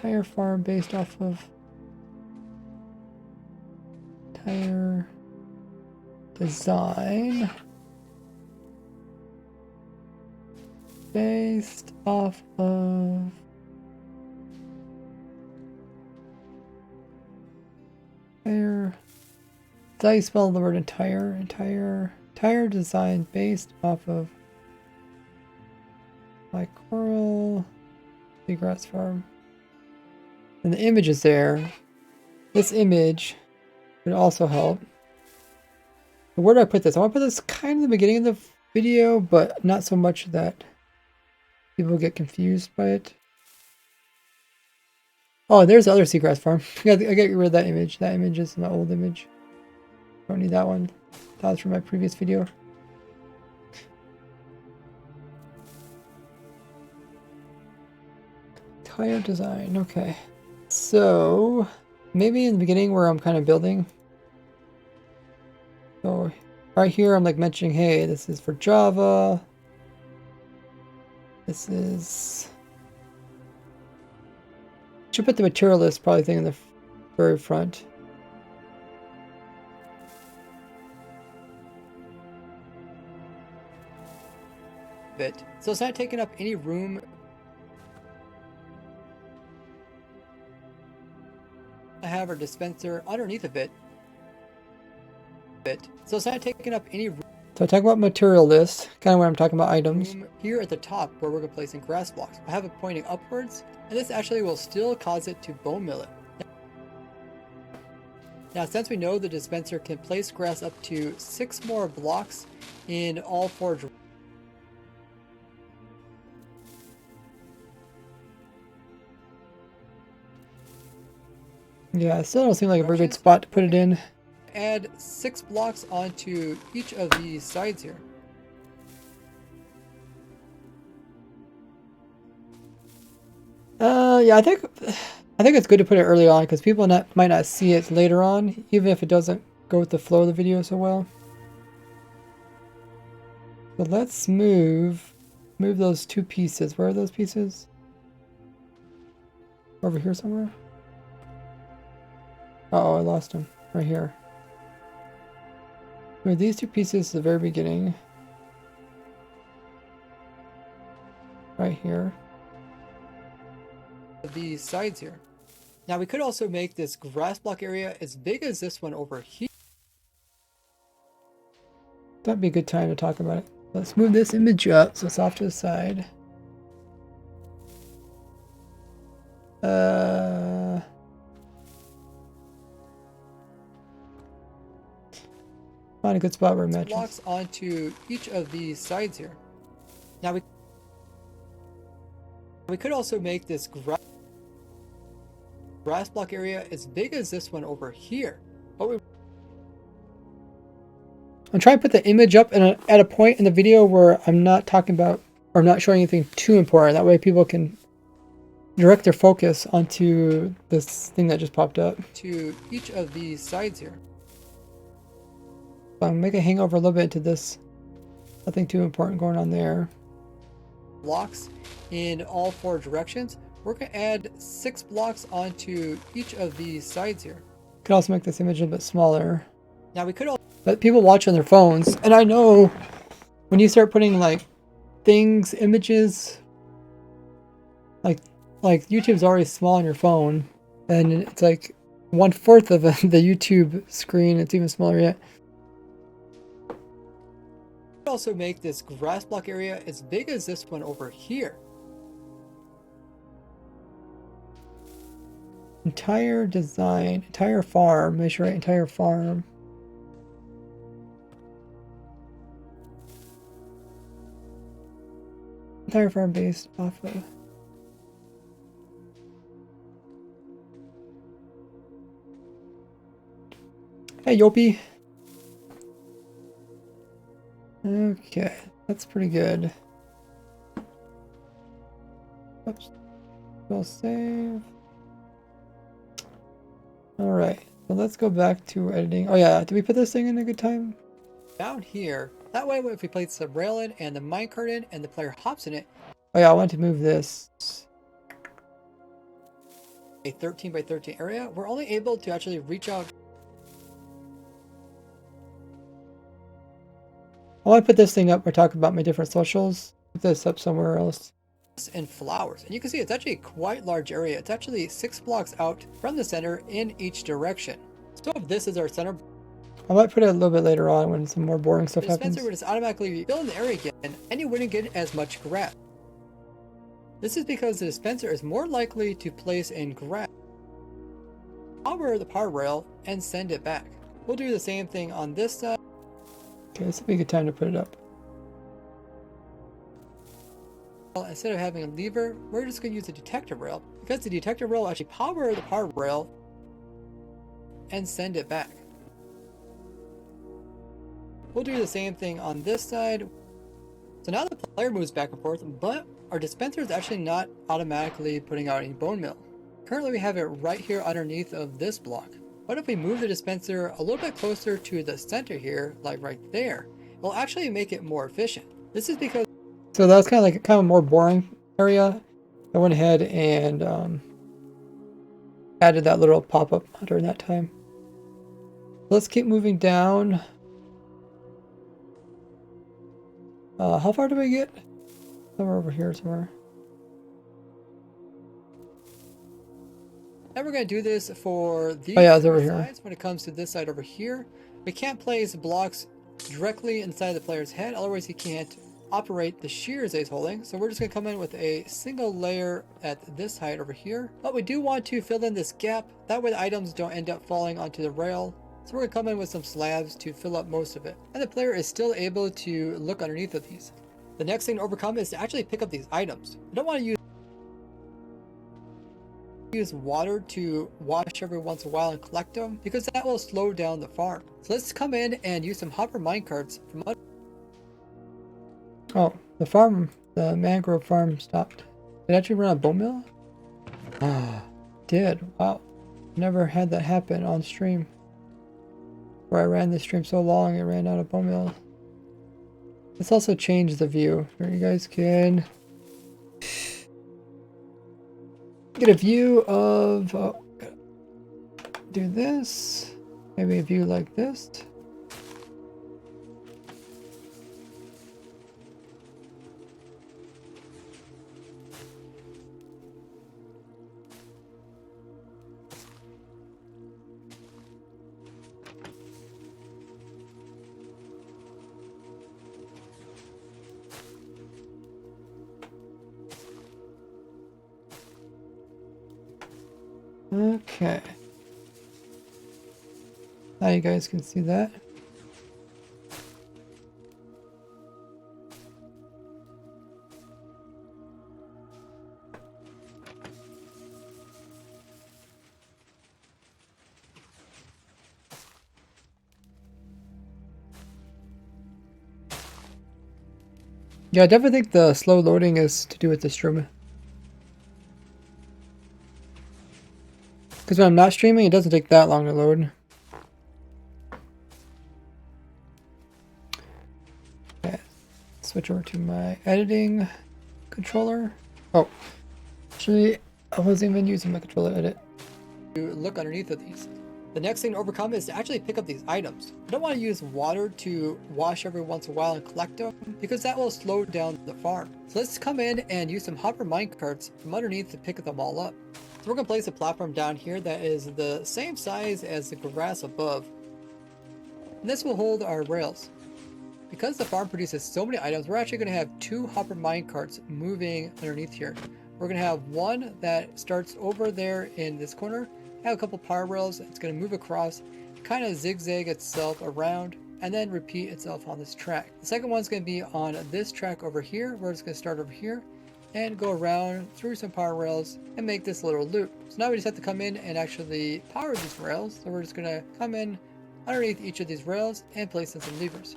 Tire farm based off of tire design. Based off of tire. That's how you spell the word entire. Tire design based off of my coral seagrass farm. And the image is there. This image would also help. But where do I put this? I want to put this kind of in the beginning of the video, but not so much that people get confused by it. Oh, there's the other seagrass farm. I get rid of that image. That image is my old image. Don't need that one. That was from my previous video. Tire design. Okay. So maybe in the beginning where I'm kind of building. So right here I'm like mentioning, hey, this is for Java. This is... Should put the material list probably thing in the very front. Bit. So it's not taking up any room. I have our dispenser underneath of it. So it's not taking up any room. So I talk about material list, kind of when I'm talking about items. Here at the top where we're placing grass blocks. I have it pointing upwards, and this actually will still cause it to bone mill it. Now, since we know the dispenser can place grass up to 6 more blocks in all 4 directions. Yeah, it still don't seem like a very good spot to put it in. Add 6 blocks onto each of these sides here. Yeah, I think it's good to put it early on because people might not see it later on, even if it doesn't go with the flow of the video so well. So let's move those 2 pieces. Where are those pieces? Over here somewhere? Uh-oh, I lost them. Right here. Move these 2 pieces to the very beginning. Right here. These sides here. Now we could also make this grass block area as big as this one over here. That'd be a good time to talk about it. Let's move this image up so it's off to the side. Find a good spot where it matches. Blocks onto each of these sides here. Now we could also make this grass block area as big as this one over here. But I'm trying to put the image up at a point in the video where I'm not talking about or not showing anything too important. That way people can direct their focus onto this thing that just popped up. To each of these sides here. I'm making a hangover a little bit to this. Nothing too important going on there. Blocks in all 4 directions. We're going to add 6 blocks onto each of these sides here. Could also make this image a bit smaller. Now we could also... But people watch on their phones, and I know when you start putting like things, images, like YouTube's already small on your phone, and it's like 1/4 of the YouTube screen. It's even smaller yet. Also make this grass block area as big as this one over here. Entire design, entire farm. Make sure entire farm. Entire farm based off of. Hey, Yopi. Okay, that's pretty good. Oops. We'll save. Alright, so let's go back to editing. Oh yeah, did we put this thing in a good time? Down here. That way if we place the rail in and the minecart in and the player hops in it. Oh yeah, I want to move this. a 13 by 13 area, we're only able to actually reach out. I want to put this thing up. We're talking about my different socials. Put this up somewhere else. And flowers, and you can see it's actually a quite large area. It's actually 6 blocks out from the center in each direction. So if this is our center, I might put it a little bit later on when some more boring stuff the dispenser happens. would just automatically fill in the area again, and you wouldn't get as much grass. This is because the dispenser is more likely to place in grass, power the power rail, and send it back. We'll do the same thing on this side. Okay, this would be a good time to put it up. Instead of having a lever, we're just going to use a detector rail, because the detector rail will actually power the power rail and send it back. We'll do the same thing on this side. So now the player moves back and forth, but our dispenser is actually not automatically putting out any bone meal. Currently we have it right here underneath of this block. What if we move the dispenser a little bit closer to the center here, like right there? It'll actually make it more efficient. This is because So that was kind of a more boring area. I went ahead and added that little pop-up during that time. Let's keep moving down. How far do we get? Somewhere over here somewhere. now we're going to do this for these Oh yeah, it's over here. sides. When it comes to this side over here, we can't place blocks directly inside the player's head, otherwise he can't operate the shears that he's holding. So we're just going to come in with a single layer at this height over here. But we do want to fill in this gap, that way the items don't end up falling onto the rail. So we're going to come in with some slabs to fill up most of it. And the player is still able to look underneath of these. The next thing to overcome is to actually pick up these items. I don't want to use water to wash every once in a while and collect them, because that will slow down the farm. So let's come in and use some hopper minecarts from under. Oh, the farm, the mangrove farm stopped. Did it actually run a bone mill? Ah, did. Wow. Never had that happen on stream. Where I ran this stream so long, it ran out of bone meal. Let's also change the view. Here you guys can get a view of, do this. Maybe a view like this. Okay. Now you guys can see that. Yeah, I definitely think the slow loading is to do with the stream. Because when I'm not streaming, it doesn't take that long to load. Okay, switch over to my editing controller. Oh, actually, I wasn't even using my controller edit. To look underneath of these. The next thing to overcome is to actually pick up these items. I don't want to use water to wash every once in a while and collect them, because that will slow down the farm. So let's come in and use some hopper minecarts from underneath to pick them all up. So we're going to place a platform down here that is the same size as the grass above. And this will hold our rails. Because the farm produces so many items, we're actually going to have 2 hopper minecarts moving underneath here. We're going to have one that starts over there in this corner, have a couple power rails, it's going to move across, kind of zigzag itself around, and then repeat itself on this track. The second one's going to be on this track over here. We're just going to start over here and go around through some power rails and make this little loop. So now we just have to come in and actually power these rails. So we're just going to come in underneath each of these rails and place in some levers.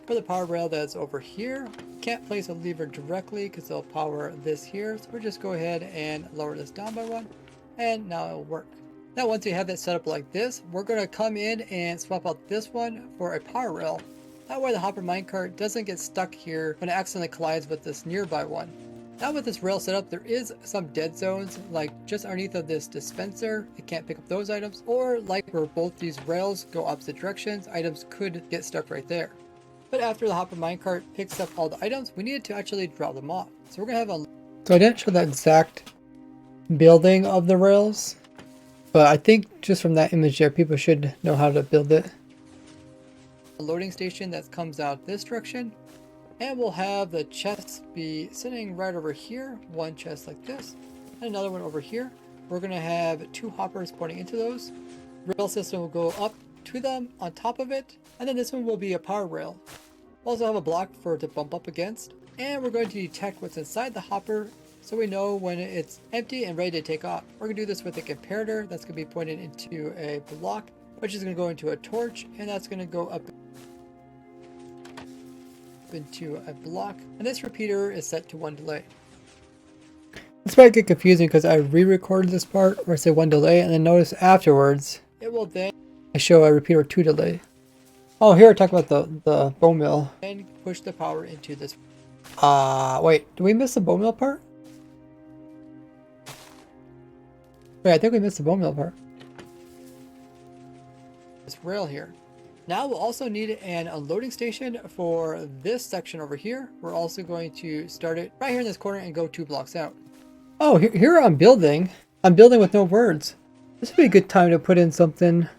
For the power rail that's over here, can't place a lever directly because it'll power this here. So we'll just go ahead and lower this down by one, and now it'll work. Now once we have it set up like this, we're going to come in and swap out this one for a power rail. That way the hopper minecart doesn't get stuck here when it accidentally collides with this nearby one. Now with this rail setup, there is some dead zones, like just underneath of this dispenser, it can't pick up those items, or like where both these rails go opposite directions, items could get stuck right there. But after the hopper minecart picks up all the items, we needed to actually drop them off. So we're gonna have a... So I didn't show the exact building of the rails, but I think just from that image there, people should know how to build it. A loading station that comes out this direction. And we'll have the chests be sitting right over here. One chest like this, and another one over here. We're going to have 2 hoppers pointing into those. Rail system will go up to them on top of it. And then this one will be a power rail. We'll also have a block for it to bump up against. And we're going to detect what's inside the hopper so we know when it's empty and ready to take off. We're going to do this with a comparator that's going to be pointed into a block, which is going to go into a torch, and that's going to go up into a block, and this repeater is set to 1 delay. This might get confusing because I re-recorded this part where I say 1 delay, and then notice afterwards it will then show a repeater 2 delay. Oh, here I talk about the bone mill. And push the power into this. Wait, did we miss the bone mill part? Wait, I think we missed the bone mill part. This rail here. Now we'll also need an unloading station for this section over here. We're also going to start it right here in this corner and go 2 blocks out. Oh, here I'm building. I'm building with no words. This would be a good time to put in something.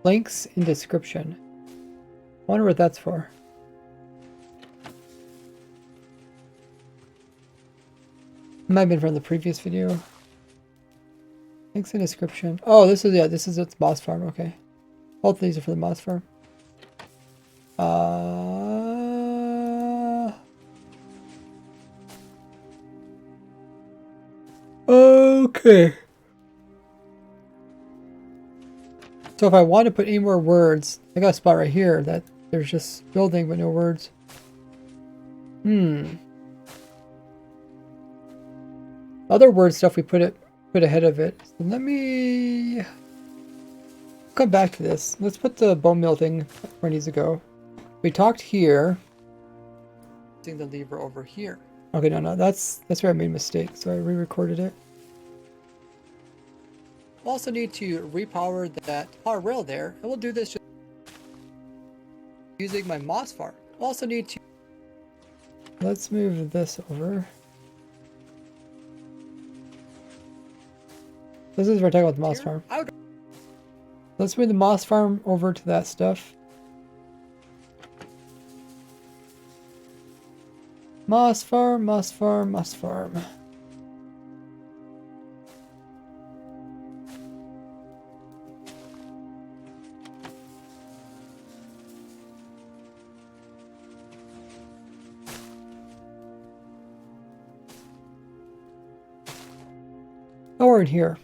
Links in description. I wonder what that's for. Might have been from the previous video. Links in description. Oh, this is its moss farm. Okay, both of these are for the moss farm. Okay. So if I want to put any more words, I got a spot right here that there's just building but no words. Other word stuff we put ahead of it. So let me come back to this. Let's put the bone mill thing where it needs to go. We talked here. Using the lever over here. Okay, no, that's where I made a mistake. So I re-recorded it. We'll also need to repower that power rail there, and we'll do this just using my moss farm. We'll also need to... Let's move this over. This is where I talk about the moss farm. Let's move the moss farm over to that stuff. Moss farm, moss farm, moss farm. Oh, we're in here.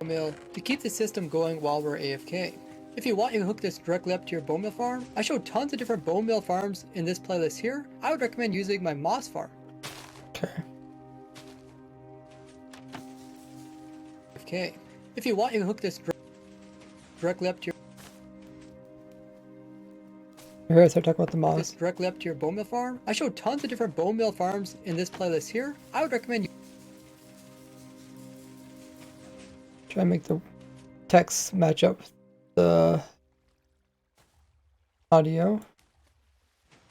To keep the system going while we're AFK. If you want, you can hook this directly up to your bone mill farm. I showed tons of different bone mill farms in this playlist here. I would recommend using my moss farm. Okay. If you want, you can hook this directly up to your... Here, I start talking about the moss. This directly up to your bone mill farm. I showed tons of different bone mill farms in this playlist here. I would recommend... Try and make the text match up with the audio.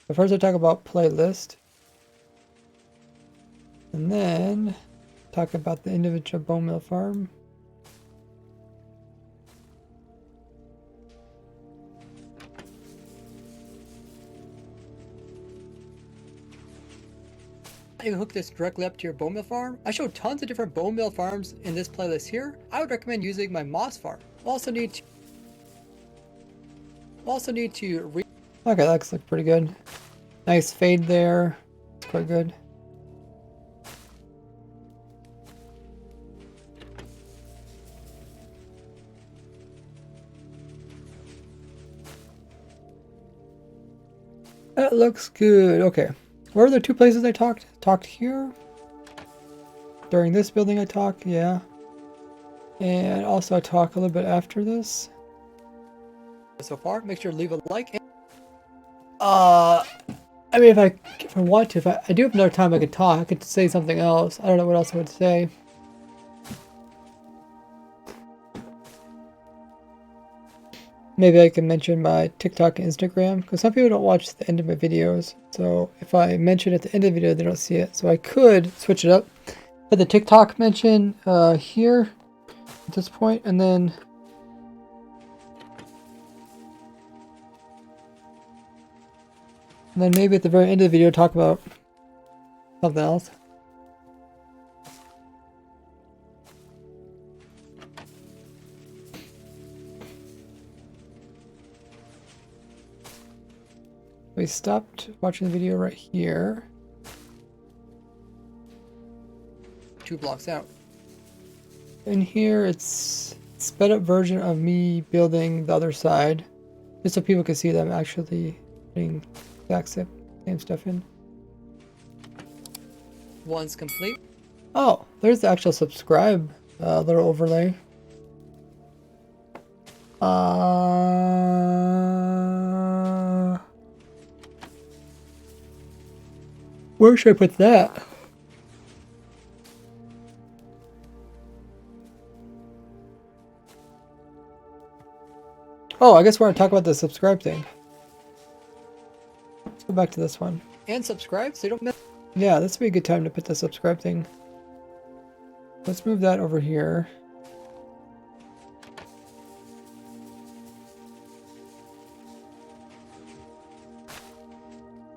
But first I talk about playlist. And then talk about the individual bone mill farm. You can hook this directly up to your bone mill farm. I showed tons of different bone mill farms in this playlist here. I would recommend using my moss farm. Also need to okay, that looks like pretty good. Nice fade there. It's quite good. That looks good. Okay. Where are the 2 places I talked? Talked here? During this building I talk, yeah. And also I talk a little bit after this. So far, make sure to leave a like. I mean, if I want to, if I do have another time I could talk, I could say something else. I don't know what else I would say. Maybe I can mention my TikTok and Instagram, because some people don't watch the end of my videos. So if I mention at the end of the video, they don't see it. So I could switch it up. Put the TikTok mention here at this point, and then maybe at the very end of the video talk about something else. We stopped watching the video right here. 2 blocks out. In here, it's sped up version of me building the other side, just so people can see that I'm actually putting the exact same stuff in. One's complete. Oh, there's the actual subscribe little overlay. Where should I put that? Oh, I guess we're gonna talk about the subscribe thing. Let's go back to this one. And subscribe so you don't miss. Yeah, this would be a good time to put the subscribe thing. Let's move that over here.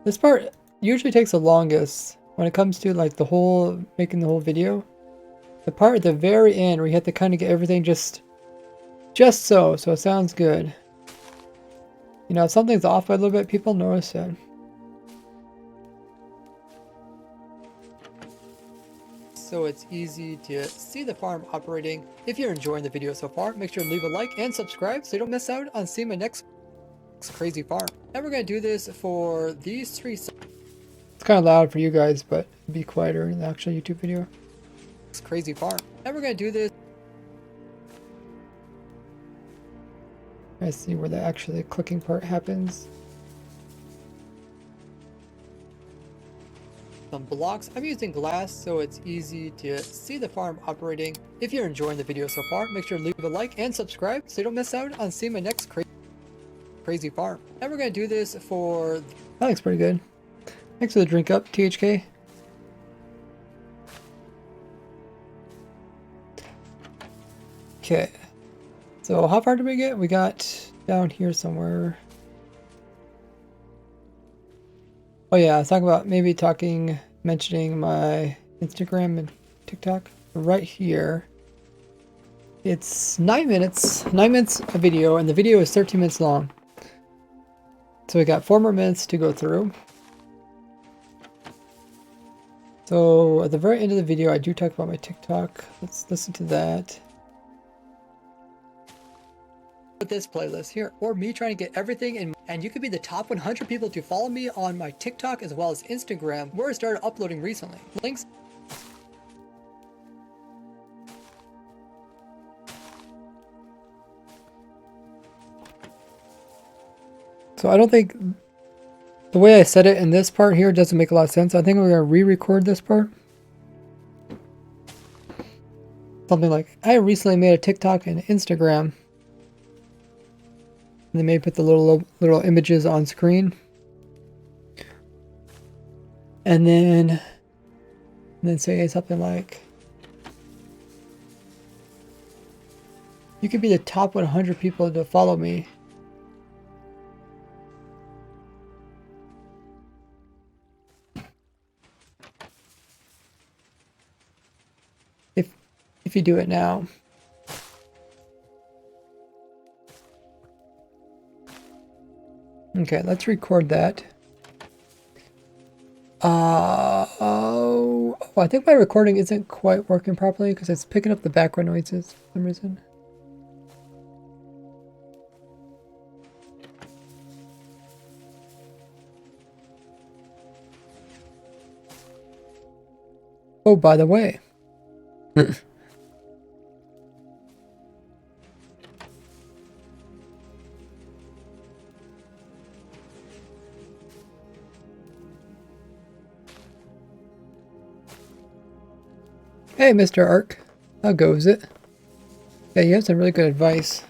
This part usually takes the longest when it comes to like making the whole video. The part at the very end where you have to kind of get everything just so it sounds good. You know, if something's off by a little bit, people notice it. So it's easy to see the farm operating. If you're enjoying the video so far, make sure to leave a like and subscribe so you don't miss out on seeing my next crazy farm. And we're going to do this for these 3 It's kind of loud for you guys, but it'd be quieter in the actual YouTube video. crazy farm. And we're going to do this. I see where the actually clicking part happens. Some blocks. I'm using glass so it's easy to see the farm operating. If you're enjoying the video so far, make sure to leave a like and subscribe so you don't miss out on seeing my next crazy farm. And we're going to do this for... That looks pretty good. Thanks for the drink up, THK. Okay. So how far did we get? We got down here somewhere. Oh yeah, I was talking about mentioning my Instagram and TikTok. Right here. It's 9 minutes. 9 minutes a video, and the video is 13 minutes long. So we got 4 more minutes to go through. So at the very end of the video, I do talk about my TikTok. Let's listen to that. this playlist here, or me trying to get everything in, and you could be the top 100 people to follow me on my TikTok as well as Instagram, where I started uploading recently. Links. So I don't think the way I said it in this part here doesn't make a lot of sense. I think we're going to re-record this part. Something like, I recently made a TikTok and Instagram. And they may put the little images on screen. And then say something like, you could be the top 100 people to follow me. If you do it now. Okay, let's record that. Oh, I think my recording isn't quite working properly because it's picking up the background noises for some reason. Oh, by the way. Hey, Mr. Ark. How goes it? Yeah, you have some really good advice.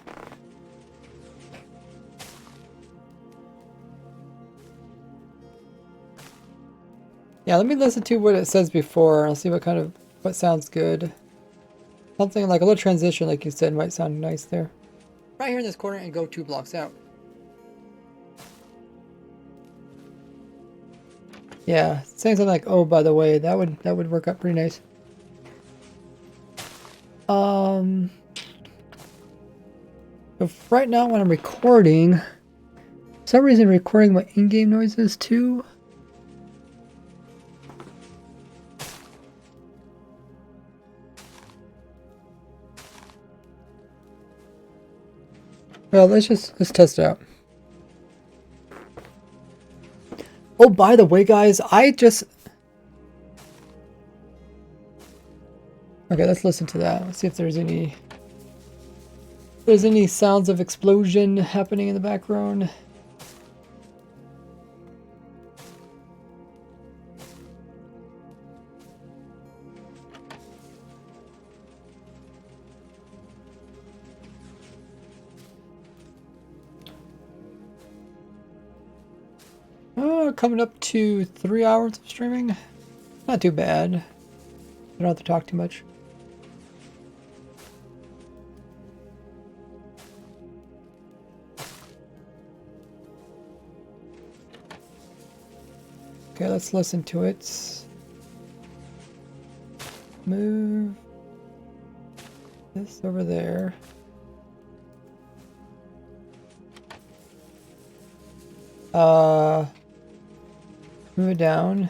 Yeah, let me listen to what it says before. I'll see what sounds good. Something like a little transition, like you said, might sound nice there. Right here in this corner and go 2 blocks out. Yeah, saying something like, "Oh, by the way," that would work out pretty nice. So right now when I'm recording, for some reason recording my in-game noises too. Well, let's test it out. Oh, by the way, guys, okay, let's listen to that. Let's see if there's any sounds of explosion happening in the background. Coming up to 3 hours of streaming. Not too bad. I don't have to talk too much. Okay, let's listen to it. Move this over there. Move it down.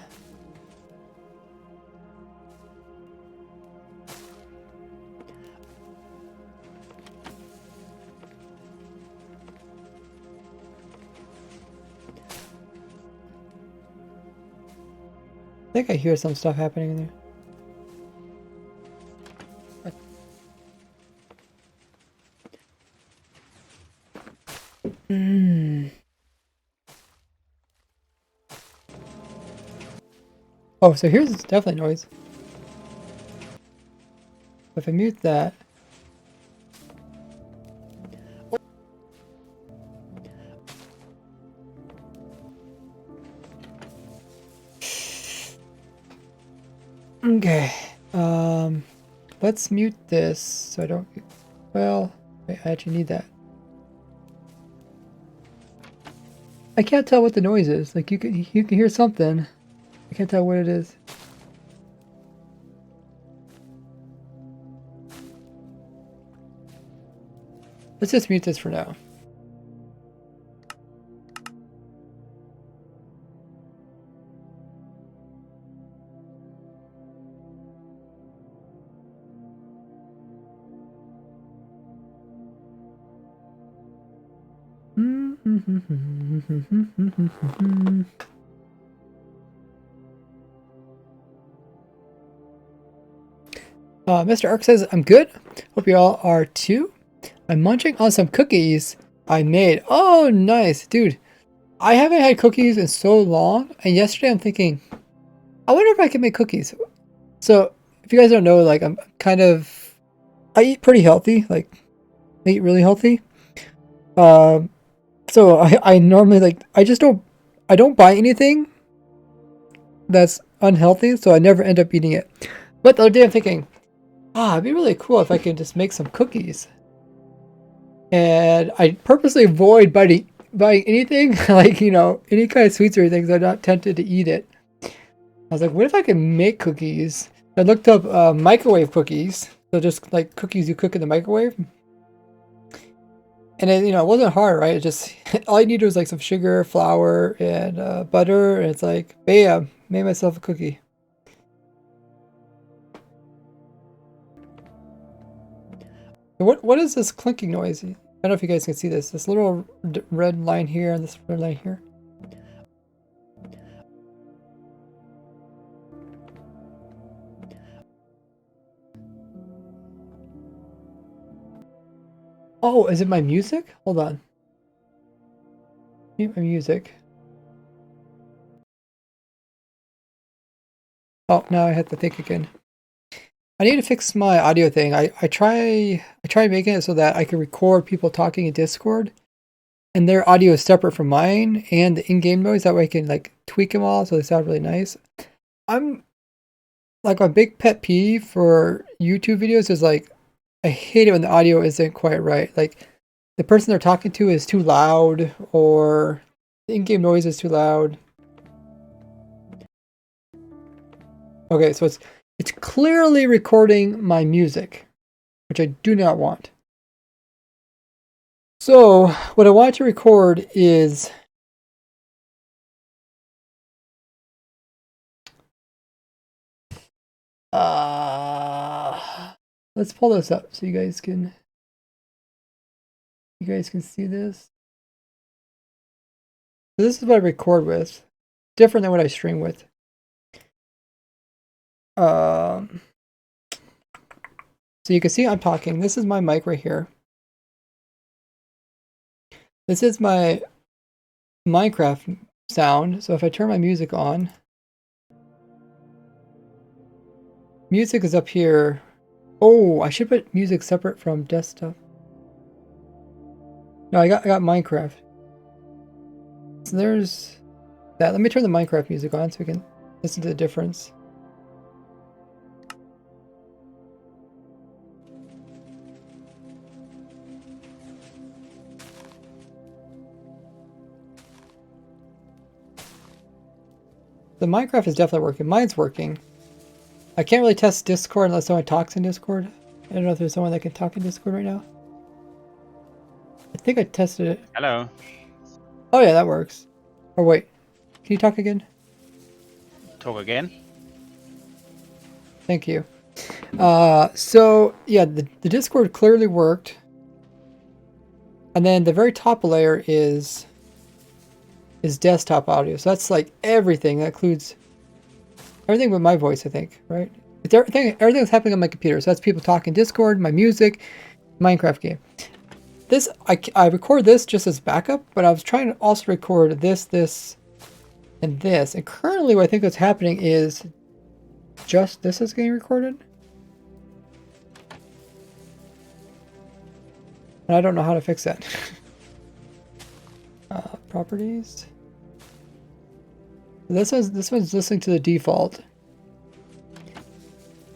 I think I hear some stuff happening in there. Oh, so here's definitely noise. If I mute that. Okay. Let's mute this so I don't. Well, wait, I actually need that. I can't tell what the noise is. Like you can hear something. I can't tell what it is. Let's just mute this for now. Mr. Ark says, I'm good. Hope you all are too. I'm munching on some cookies I made. Oh, nice. Dude, I haven't had cookies in so long. And yesterday I'm thinking, I wonder if I can make cookies. So, if you guys don't know, like, I eat pretty healthy. Like, I eat really healthy. So I normally, like, I don't buy anything that's unhealthy. So I never end up eating it. But the other day I'm thinking, it'd be really cool if I could just make some cookies. And I purposely avoid buying anything, like, any kind of sweets or anything, because I'm not tempted to eat it. I was like, what if I could make cookies? I looked up microwave cookies. So just like cookies you cook in the microwave. And it, it wasn't hard, right? It just, all I needed was like some sugar, flour, and butter. And it's like, bam, made myself a cookie. What is this clinking noise? I don't know if you guys can see this. This little red line here and this red line here. Oh, is it my music? Hold on. Mute my music. Oh, now I have to think again. I need to fix my audio thing. I tried making it so that I could record people talking in Discord, and their audio is separate from mine and the in-game noise. That way I can like tweak them all so they sound really nice. I'm like, a big pet peeve for YouTube videos is like, I hate it when the audio isn't quite right. Like the person they're talking to is too loud, or the in-game noise is too loud. Okay, so it's clearly recording my music, which I do not want. So what I want to record is let's pull this up so you guys can see this. So this is what I record with, different than what I stream with. So you can see I'm talking. This is my mic right here. This is my Minecraft sound. So if I turn my music on, music is up here. Oh, I should put music separate from desktop. No, I got Minecraft. So there's that. Let me turn the Minecraft music on so we can listen to the difference. The Minecraft is definitely working. Mine's working. I can't really test Discord unless someone talks in Discord. I don't know if there's someone that can talk in Discord right now. I think I tested it. Hello. Oh yeah, that works. Or wait, can you talk again? Talk again. Thank you. So yeah, the Discord clearly worked. And then the very top layer is desktop audio. So that's like everything. That includes everything but my voice, I think, right? It's everything that's happening on my computer. So that's people talking Discord, my music, Minecraft game. This I record this just as backup, but I was trying to also record this, and this. And currently what I think what's happening is just this is getting recorded. And I don't know how to fix that. Properties. This one's listening to the default.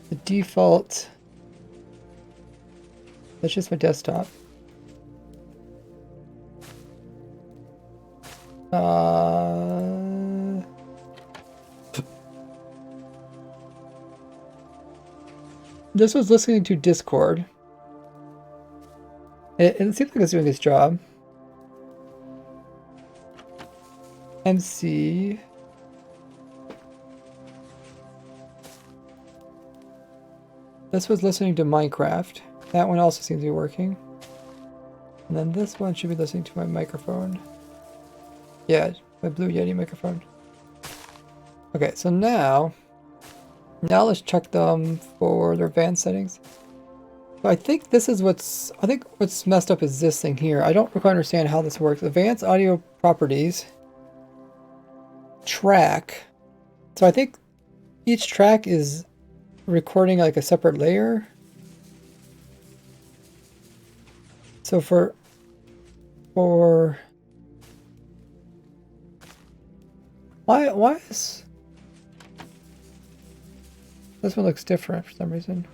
The default. That's just my desktop. This was listening to Discord. It seems like it's doing its job. MC. This was listening to Minecraft. That one also seems to be working. And then this one should be listening to my microphone. Yeah, my Blue Yeti microphone. Okay, so now let's check them for their advanced settings. So I think this is what's messed up is this thing here. I don't quite understand how this works. Advanced audio properties. Track. So I think each track is recording like a separate layer. So for why is this one looks different for some reason?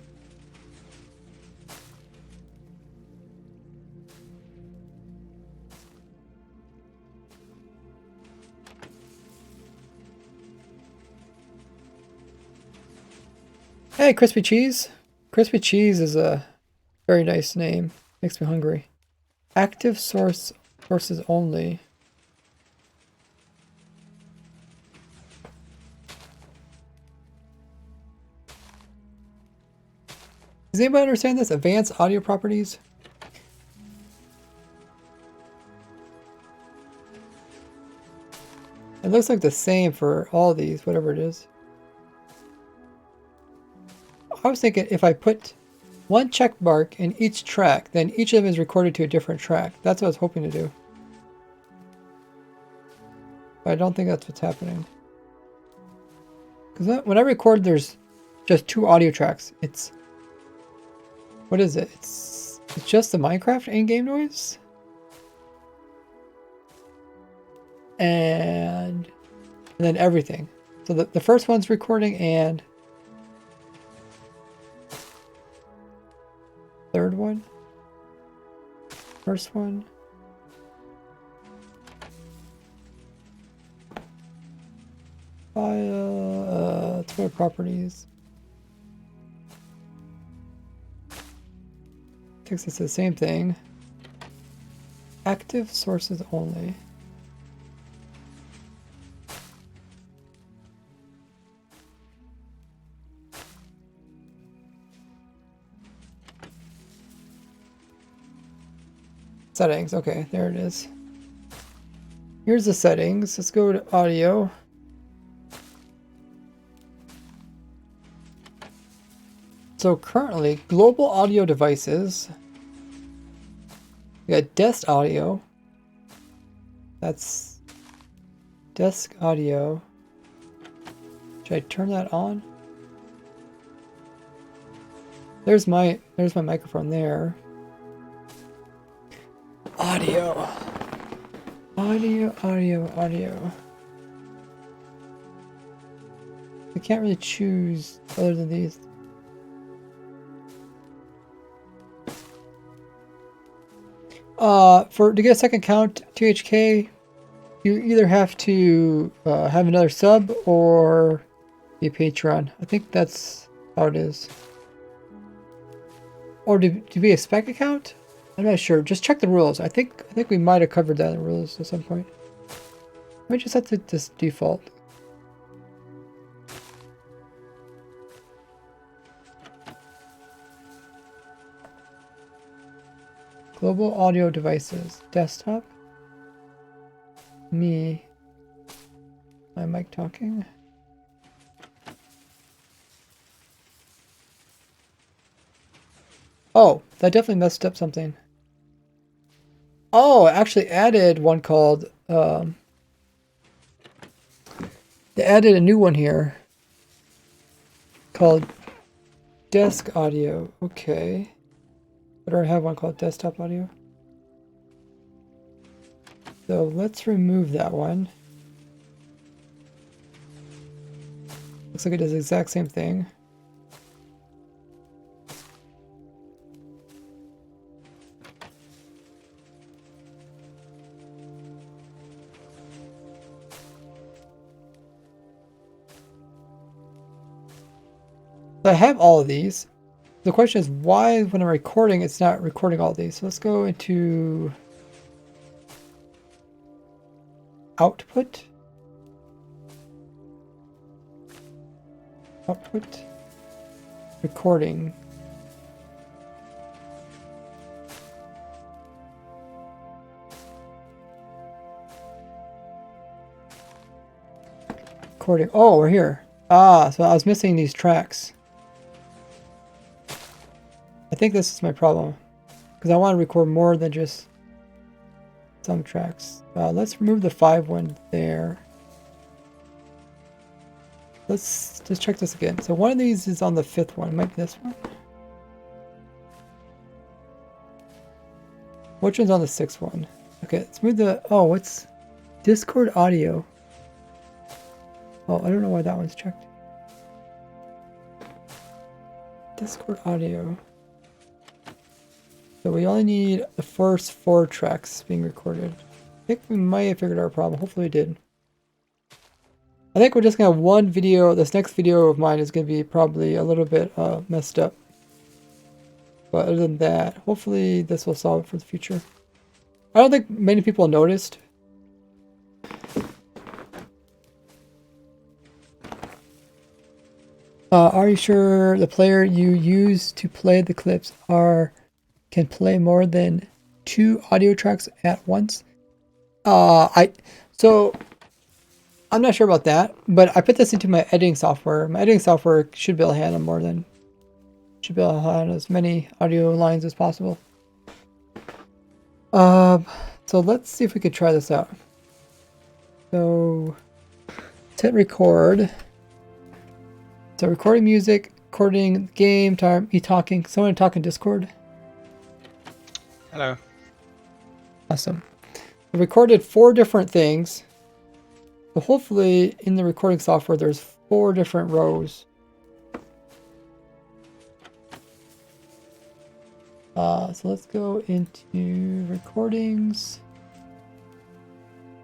Hey, Crispy Cheese. Crispy Cheese is a very nice name. Makes me hungry. Active sources only. Does anybody understand this? Advanced audio properties? It looks like the same for all these, whatever it is. I was thinking if I put one check mark in each track, then each of them is recorded to a different track. That's what I was hoping to do. But I don't think that's what's happening. Because when I record, there's just two audio tracks. It's What is it? It's just the Minecraft in-game noise? And then everything. So the first one's recording and third one. First one. File, let's go to properties. Takes us to the same thing. Active sources only. Settings, okay, there it is. Here's the settings. Let's go to audio. So currently, global audio devices. We got desk audio. That's desk audio. Should I turn that on? There's my microphone there. Audio. Audio. I can't really choose other than these. To get a second count, THK, you either have to have another sub or be a Patreon. I think that's how it is. Or to be a spec account? I'm not sure. Just check the rules. I think we might have covered that in the rules at some point. Let me just set to this default. Global audio devices. Desktop. Me. My mic talking. Oh, that definitely messed up something. Oh, I actually added one called, they added a new one here called desk audio. Okay. I don't have one called desktop audio. So let's remove that one. Looks like it does the exact same thing. So I have all of these. The question is why when I'm recording it's not recording all these. So let's go into output. Output. Recording. Recording. Oh, we're here. Ah, so I was missing these tracks. I think this is my problem, because I want to record more than just some tracks. Let's remove the 5 one there. Let's just check this again. So one of these is on the 5th one. It might be this one. Which one's on the 6th one? Okay, let's move the... Oh, what's... Discord audio. Oh, I don't know why that one's checked. Discord audio. So we only need the first 4 tracks being recorded. I think we might have figured out our problem. Hopefully we did. I think we're just going to have one video. This next video of mine is going to be probably a little bit messed up. But other than that, hopefully this will solve it for the future. I don't think many people noticed. Are you sure the player you use to play the clips can play more than 2 audio tracks at once? So I'm not sure about that, but I put this into my editing software. My editing software should be able to handle should be able to handle as many audio lines as possible. So let's see if we could try this out. So let's hit record. So recording music, recording game time. Me talking. Someone talking Discord. Hello. Awesome. I recorded 4 different things. So hopefully in the recording software there's 4 different rows. So let's go into recordings.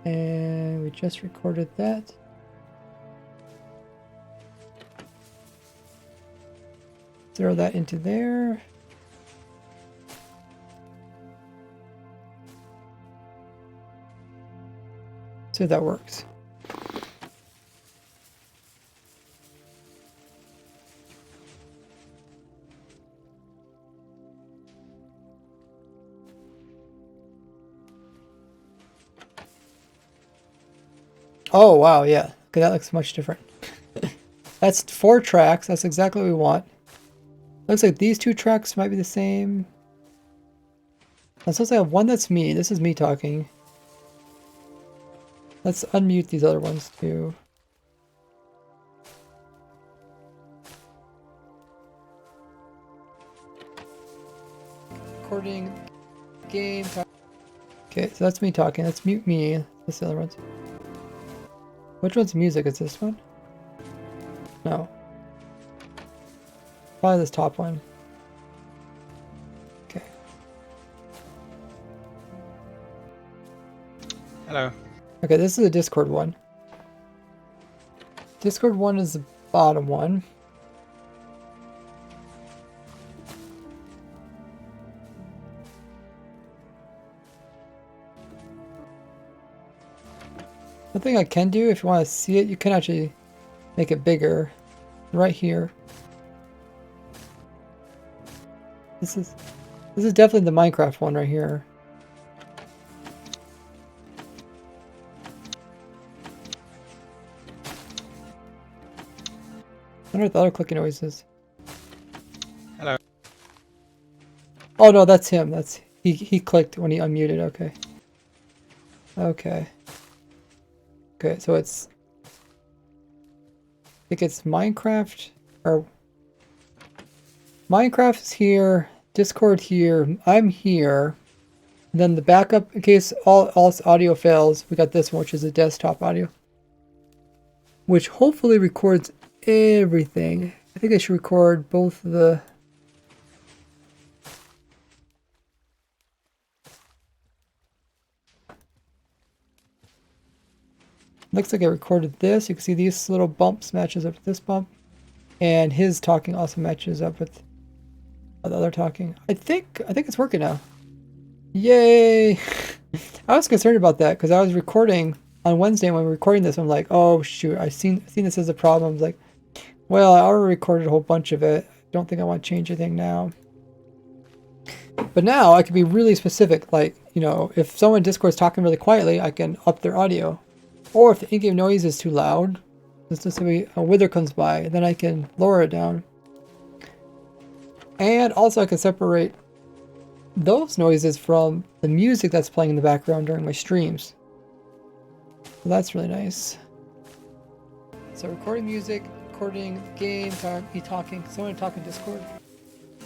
And we just recorded that. Throw that into there. See if that works. Oh wow, yeah. Okay, that looks much different. That's 4 tracks. That's exactly what we want. Looks like these 2 tracks might be the same. Let's also have one that's me. This is me talking. Let's unmute these other ones too. Recording game time. Okay, so that's me talking. Let's mute me. That's the other ones. Which one's music? Is this one? No. Probably this top one. Okay. Hello. Okay, this is a Discord one. Discord one is the bottom one. One thing I can do, if you want to see it, you can actually make it bigger. Right here. This is definitely the Minecraft one right here. I wonder what the other clicking noise is. Hello. Oh no, that's him. That's he clicked when he unmuted. Okay. Okay. Okay, so it's I think it's Minecraft or Minecraft's here, Discord here, I'm here. And then the backup in case all audio fails, we got this one, which is a desktop audio. Which hopefully records everything. I think I should record both the looks like I recorded this. You can see these little bumps matches up with this bump. And his talking also matches up with the other talking. I think it's working now. Yay! I was concerned about that because I was recording on Wednesday when we were recording this. I'm like, oh shoot, I've seen this as a problem. I was like, well, I already recorded a whole bunch of it. Don't think I want to change anything now. But now I can be really specific. Like, you know, if someone in Discord is talking really quietly, I can up their audio. Or if the in-game noise is too loud, let's just say a wither comes by, then I can lower it down. And also I can separate those noises from the music that's playing in the background during my streams. So that's really nice. So recording music, recording game time, me talking, someone talking Discord.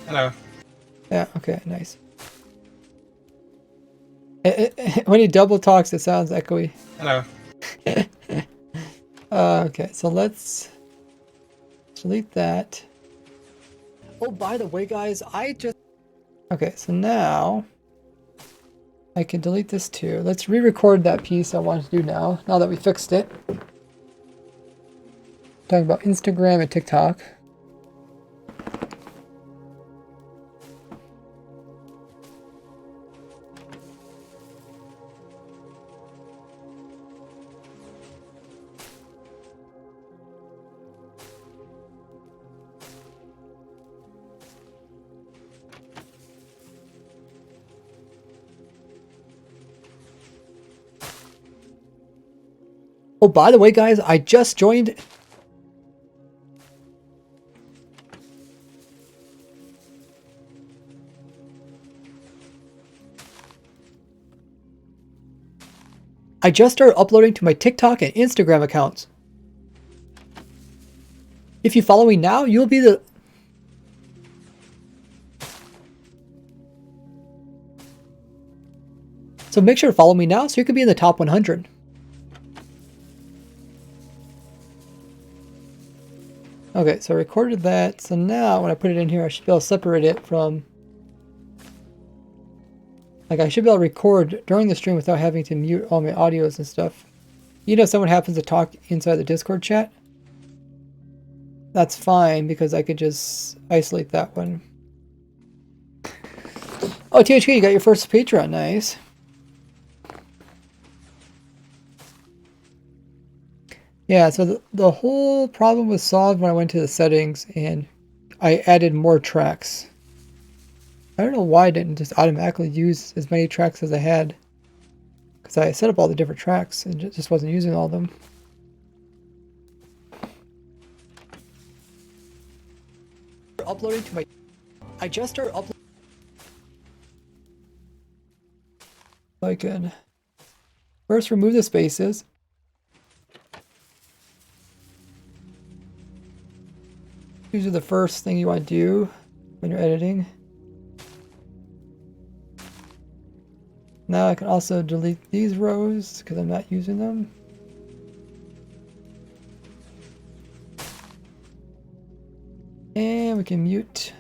Hello. Yeah, okay, nice. When he double talks, it sounds echoey. Hello. Okay, so let's delete that. Oh, by the way, guys, okay, so now I can delete this too. Let's re-record that piece I wanted to do now that we fixed it. Talking about Instagram and TikTok. Oh, by the way, guys, I just joined. I just started uploading to my TikTok and Instagram accounts. If you follow me now, you'll be the So make sure to follow me now so you can be in the top 100. Okay, so I recorded that. So now when I put it in here, I should be able to separate it from... Like, I should be able to record during the stream without having to mute all my audios and stuff. You know, if someone happens to talk inside the Discord chat, that's fine because I could just isolate that one. Oh, THK, you got your first Patreon. Nice. Yeah, so the whole problem was solved when I went to the settings and I added more tracks. I don't know why I didn't just automatically use as many tracks as I had. Because I set up all the different tracks and just wasn't using all of them. Uploading to my... I just started uploading... I can first remove the spaces. Usually the first thing you want to do when you're editing. Now I can also delete these rows because I'm not using them. And we can mute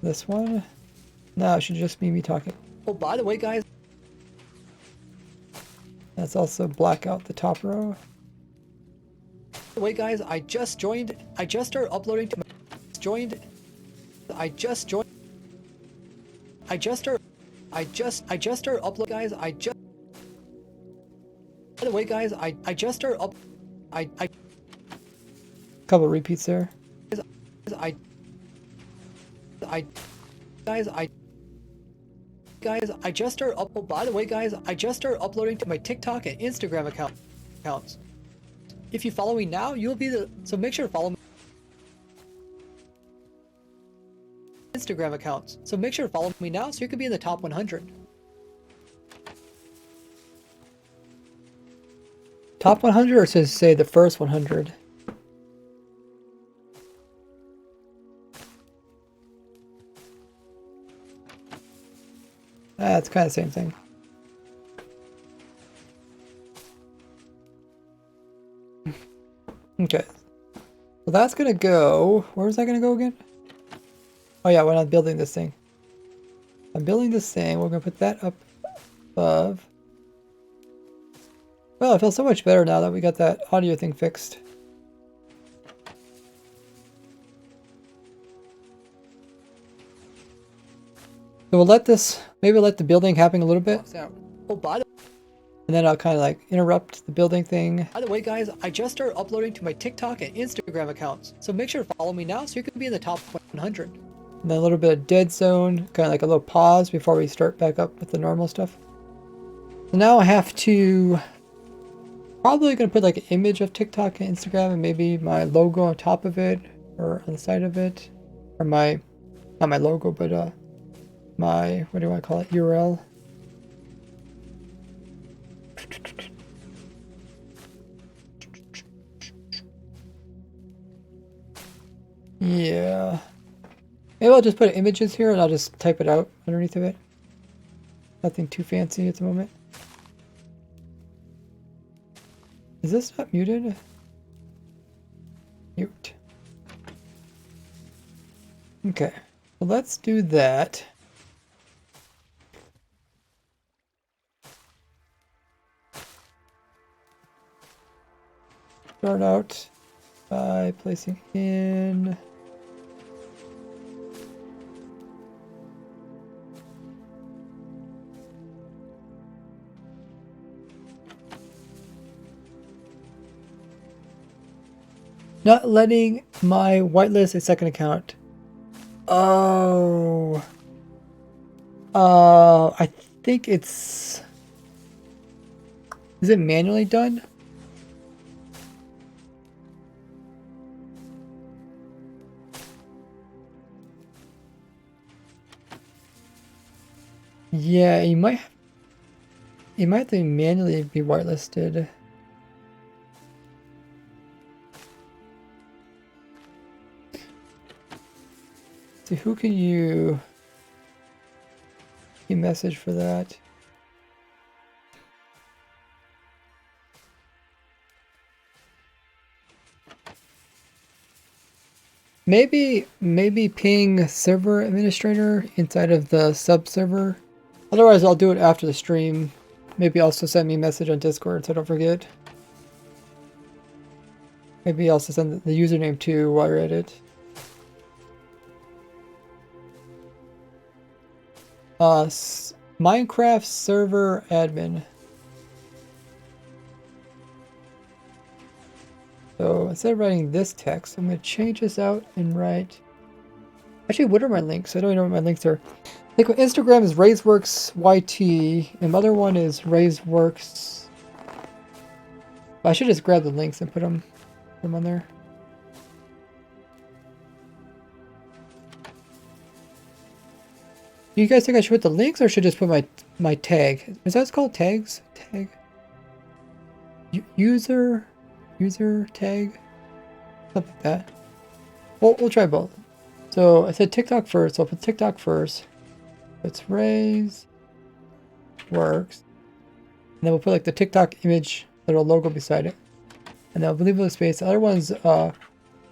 this one. Now it should just be me talking. Oh, by the way, guys, let's also black out the top row. By the way, guys, I just joined. I just started uploading to my... I just started upload, guys. By the way, guys, I just started up. Couple repeats there. Guys, I just started up. Oh, by the way, guys, I just started uploading to my TikTok and Instagram accounts. If you follow me now, you'll be the... So make sure to follow me. Instagram accounts. So make sure to follow me now so you can be in the top 100. Top 100 or to say the first 100? It's kind of the same thing. Okay. Well, that's gonna go... Where's that gonna go again? Oh yeah, when I'm building this thing. I'm building this thing. We're gonna put that up above. Well, I feel so much better now that we got that audio thing fixed. So we'll let this, maybe we'll let the building happen a little bit. Oh, by the... And then I'll kind of like interrupt the building thing. By the way, guys, I just started uploading to my TikTok and Instagram accounts. So make sure to follow me now so you can be in the top 100. And then a little bit of dead zone, kind of like a little pause before we start back up with the normal stuff. So now I have to... Probably going to put like an image of TikTok and Instagram and maybe my logo on top of it or on the side of it. Or my... Not my logo, but my... What do I call it? URL. Yeah. Maybe I'll just put images here and I'll just type it out underneath of it. Nothing too fancy at the moment. Is this not muted? Mute. Okay. Well, let's do that. Start out by placing in... Not letting my whitelist a second account. Oh. I think it's... Is it manually done? Yeah, you might have to manually be whitelisted. See, who can you... Key message for that. Maybe ping server administrator inside of the sub server. Otherwise, I'll do it after the stream. Maybe also send me a message on Discord so I don't forget. Maybe also send the username too while you're at it. Minecraft server admin. So instead of writing this text, I'm going to change this out and write... Actually, what are my links? I don't even know what my links are. I think Instagram is RaiseWorksYT, and my other one is RaiseWorks. I should just grab the links and put them on there. Do you guys think I should put the links or should I just put my tag? Is that what's called tags? Tag? User tag? Something like that. Well, we'll try both. So I said TikTok first, so I'll put TikTok first. Let's raise works. And then we'll put like the TikTok image, little logo beside it. And then I'll leave a space. The other one's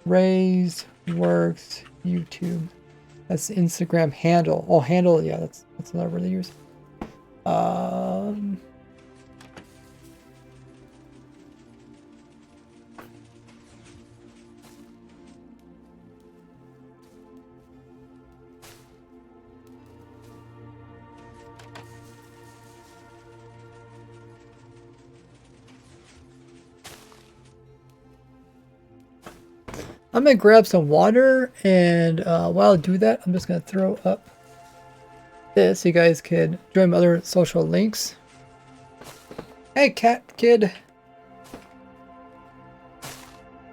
raise works YouTube. That's the Instagram handle. Oh, handle, yeah, that's another word they use. I'm gonna grab some water, and while I do that, I'm just gonna throw up this so you guys can join my other social links. Hey, cat kid.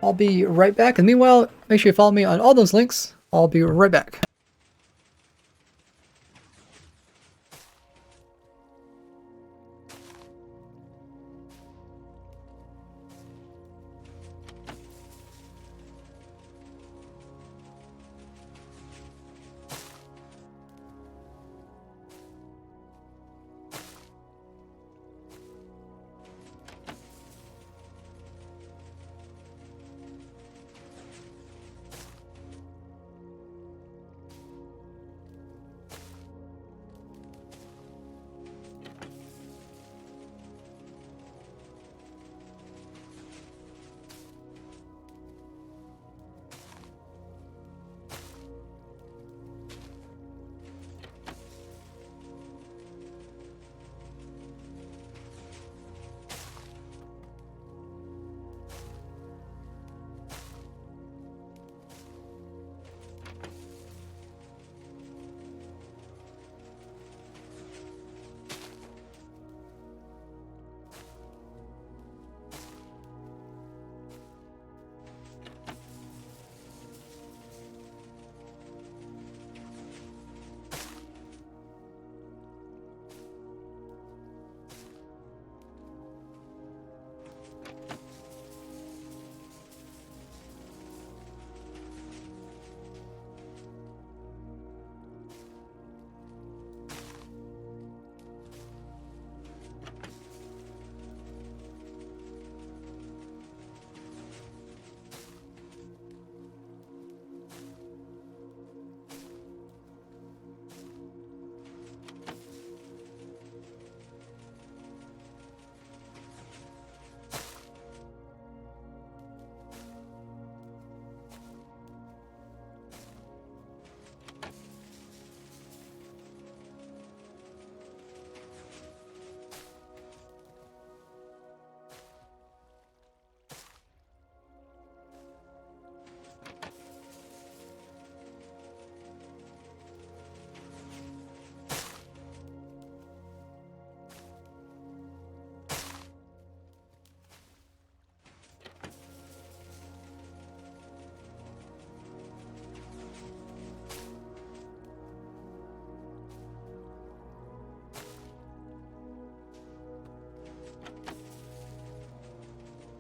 I'll be right back, and meanwhile, make sure you follow me on all those links. I'll be right back.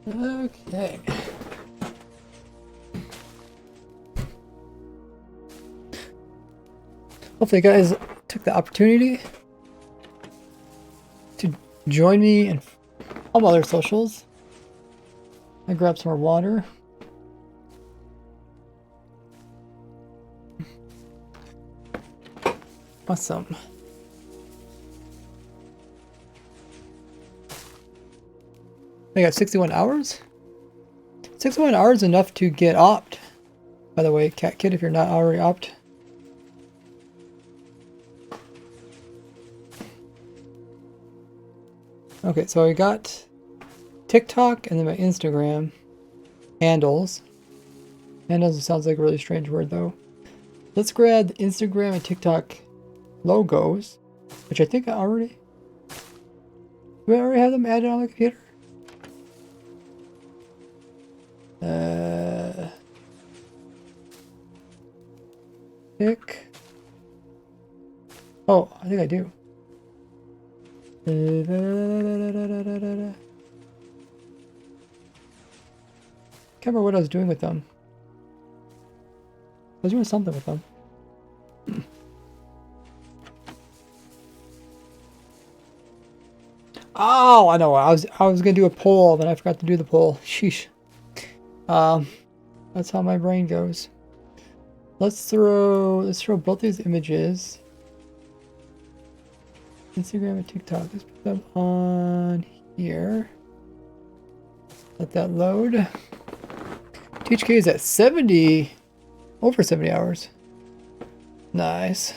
Okay. Hopefully you guys took the opportunity join me in all my other socials. I grab some more water. Awesome. I got 61 hours. 61 hours enough to get opt. By the way, Cat Kid, if you're not already opt. Okay, so I got TikTok and then my Instagram handles. Handles sounds like a really strange word though. Let's grab the Instagram and TikTok logos, which I think I already... Do I already have them added on the computer? Pick. Oh, I think I do. Can't remember what I was doing with them. I was doing something with them. Oh, I know. I was gonna do a poll, but I forgot to do the poll. Sheesh. That's how my brain goes. Let's throw both these images. Instagram and TikTok. Let's put them on here. Let that load. THK is at 70, over 70 hours. Nice.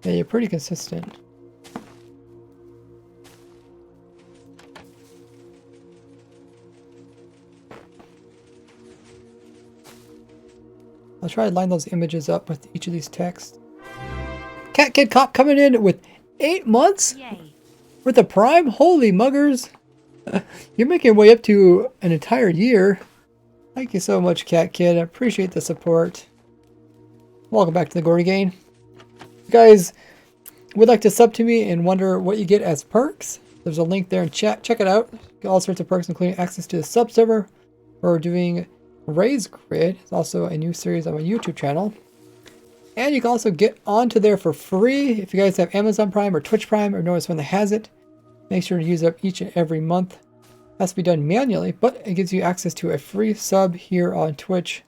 Yeah, you're pretty consistent. I'll try to line those images up with each of these texts. Cat Kid Cop coming in with 8 months? Yay. With the Prime? Holy muggers. You're making your way up to an entire year. Thank you so much, Cat Kid. I appreciate the support. Welcome back to the Gordy Game. You guys would like to sub to me and wonder what you get as perks? There's a link there in chat. Check it out. Get all sorts of perks, including access to the sub server. We're doing Raise Grid. It's also a new series on my YouTube channel. And you can also get onto there for free if you guys have Amazon Prime or Twitch Prime or notice when that has it. Make sure to use it up each and every month. It has to be done manually, but it gives you access to a free sub here on Twitch,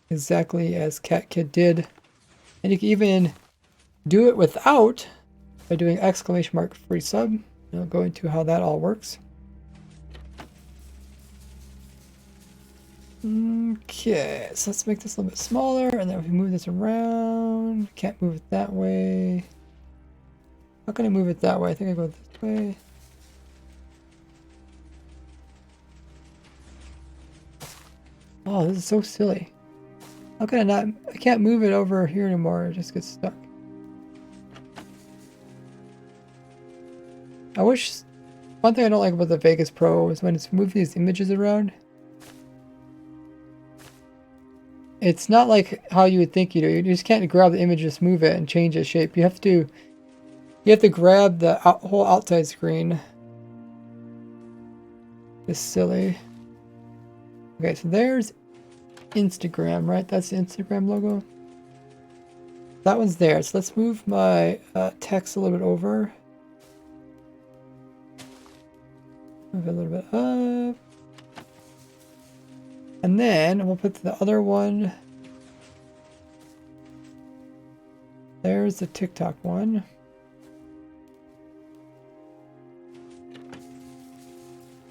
exactly as Cat Kid did. And you can even do it without by doing ! free sub. I'll go into how that all works. Okay, so let's make this a little bit smaller, and then if we move this around, can't move it that way. How can I move it that way? I think I go this way. Oh, this is so silly. How can I not? I can't move it over here anymore. It just gets stuck. I wish. One thing I don't like about the Vegas Pro is when it's moving these images around. It's not like how you would think you do. You just can't grab the image, just move it and change its shape. You have to grab the whole outside screen. It's silly. Okay, so there's Instagram, right? That's the Instagram logo. That one's there. So let's move my text a little bit over. Move it a little bit up. And then we'll put the other one. There's the TikTok one.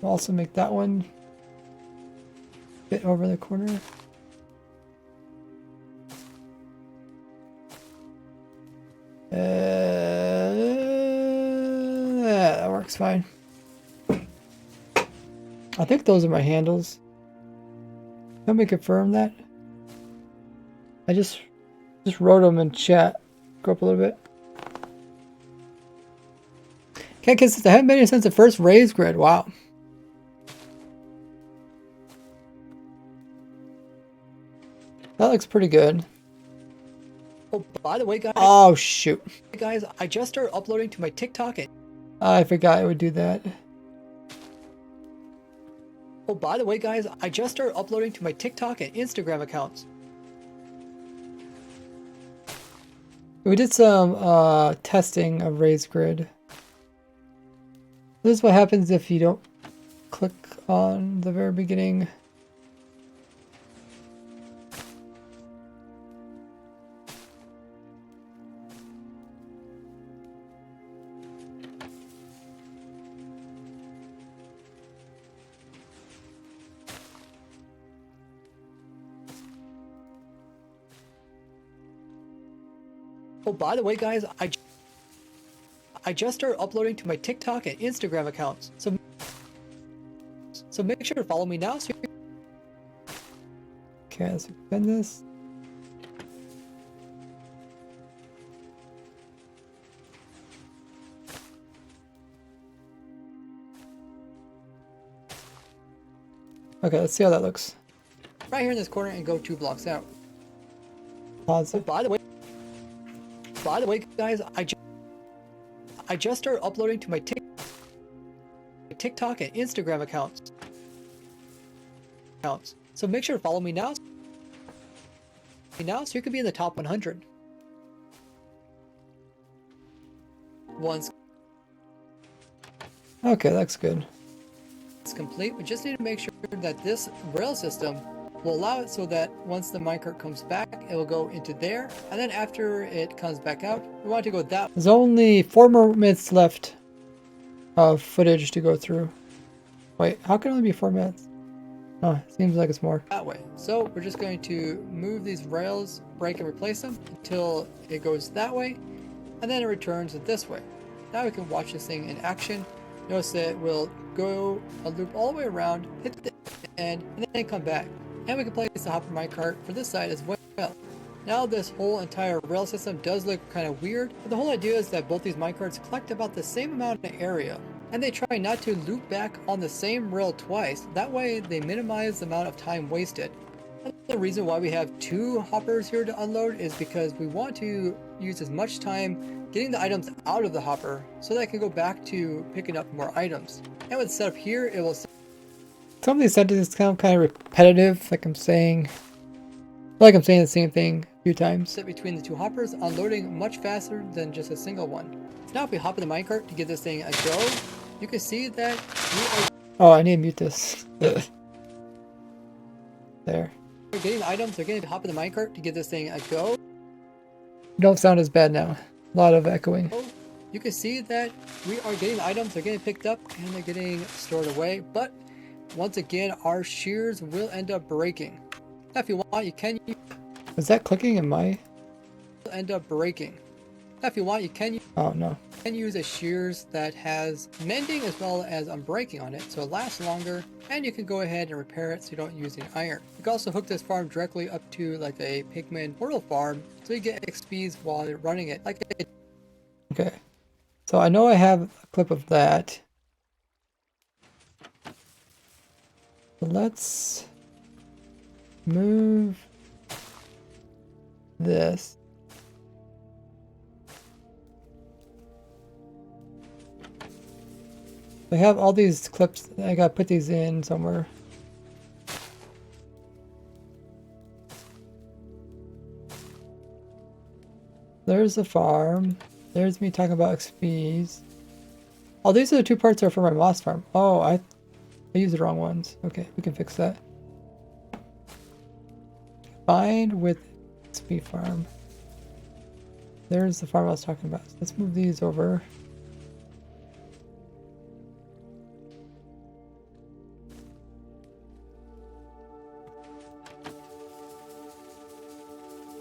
We'll also make that one fit over the corner. Yeah, that works fine. I think those are my handles. Let me confirm that. I just wrote them in chat. Go up a little bit. Okay, because I haven't been here since the first Raise Grid. Wow. That looks pretty good. Oh, by the way, guys. Oh, shoot. Guys, I just started uploading to my TikTok. I forgot I would do that. Oh, by the way, guys, I just started uploading to my TikTok and Instagram accounts. We did some testing of raised grid. This is what happens if you don't click on the very beginning. Oh, by the way, guys, I just started uploading to my TikTok and Instagram accounts, so make sure to follow me now. Okay, let's extend this. Okay, let's see how that looks. Right here in this corner and go 2 blocks out. Pause Oh, it. by the way, guys, I just started uploading to my TikTok and Instagram accounts. So make sure to follow me now. So you can be in the top 100. Once Okay, that's good. it's complete, we just need to make sure that this rail system will allow it so that once the minecart comes back, it will go into there, and then after it comes back out, we want to go that There's only 4 more minutes left of footage to go through. Wait, how can it only be 4 minutes? Oh, seems like it's more. way. So we're just going to move these rails, break and replace them until it goes that way, and then it returns this way. Now we can watch this thing in action. Notice that it will go a loop all the way around, hit the end, and then come back. And we can place the hopper minecart for this side as well. Now this whole entire rail system does look kind of weird, but the whole idea is that both these minecarts collect about the same amount of area, and they try not to loop back on the same rail twice. That way they minimize the amount of time wasted. And the reason why we have 2 hoppers here to unload is because we want to use as much time getting the items out of the hopper so that I can go back to picking up more items. And with the setup here, it will Some of these sentences sound kind of repetitive, like I'm saying the same thing a few times. sit between the 2 hoppers, unloading much faster than just a single one. So now if we hop in the minecart to give this thing a go, you can see that we are Oh, I need to mute this. There. getting the items. We're going to hop in the minecart to give this thing a go. Don't sound as bad now. A lot of echoing. You can see that we are getting the items. They're getting picked up and they're getting stored away. But once again, our shears will end up breaking. Now, if you want, you can Is that clicking in my... end up breaking. Now, if you want, you can Oh, no. use a shears that has mending as well as unbreaking on it, so it lasts longer, and you can go ahead and repair it so you don't use any iron. You can also hook this farm directly up to like a pigman portal farm, so you get XPs while you're running it. Okay. So I know I have a clip of that. So let's move this. I have all these clips. I gotta put these in somewhere. There's the farm. There's me talking about XPs. Oh, these are the 2 parts that are for my moss farm. Oh, I used the wrong ones. Okay, we can fix that. Combined with XP farm. There's the farm I was talking about. So let's move these over.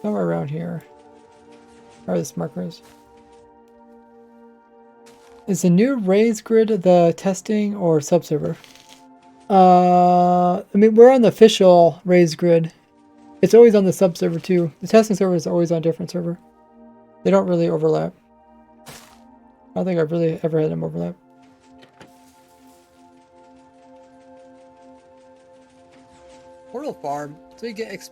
Somewhere around here. Where are the markers? Is the new raised grid the testing or subserver? I mean, we're on the official raised grid. It's always on the subserver too. The testing server is always on a different server. They don't really overlap. I don't think I've really ever had them overlap. Portal farm, so you get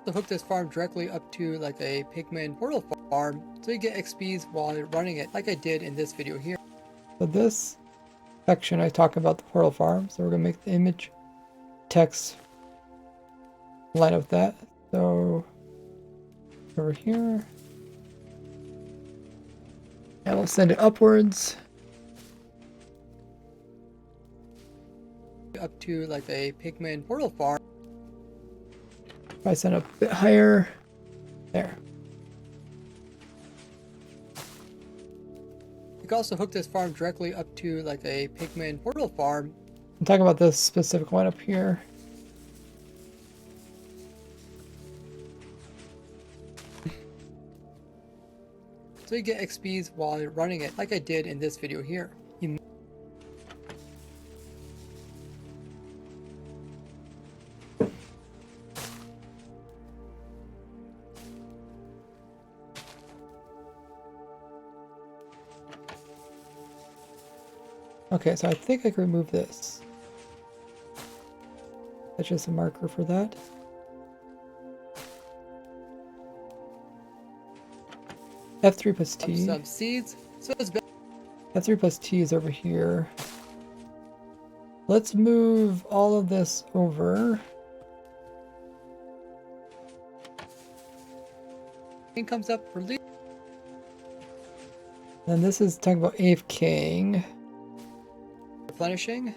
to hook this farm directly up to like a pigman portal farm, so you get XPs while you're running it, like I did in this video here. So this section I talk about the portal farm, so we're gonna make the image text line up with that. So over here, And we'll send it upwards. Up to like a pigman portal farm. If I send it a bit higher. There. You can also hook this farm directly up to like a pigman portal farm. I'm talking about this specific one up here. So you get XPs while you're running it, like I did in this video here. Okay, so I think I can remove this. That's just a marker for that. F3 plus T. Some seeds. So it's F3 plus T is over here. Let's move all of this over. comes up release. And this is talking about AFKing. Replenishing.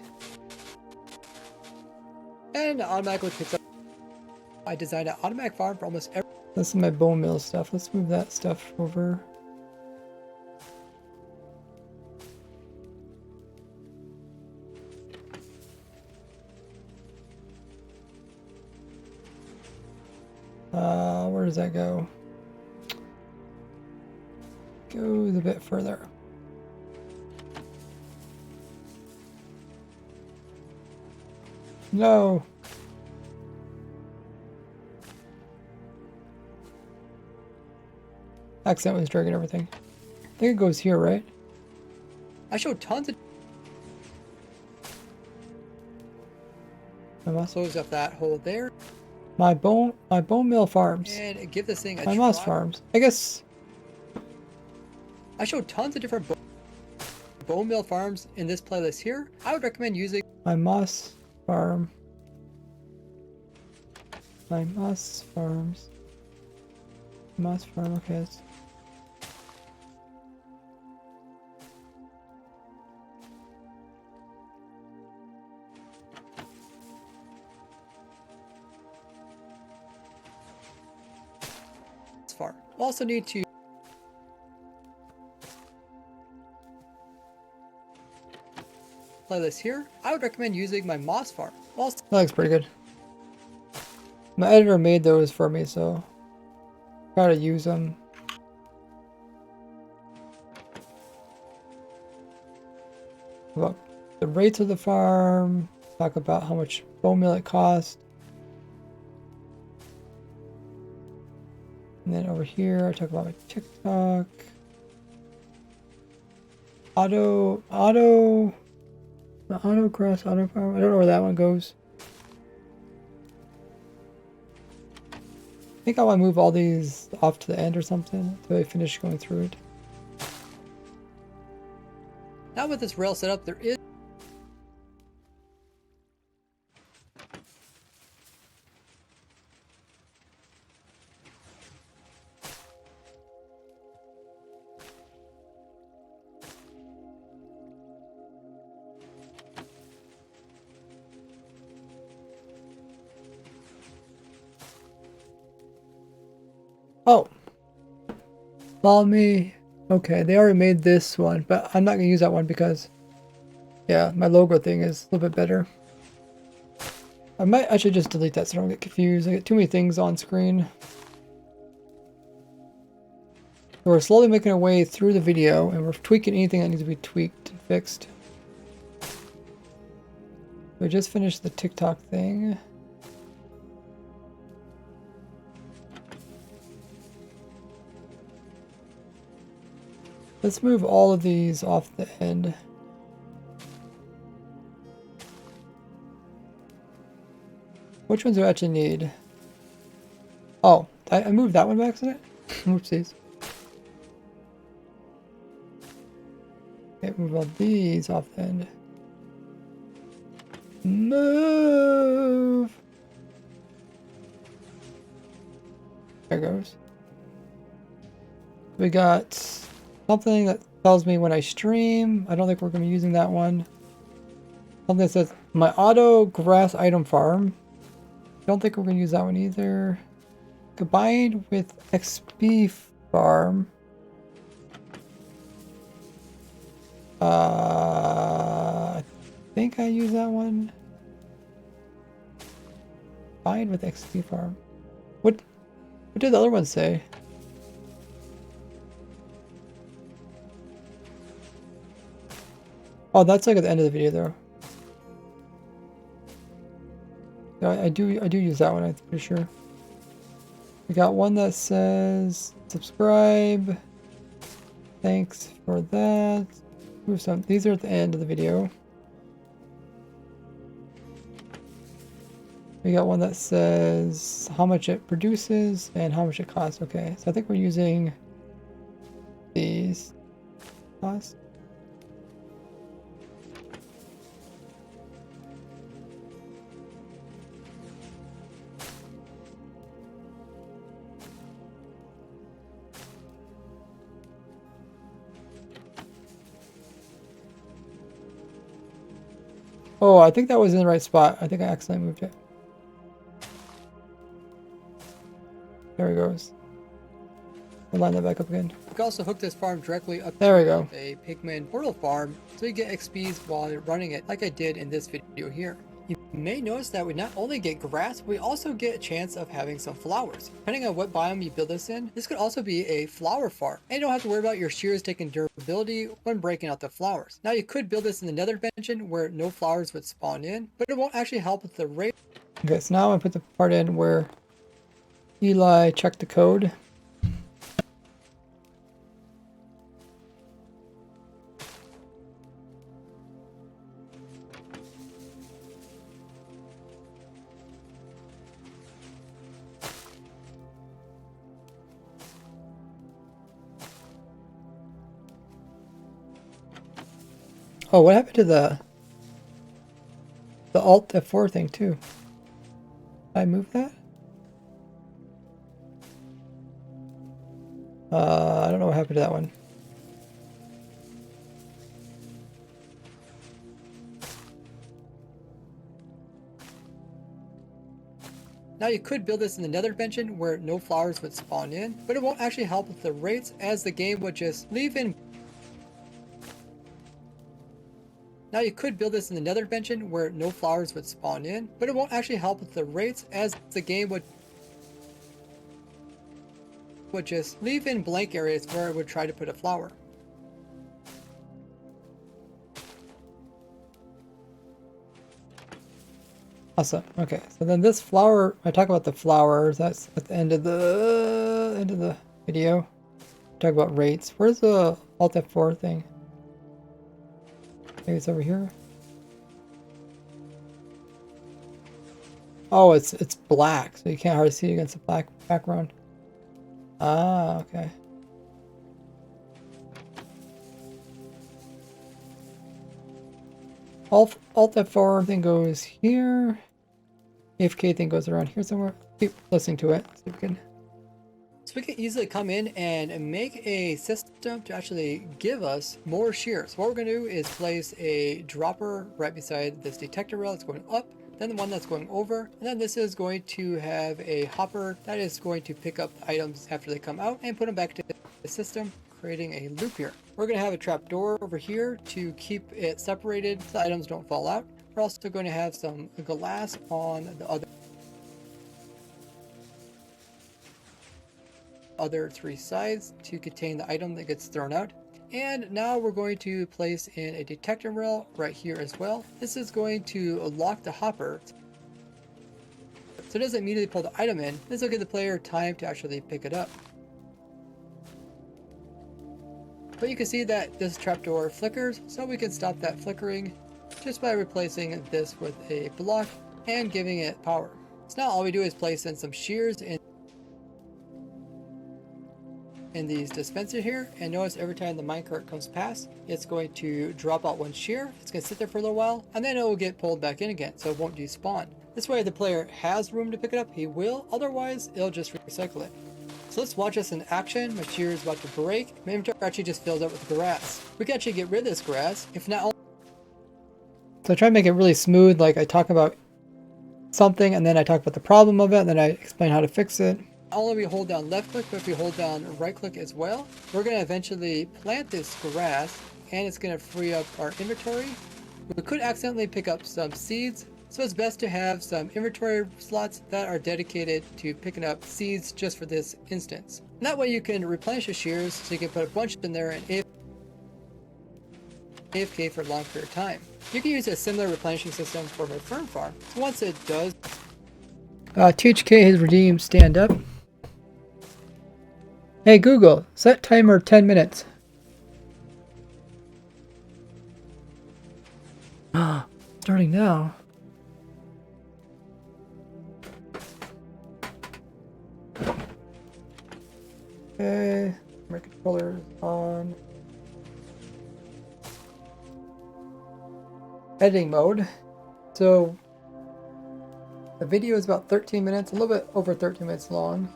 And automatically picks up. I designed an automatic farm for almost every. This is my bone meal stuff. Let's move that stuff over. Where does that go? Goes a bit further. No. Accident was dragging everything. I think it goes here, right? I showed tons of. Close up that hole there. My bone meal farms. And give this thing a My try. moss farms. I guess. I showed tons of different bone meal farms in this playlist here. I would recommend using My moss farm. My moss farms. Moss farm, okay. It's... this farm. Also need to playlist here. I would recommend using my moss farm. Also, That looks pretty good. My editor made those for me, so try to use them. About the rates of the farm. Talk about how much bone meal it costs. And then over here, I talk about my TikTok. Auto grass, auto farm. I don't know where that one goes. I think I want to move all these off to the end or something until I finish going through it. now with this rail setup, there is Oh, follow me. Okay, they already made this one, but I'm not gonna use that one because, yeah, my logo thing is a little bit better. I should just delete that so I don't get confused. I get too many things on screen. So we're slowly making our way through the video, and we're tweaking anything that needs to be tweaked and fixed. We just finished the TikTok thing. Let's move all of these off the end. Which ones do I actually need? Oh, I moved that one by accident? Whoopsies. Okay, move all these off the end. Move! There goes. We got something that tells me when I stream. I don't think we're going to be using that one. Something that says my auto grass item farm. Don't think we're going to use that one either. Combined with XP farm. I think I use that one. Combined with XP farm. What did the other one say? Oh, that's like at the end of the video though. Yeah, I do use that one, I'm pretty sure. We got one that says subscribe. Thanks for that. Move some. These are at the end of the video. We got one that says how much it produces and how much it costs. Okay, so I think we're using these costs. Oh, I think that was in the right spot. I think I accidentally moved it. There it goes. We'll line that back up again. We can also hook this farm directly up There we to go. a pigman portal farm so you get XPs while you're running it, like I did in this video here. You may notice that we not only get grass, we also get a chance of having some flowers. Depending on what biome you build this in, this could also be a flower farm. And you don't have to worry about your shears taking durability when breaking out the flowers. Now you could build this in the nether dimension where no flowers would spawn in, but it won't actually help with the rate. Okay, so now I put the part in where Eli checked the code. Oh, what happened to the Alt F4 thing too? Did I move that? I don't know what happened to that one. Now you could build this in the nether dimension where no flowers would spawn in, but it won't actually help with the rates as the game would just leave in. Now you could build this in the nether dimension where no flowers would spawn in, but it won't actually help with the rates as the game would just leave in blank areas where it would try to put a flower. Awesome. Okay, so then this flower, I talk about the flowers, that's at the end of the video. Talk about rates. Where's the Alt F4 thing? Maybe it's over here. Oh, it's black, so you can't hardly see it against the black background. Ah, okay. Alt F4 thing goes here. AFK thing goes around here somewhere. Keep listening to it. So we can easily come in and make a system to actually give us more shears. What we're going to do is place a dropper right beside this detector rail that's going up, then the one that's going over, and then this is going to have a hopper that is going to pick up items after they come out and put them back to the system, creating a loop here. We're going to have a trap door over here to keep it separated so the items don't fall out. We're also going to have some glass on the other three sides to contain the item that gets thrown out. And now we're going to place in a detector rail right here as well. This is going to lock the hopper so it doesn't immediately pull the item in. This will give the player time to actually pick it up. But you can see that this trapdoor flickers, so we can stop that flickering just by replacing this with a block and giving it power. So now all we do is place in some shears in these dispenser here, and notice every time the minecart comes past, it's going to drop out one shear. It's going to sit there for a little while, and then it will get pulled back in again, so it won't despawn. This way, if the player has room to pick it up, he will. Otherwise, it'll just recycle it. So So let's watch this in action. My shear is about to break. My inventory actually just fills up with grass. We can actually get rid of this grass. If not, So I try to make it really smooth, like I talk about something and then I talk about the problem of it and then I explain how to fix it. not only we hold down left click, but if we hold down right click as well, we're going to eventually plant this grass and it's going to free up our inventory. We could accidentally pick up some seeds, so it's best to have some inventory slots that are dedicated to picking up seeds just for this instance. And that way you can replenish your shears, so you can put a bunch in there and AFK for a long period of time. You can use a similar replenishing system for my fern farm. So once it does, THK has redeemed stand up. Hey Google, set timer 10 minutes. Starting now. Okay, my controller is on. Editing mode. So the video is about 13 minutes, a little bit over 13 minutes long.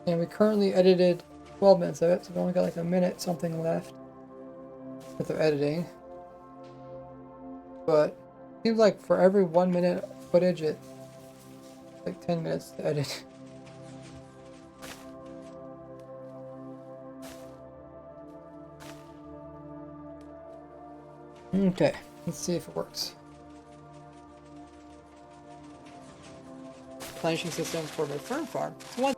And we currently edited 12 minutes of it, so we've only got like a minute something left worth of editing. But it seems like for every 1 minute footage, it's like 10 minutes to edit. Okay, let's see if it works. replenishing system for my fern farm. So once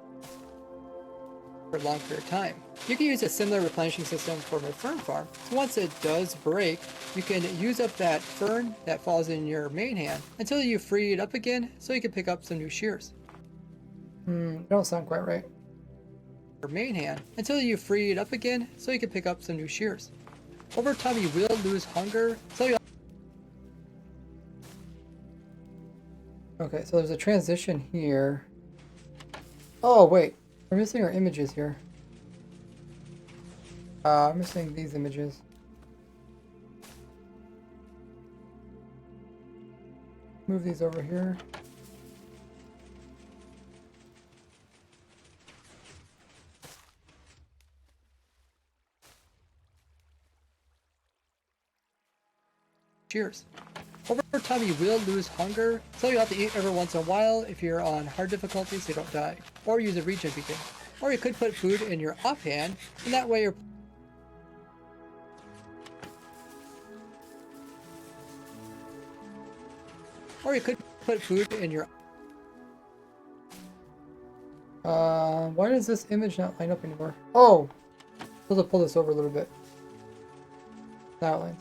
for a long period of time. You can use a similar replenishing system for my fern farm. So once it does break, you can use up that fern that falls in your main hand until you free it up again so you can pick up some new shears. Don't sound quite right. Your main hand until you free it up again so you can pick up some new shears. Over time you will lose hunger, so you Okay, so there's a transition here. Oh wait, we're missing our images here. I'm missing these images. Move these over here. shears. Over time you will lose hunger, so you'll have to eat every once in a while if you're on hard difficulty so you don't die. Or use a regen beacon. Or you could put food in your offhand, and that way you're Why does this image not line up anymore? Oh! I'll have to pull this over a little bit. That line.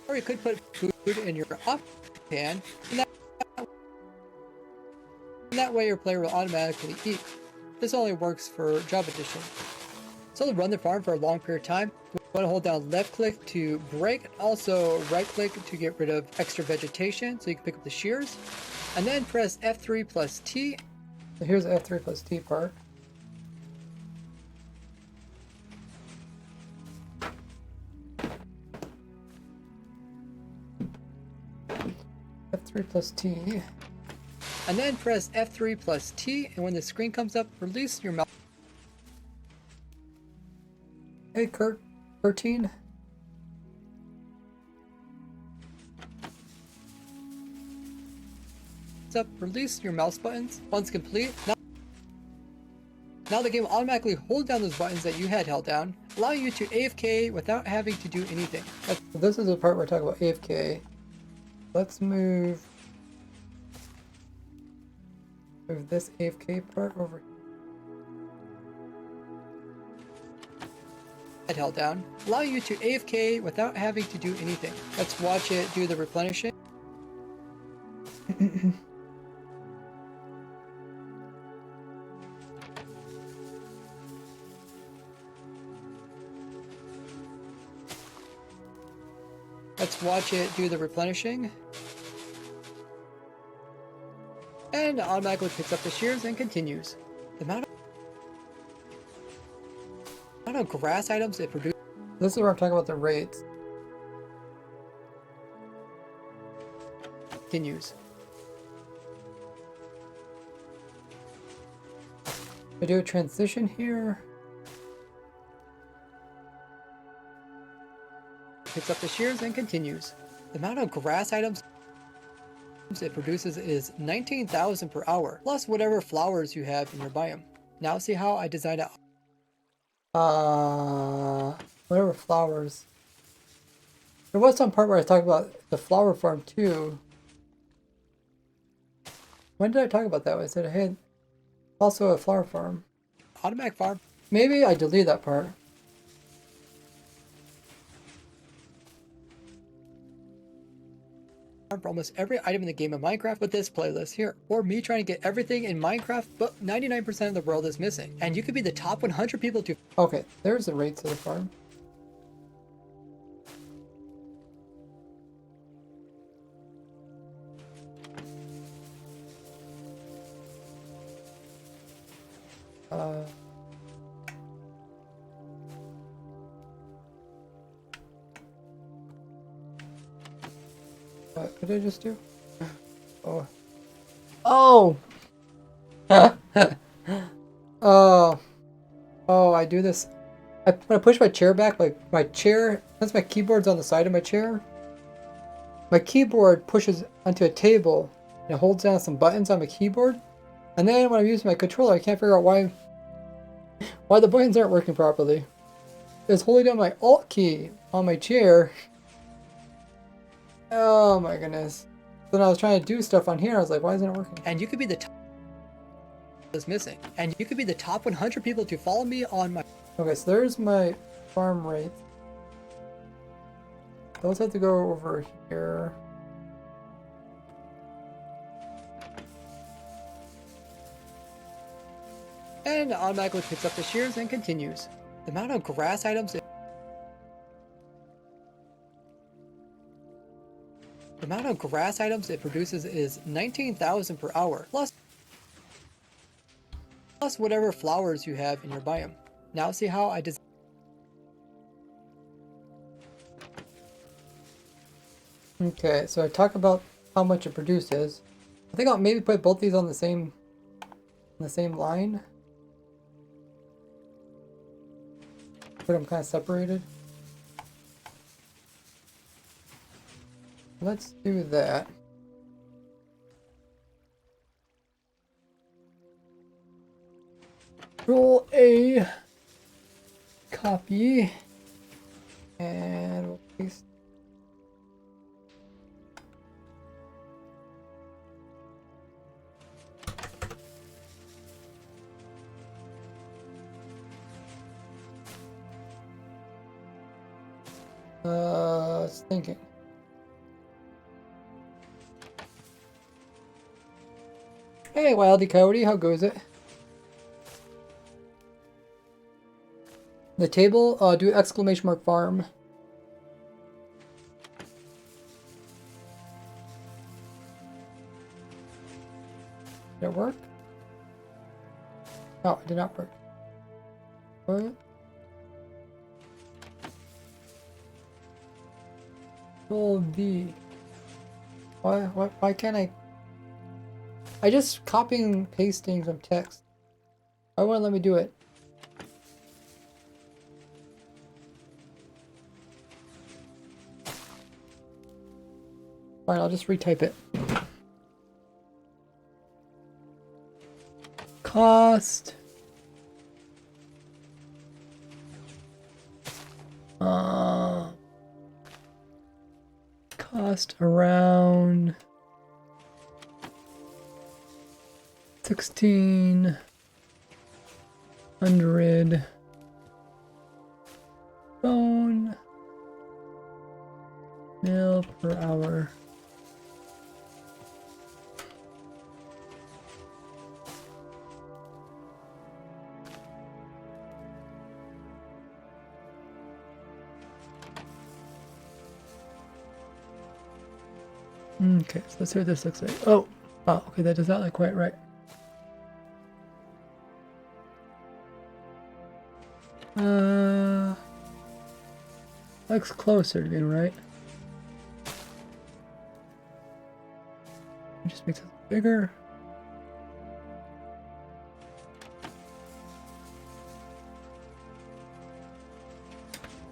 Or you could put food in your offhand, and that way your player will automatically eat. This only works for job edition. So to run the farm for a long period of time, you want to hold down left click to break, also right click to get rid of extra vegetation so you can pick up the shears, and then press F3 plus T. So here's the F3 plus T part. F3 plus T. And then press F3 plus T, and when the screen comes up, release your mouse. Hey, Kurt. 13. Up, release your mouse buttons. Once complete, now the game will automatically hold down those buttons that you had held down, allowing you to AFK without having to do anything. This is the part where I talk about AFK. Let's move this AFK part over here. Had held down, allowing you to AFK without having to do anything. Let's watch it do the replenishing. Let's watch it do the replenishing. And it automatically picks up the shears and continues. The amount of grass items it produces. this is where I'm talking about the rates. Continues. I do a transition here. Picks up the shears and continues. The amount of grass items it produces is 19,000 per hour, plus whatever flowers you have in your biome. Now see how I designed it. Whatever flowers. There was some part where I talked about the flower farm too. When did I talk about that? I said, hey, also a flower farm. Automatic farm Maybe I deleted that part. for almost every item in the game of Minecraft with this playlist here, or me trying to get everything in Minecraft, but 99% of the world is missing. And you could be the top 100 people to Okay, there's the rates of the farm. What did I just do? Oh. Oh! Oh. Oh, I do this. When I push my chair back, my chair, since my keyboard's on the side of my chair, my keyboard pushes onto a table and it holds down some buttons on my keyboard. And then when I'm using my controller, I can't figure out why the buttons aren't working properly. It's holding down my Alt key on my chair. Oh my goodness. Then I was trying to do stuff on here. I was like, why isn't it working? and you could be the top is missing. And you could be the top 100 people to follow me on my Okay, so there's my farm rate. Those have to go over here. and automatically picks up the shears and continues. The amount of grass items the amount of grass items it produces is 19,000 per hour, plus whatever flowers you have in your biome. Now see how I designed. Okay, so I talk about how much it produces. I think I'll maybe put both these on the same line. Put them kind of separated. Let's do that. Roll a copy and we'll paste. I was thinking. Hey, Wildy Coyote, how goes it? The table, do exclamation mark farm. Did it work? Oh, it did not work. What? Control V. Why can't I just copying and pasting some text. Why won't it let me do it? Fine, I'll just retype it. Cost. Cost around 1,600 phone mil per hour. Okay, so let's see what this looks like. Oh, okay, that does not look quite right. looks closer to being right. Just make this bigger.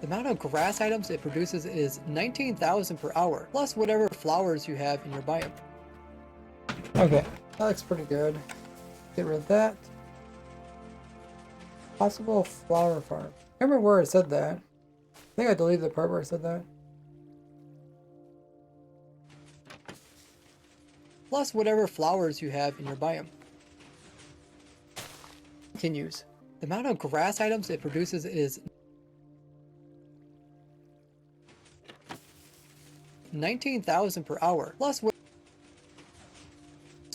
The amount of grass items it produces is 19,000 per hour, plus whatever flowers you have in your biome. Okay, that looks pretty good. Get rid of that. Possible flower farm. I remember where it said that. I think I deleted the part where it said that. Plus whatever flowers you have in your biome. Continues. The amount of grass items it produces is 19,000 per hour, plus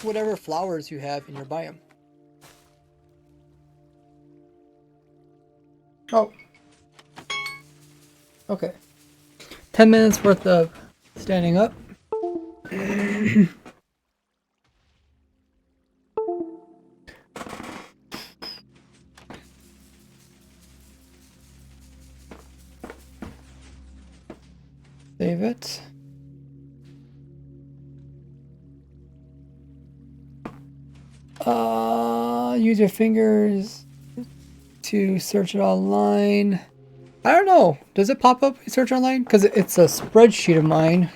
whatever flowers you have in your biome. Oh. Okay. 10 minutes worth of standing up. Save it. Use your fingers to search it online. I don't know. Does it pop up when you search online? Because it's a spreadsheet of mine.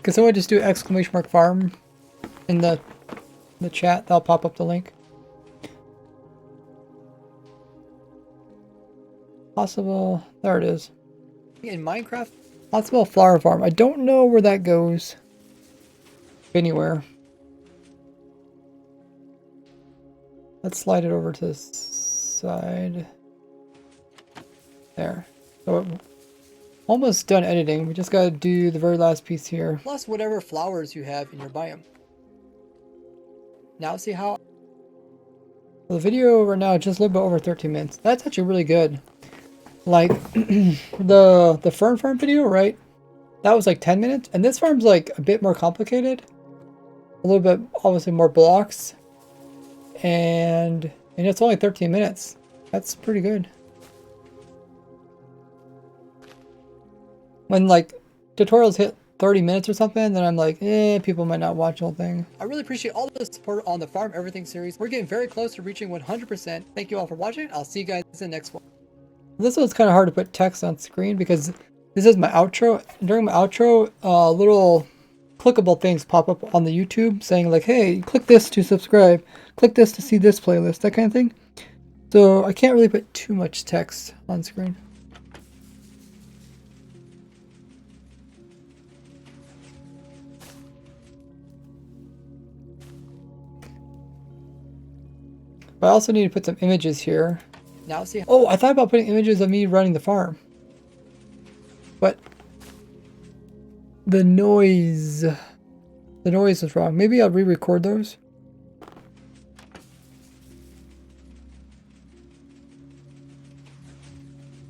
Can someone just do !farm in the chat? That'll pop up the link. Possible. There it is. In Minecraft, Possible flower farm. I don't know where that goes. Anywhere. Let's slide it over to the side. There. So almost done editing. We just gotta do the very last piece here. plus whatever flowers you have in your biome. Now see how The video right now is just a little bit over 13 minutes. That's actually really good. Like the fern farm video, right? That was like 10 minutes, and this farm's like a bit more complicated. A little bit, obviously more blocks, and it's only 13 minutes. That's pretty good. When like tutorials hit 30 minutes or something, then I'm like, people might not watch the whole thing. I really appreciate all the support on the Farm Everything series. We're getting very close to reaching 100%. Thank you all for watching. I'll see you guys in the next one. This one's kind of hard to put text on screen because this is my outro. During my outro, little clickable things pop up on the YouTube saying like, hey, click this to subscribe, click this to see this playlist, that kind of thing. So I can't really put too much text on screen. But I also need to put some images here. Now see. Oh, I thought about putting images of me running the farm. But the noise was wrong. Maybe I'll re-record those.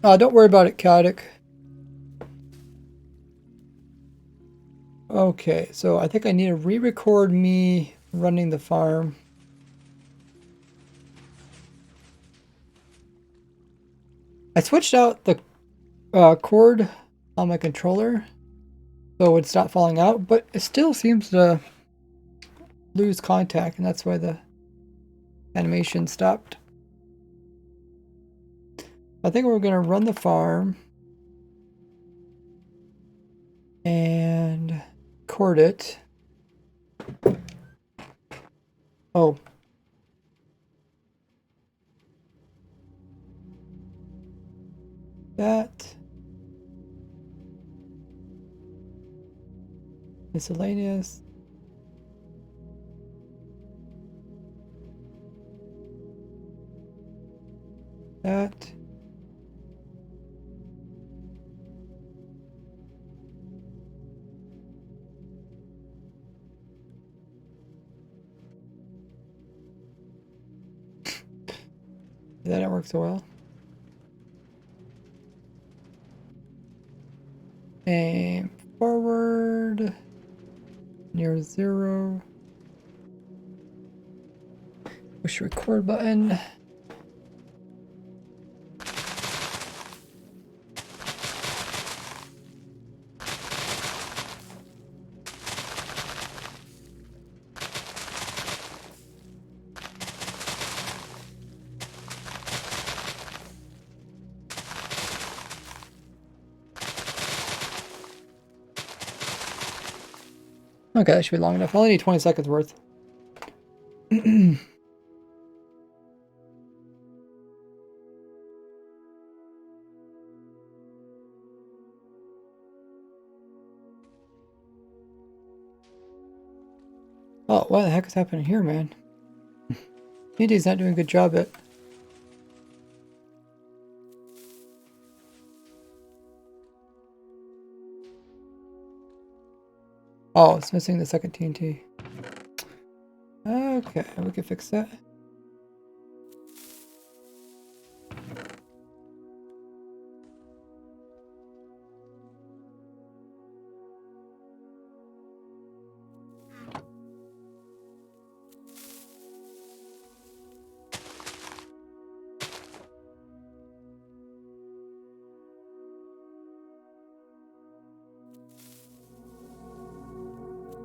Don't worry about it, Chaotic. Okay, so I think I need to re-record me running the farm. I switched out the cord on my controller so it would stop falling out, but it still seems to lose contact, and that's why the animation stopped. I think we're going to run the farm and record it. Oh. That. Miscellaneous. That. That didn't work so well. Aim forward. Near 0. Push record button. Okay, that should be long enough. I only need 20 seconds worth. Oh, what the heck is happening here, man? Indy's not doing a good job at... Oh, it's missing the second TNT. Okay, we can fix that.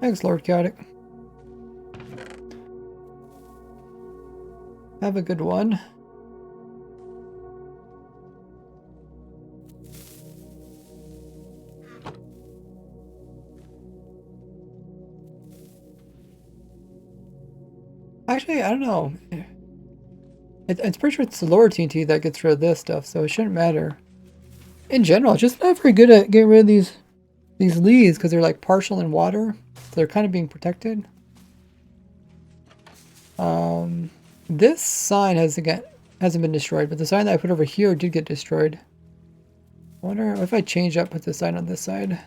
Thanks, Lord Chaotic. Have a good one. Actually, I don't know. It's pretty sure it's the lower TNT that gets rid of this stuff, so it shouldn't matter. In general, just not very good at getting rid of these leaves because they're like partial in water. So they're kind of being protected. This sign hasn't been destroyed, but the sign that I put over here did get destroyed. I wonder if I change up, put the sign on this side.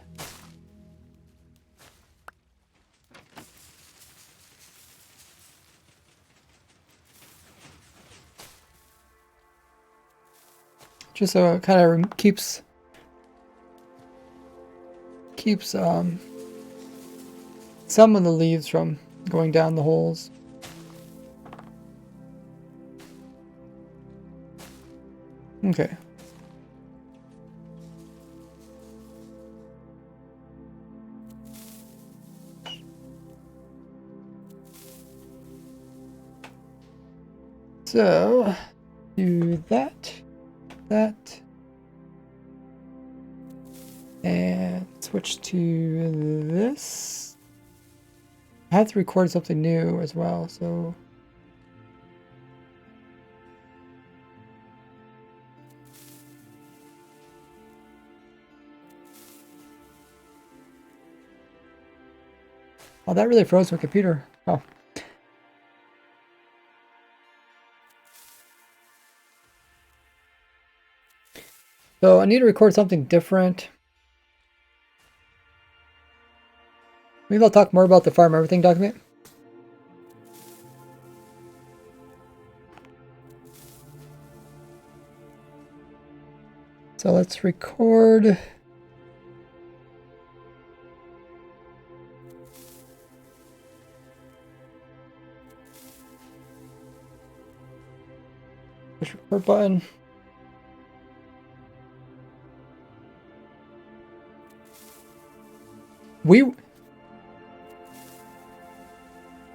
Just so it kind of keeps some of the leaves from going down the holes. Okay. So, do that, and switch to this. I have to record something new as well, so. Oh, that really froze my computer. Oh. So I need to record something different. Maybe I'll talk more about the farm everything document. So let's record. Push record button.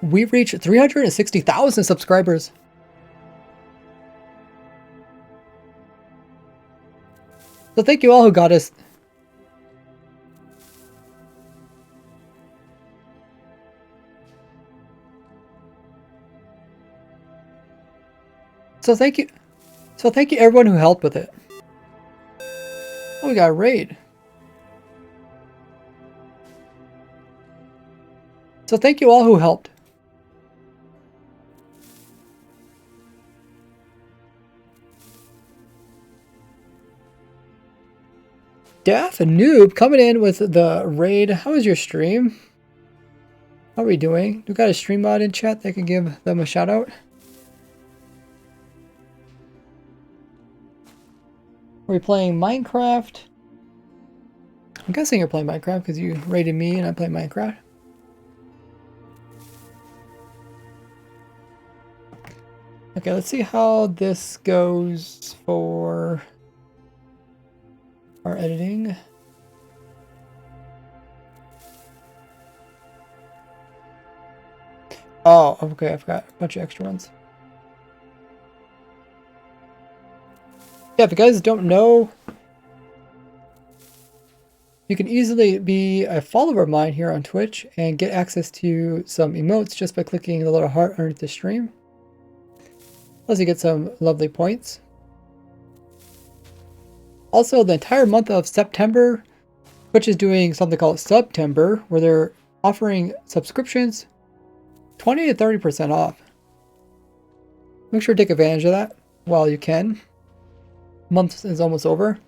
We've reached 360,000 subscribers. So thank you all who got us. So thank you everyone who helped with it. Oh, we got a raid. So thank you all who helped. Daff and Noob coming in with the raid. How was your stream? How are we doing? We got a stream mod in chat that can give them a shout out. Are we playing Minecraft? I'm guessing you're playing Minecraft because you rated me and I play Minecraft. Okay, let's see how this goes for our editing. Oh, okay, I've got a bunch of extra ones. Yeah, if you guys don't know, you can easily be a follower of mine here on Twitch and get access to some emotes just by clicking the little heart underneath the stream. Plus you get some lovely points. Also, the entire month of September, Twitch is doing something called September, where they're offering subscriptions 20 to 30% off. Make sure to take advantage of that while you can. Month is almost over.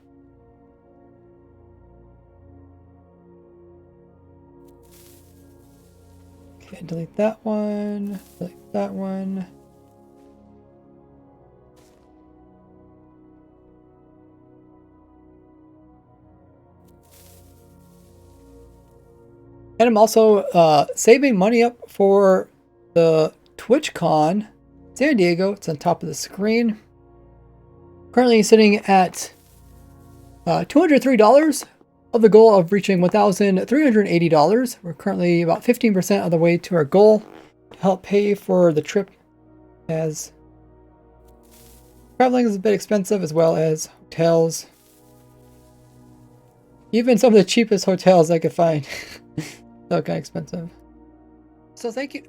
Okay, delete that one, delete that one. And I'm also saving money up for the TwitchCon San Diego. It's on top of the screen. Currently sitting at $203 of the goal of reaching $1,380. We're currently about 15% of the way to our goal to help pay for the trip, as traveling is a bit expensive, as well as hotels. Even some of the cheapest hotels I could find. They're kind of expensive. So thank you.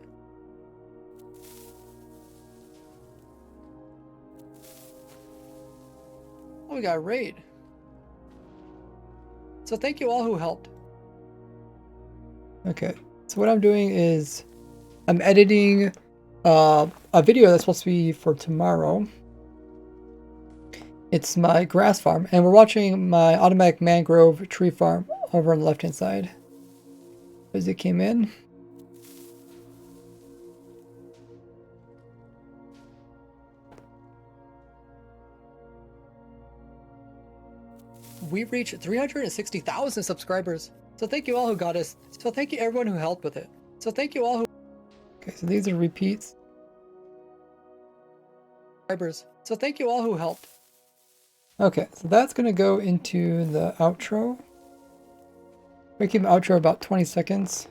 Oh, we got a raid. So thank you all who helped. Okay, so what I'm doing is I'm editing a video that's supposed to be for tomorrow. It's my grass farm, and we're watching my automatic mangrove tree farm over on the left hand side as it came in. We've reached 360,000 subscribers. So thank you all who got us. So thank you everyone who helped with it. So thank you all who... Okay, so these are repeats. So thank you all who helped. Okay, so that's going to go into the outro. We keep the outro about 20 seconds.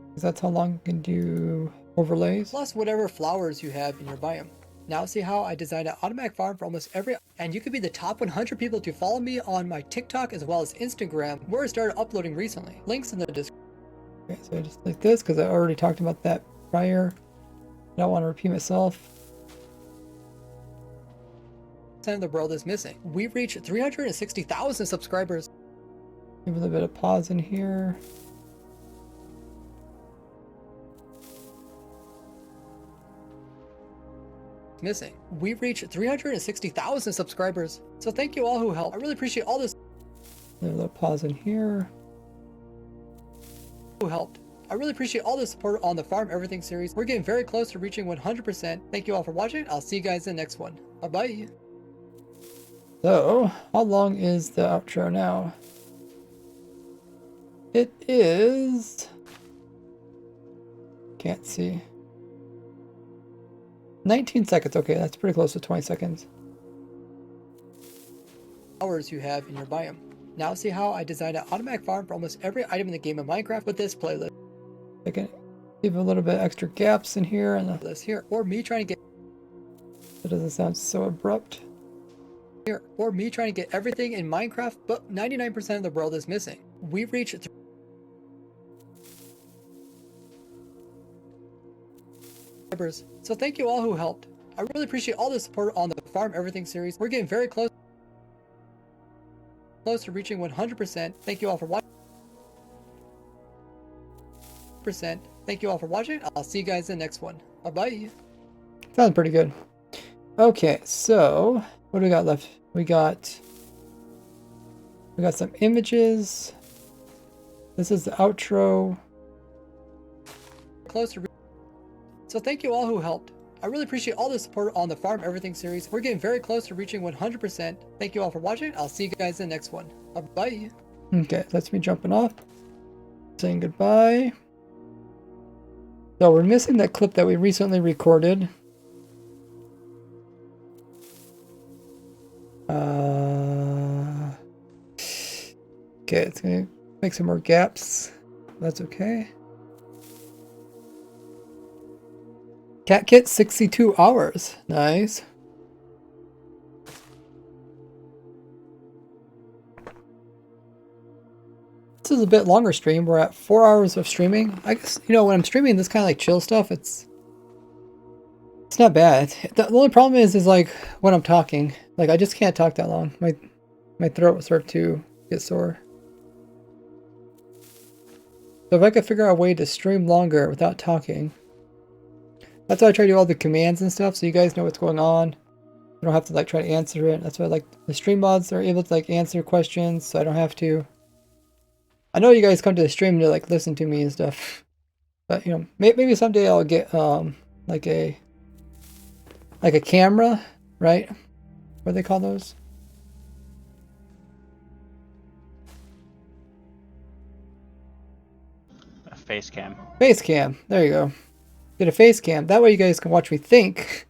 Because that's how long you can do overlays. Plus whatever flowers you have in your biome. Now see how I designed an automatic farm for almost every... And you could be the top 100 people to follow me on my TikTok as well as Instagram, where I started uploading recently. Links in the description. Okay, so I just like this because I already talked about that prior. I don't want to repeat myself. Of the world is missing. We've reached 360,000 subscribers. Give a little bit of pause in here. Missing. We've reached 360,000 subscribers. So thank you all who helped. I really appreciate all this. A little pause in here. Who helped. I really appreciate all the support on the Farm Everything series. We're getting very close to reaching 100%. Thank you all for watching. I'll see you guys in the next one. Bye-bye. So, how long is the outro now? It is... Can't see. 19 seconds. Okay, that's pretty close to 20 seconds. Hours you have in your biome. Now see how I designed an automatic farm for almost every item in the game of Minecraft with this playlist. I can leave a little bit extra gaps in here and this here. Or me trying to get... That doesn't sound so abrupt. Here. Or me trying to get everything in Minecraft, but 99% of the world is missing. We've reached... So thank you all who helped. I really appreciate all the support on the Farm Everything series. We're getting very close to reaching 100%. Thank you all for watching. Thank you all for watching. I'll see you guys in the next one. Bye-bye. Sounds pretty good. Okay, so what do we got left? We got some images. This is the outro. Close to... So thank you all who helped. I really appreciate all the support on the Farm Everything series. We're getting very close to reaching 100%. Thank you all for watching. I'll see you guys in the next one. Bye-bye. Okay, that's me jumping off. Saying goodbye. So we're missing that clip that we recently recorded. Okay, it's gonna make some more gaps. That's okay. Cat Kit 62 hours. Nice. This is a bit longer stream. We're at 4 hours of streaming. I guess, you know, when I'm streaming this kind of like chill stuff, it's not bad. The only problem is like when I'm talking, like I just can't talk that long. My throat will start to get sore. So if I could figure out a way to stream longer without talking, that's why I try to do all the commands and stuff, so you guys know what's going on. You don't have to like try to answer it. That's why like the stream mods are able to like answer questions, so I don't have to. I know you guys come to the stream to like listen to me and stuff, but you know maybe someday I'll get like a camera, right? What do they call those? A face cam. Face cam. There you go. Get a face cam. That way you guys can watch me think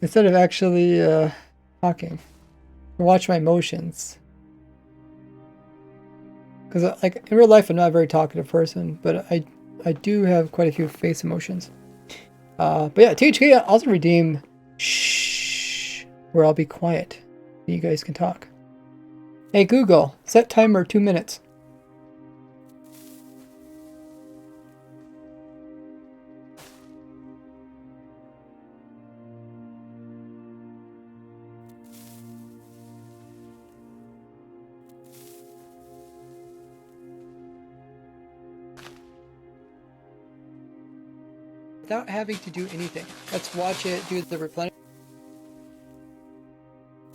instead of actually talking. Watch my motions. Because like in real life, I'm not a very talkative person, but I do have quite a few face emotions. But yeah, THK also redeem shh, where I'll be quiet. You guys can talk. Hey Google, set timer 2 minutes. Without having to do anything. Let's watch it do the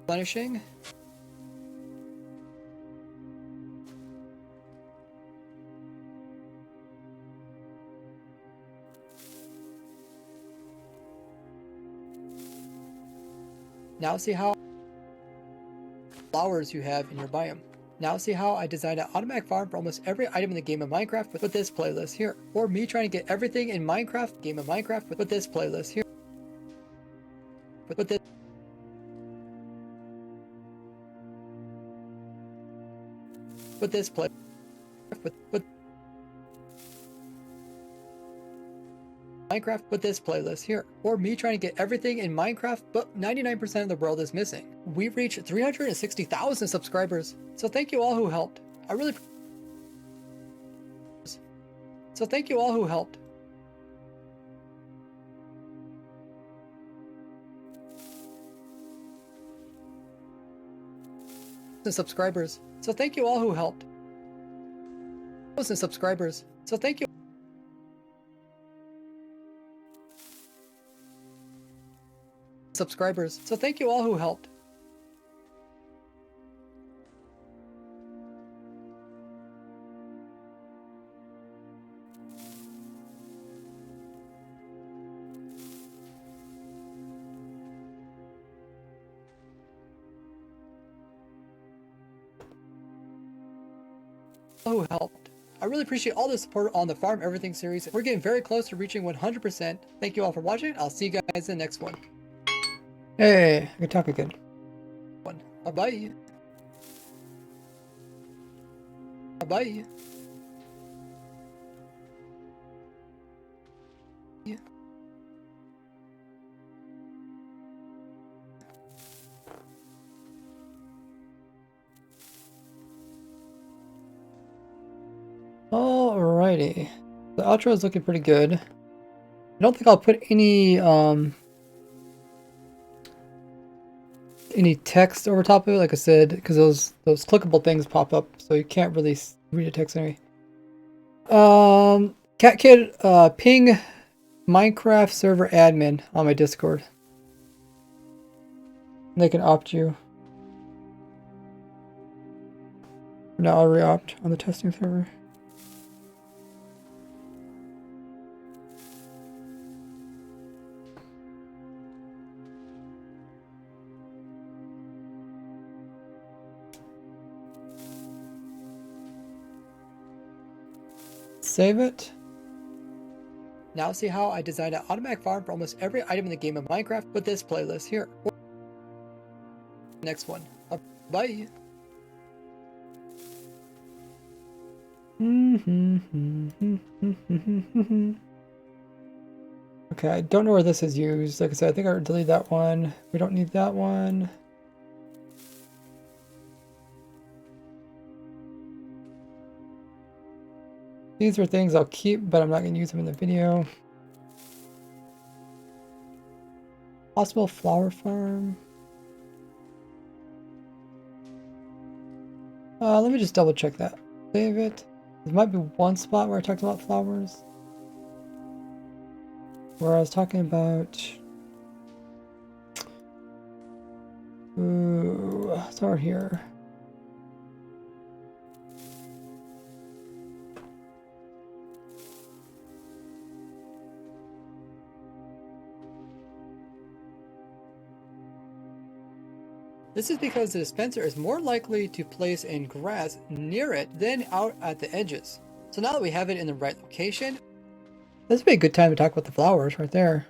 replenishing. Now see how flowers you have in your biome. Now see how I designed an automatic farm for almost every item in the game of Minecraft with this playlist here. Or me trying to get everything in Minecraft, game of Minecraft with this playlist here. With this play with Minecraft with this playlist here. Or me trying to get everything in Minecraft, but 99% of the world is missing. We've reached 360,000 subscribers. So thank you all who helped. So thank you all who helped. And subscribers. So thank you all who helped. And subscribers. So thank you. Subscribers. So thank you all who helped. Who helped. I really appreciate all the support on the Farm Everything series. We're getting very close to reaching 100%. Thank you all for watching. I'll see you guys in the next one. Hey, I can talk again. Bye-bye. Bye-bye. Alrighty. The outro is looking pretty good. I don't think I'll put any text over top of it, like I said, because those clickable things pop up, so you can't really read the text anyway. Cat Kid, ping Minecraft server admin on my Discord. They can opt you. Now I'll re-opt on the testing server. save it. Now see how I designed an automatic farm for almost every item in the game of Minecraft with this playlist here. Next one. Bye. Okay, I don't know where this is used. Like I said, I think I would delete that one. We don't need that one. These are things I'll keep, but I'm not going to use them in the video. Possible flower farm. Let me just double check that. Save it. There might be one spot where I talked about flowers. Where I was talking about... Ooh, it's over here. This is because the dispenser is more likely to place in grass near it than out at the edges. So now that we have it in the right location, This would be a good time to talk about the flowers right there.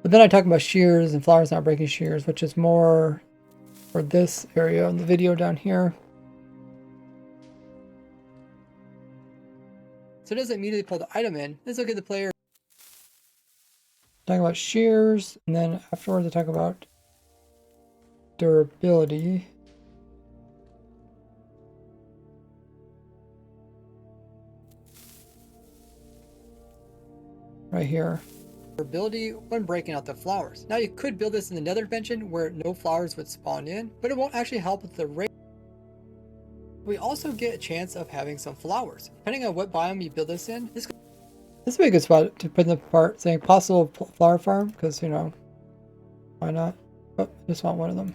But then I talk about shears and flowers not breaking shears, which is more for this area in the video down here. so it doesn't immediately pull the item in. This will give the player Talk about shears, and then afterwards I talk about durability. Right here. ability when breaking out the flowers. Now you could build this in the nether dimension where no flowers would spawn in, but it won't actually help with the rate. We also get a chance of having some flowers. Depending on what biome you build this in, this This would be a good spot to put in the part saying possible flower farm, because, you know, why not? Oh, I just want one of them.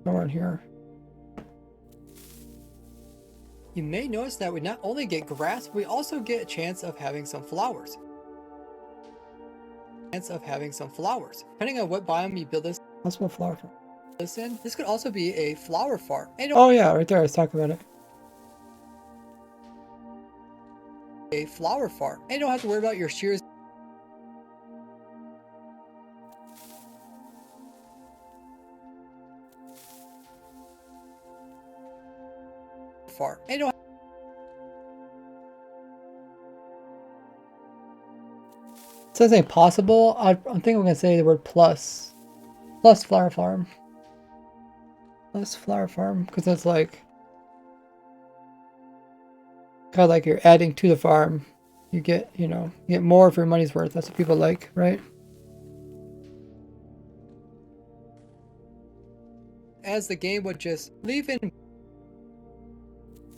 Somewhere in here. you may notice that we not only get grass, we also get a chance of having some flowers. Depending on what biome you build Possible flower farm. this in, this could also be a flower farm. And Oh yeah, right there, I was talking about it. a flower farm. And you don't have to worry about your shears farm. And you don't It says ain't possible. I think I'm gonna say the word plus. Plus flower farm. Plus flower farm, because that's like kind of like you're adding to the farm. You get, you know, you get more for your money's worth. That's what people like, right? as the game would just leave in.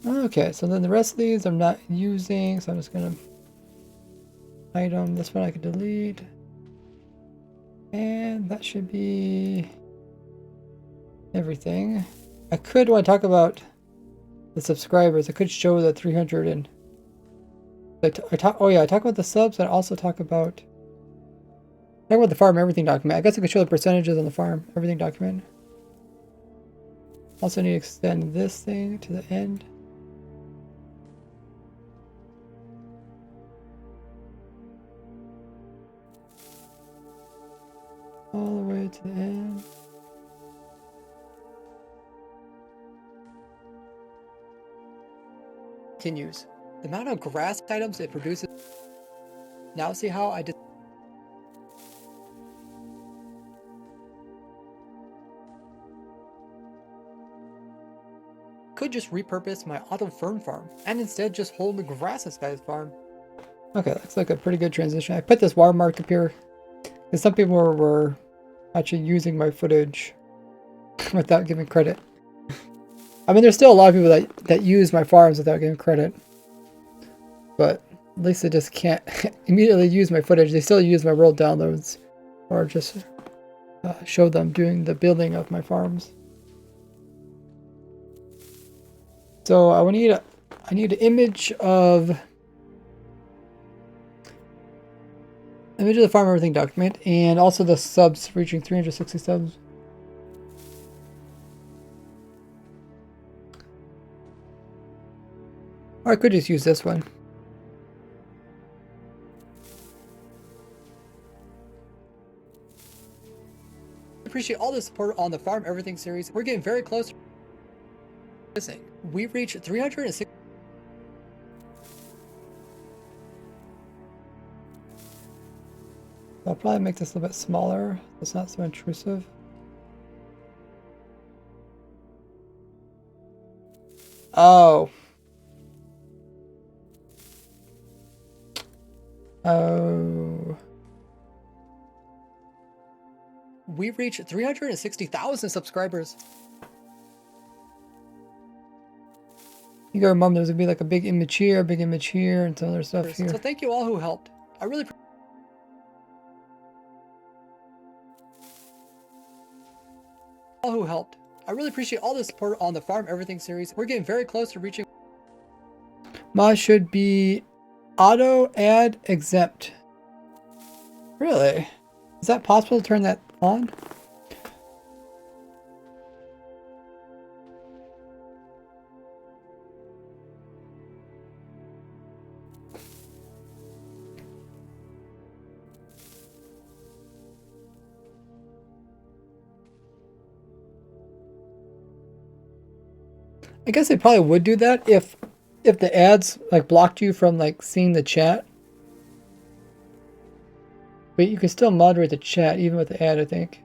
Okay, so then the rest of these I'm not using, so I'm just gonna item. This one I could delete, and that should be everything. I could, when I talk about the subscribers, I could show the 300 and I talk about the subs, and I also talk about the farm everything document. I guess I could show the percentages on the farm everything document. Also need to extend this thing to the end. All the way to the end. Continues. The amount of grass items it produces. Now see how I did. Could just repurpose my auto fern farm and instead just hold the grass inside the farm. Okay, looks like a pretty good transition. I put this watermark up here because some people were actually using my footage without giving credit. I mean, there's still a lot of people that use my farms without giving credit. But at least they just can't immediately use my footage. They still use my world downloads or just show them doing the building of my farms. So I need an image of image of the farm everything document, and also the subs reaching 360 subs. Or I could just use this one. Appreciate all the support on the Farm Everything series. We're getting very close. We reached 360. I'll probably make this a little bit smaller. So it's not so intrusive. Oh. Oh. We reached 360,000 subscribers. You gotta remember there's gonna be like a big image here, and some other stuff here. So thank you all who helped. I really appreciate all the support on the Farm Everything series. We're getting very close to reaching. Mod should be auto ad exempt. Really? Is that possible to turn that on? I guess they probably would do that if the ads like blocked you from like seeing the chat. But you can still moderate the chat even with the ad, I think.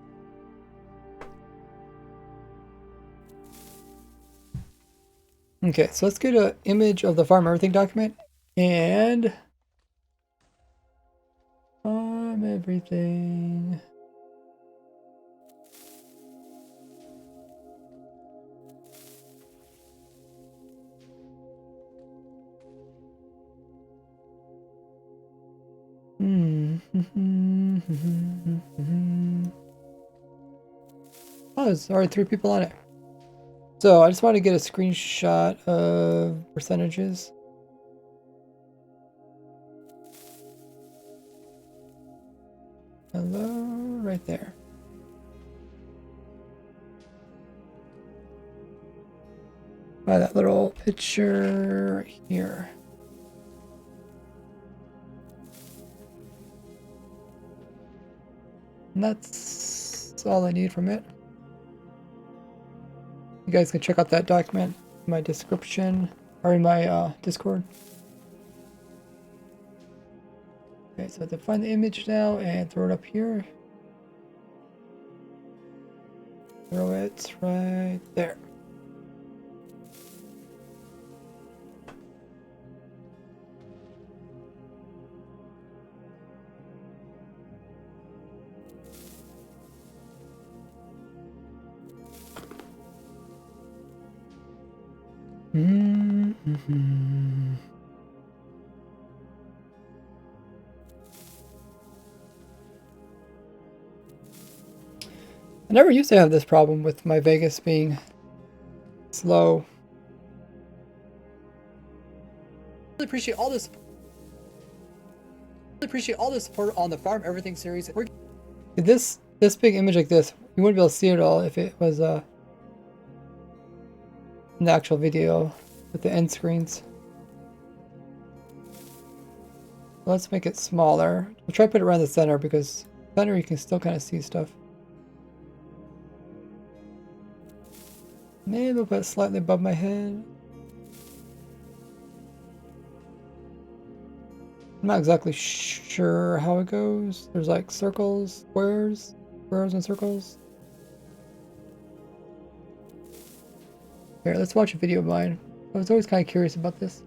Okay, so let's get an image of the Farm Everything document and Farm Everything. Oh, there's already 3 people on it. So I just want to get a screenshot of percentages. Hello, right there. By that little picture here. And that's all I need from it. You guys can check out that document in my description or in my Discord. Okay, so I have to find the image now and throw it up here. Throw it right there. I never used to have this problem with my Vegas being slow. Appreciate all this. Appreciate all the support on the Farm Everything series. This big image like this, you wouldn't be able to see it all if it was in the actual video with the end screens. Let's make it smaller. We'll try to put it around the center because center you can still kind of see stuff. Maybe we'll put it slightly above my head. I'm not exactly sure how it goes. There's like circles, squares and circles. Here, let's watch a video of mine. I was always kind of curious about this.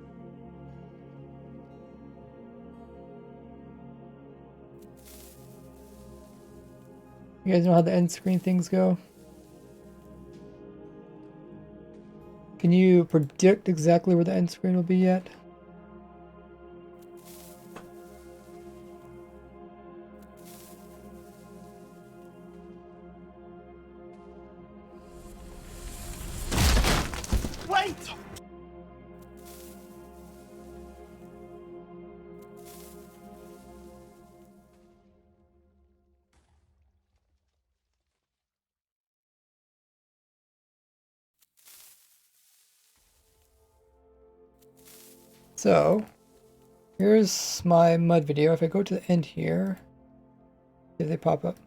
You guys know how the end screen things go? Can you predict exactly where the end screen will be yet? Wait! So, here's my mud video. If I go to the end here, see if they pop up.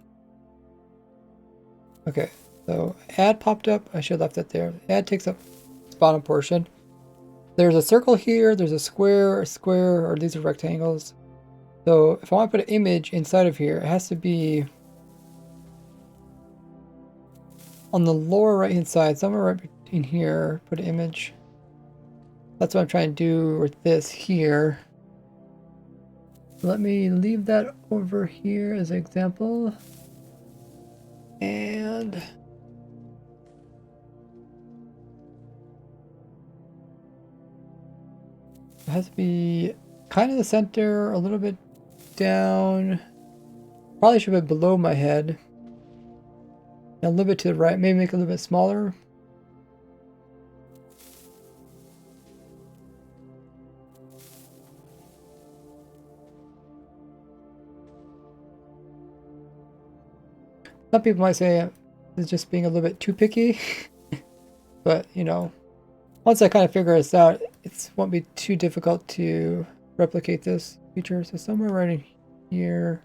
Okay, so add popped up. I should have left it there. Add takes up this bottom portion. There's a circle here, there's a square, or these are rectangles. So if I want to put an image inside of here, it has to be on the lower right hand side, somewhere right in here, put an image. That's what I'm trying to do with this here. Let me leave that over here as an example. And it has to be kind of the center, a little bit down. Probably should be below my head. And a little bit to the right, maybe make it a little bit smaller. Some people might say it's just being a little bit too picky. But, you know, once I kind of figure this out, it won't be too difficult to replicate this feature. So somewhere right in here.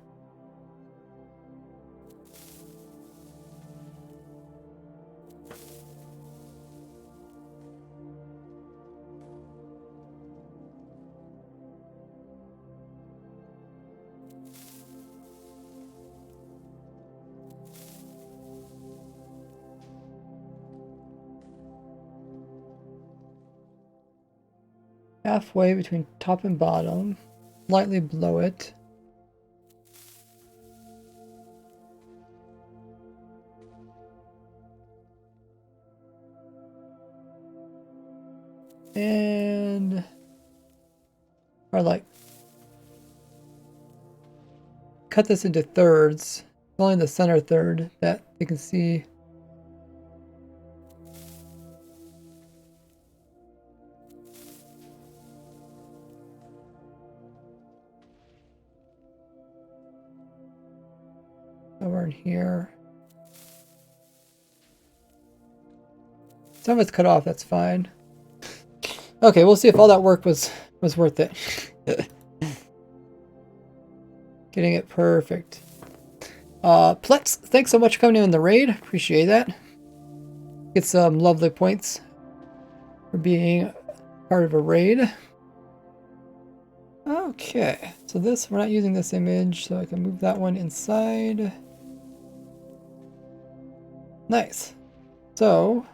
Halfway between top and bottom, slightly below it. And or like cut this into thirds, only the center third that you can see. Somewhere in here. Some of it's cut off, that's fine. Okay, we'll see if all that work was worth it. Getting it perfect. Plex, thanks so much for coming in the raid. Appreciate that. Get some lovely points for being part of a raid. Okay, so this, we're not using this image, so I can move that one inside. Nice. So,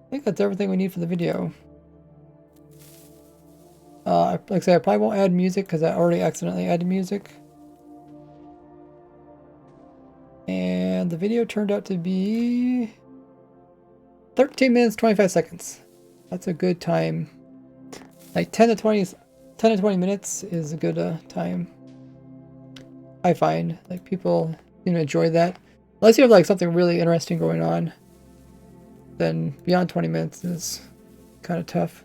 I think that's everything we need for the video. Like I said, I probably won't add music because I already accidentally added music. And the video turned out to be 13 minutes, 25 seconds. That's a good time. Like 10 to 20 minutes is a good time. I find like people seem to enjoy that. Unless you have like something really interesting going on, then beyond 20 minutes is kind of tough.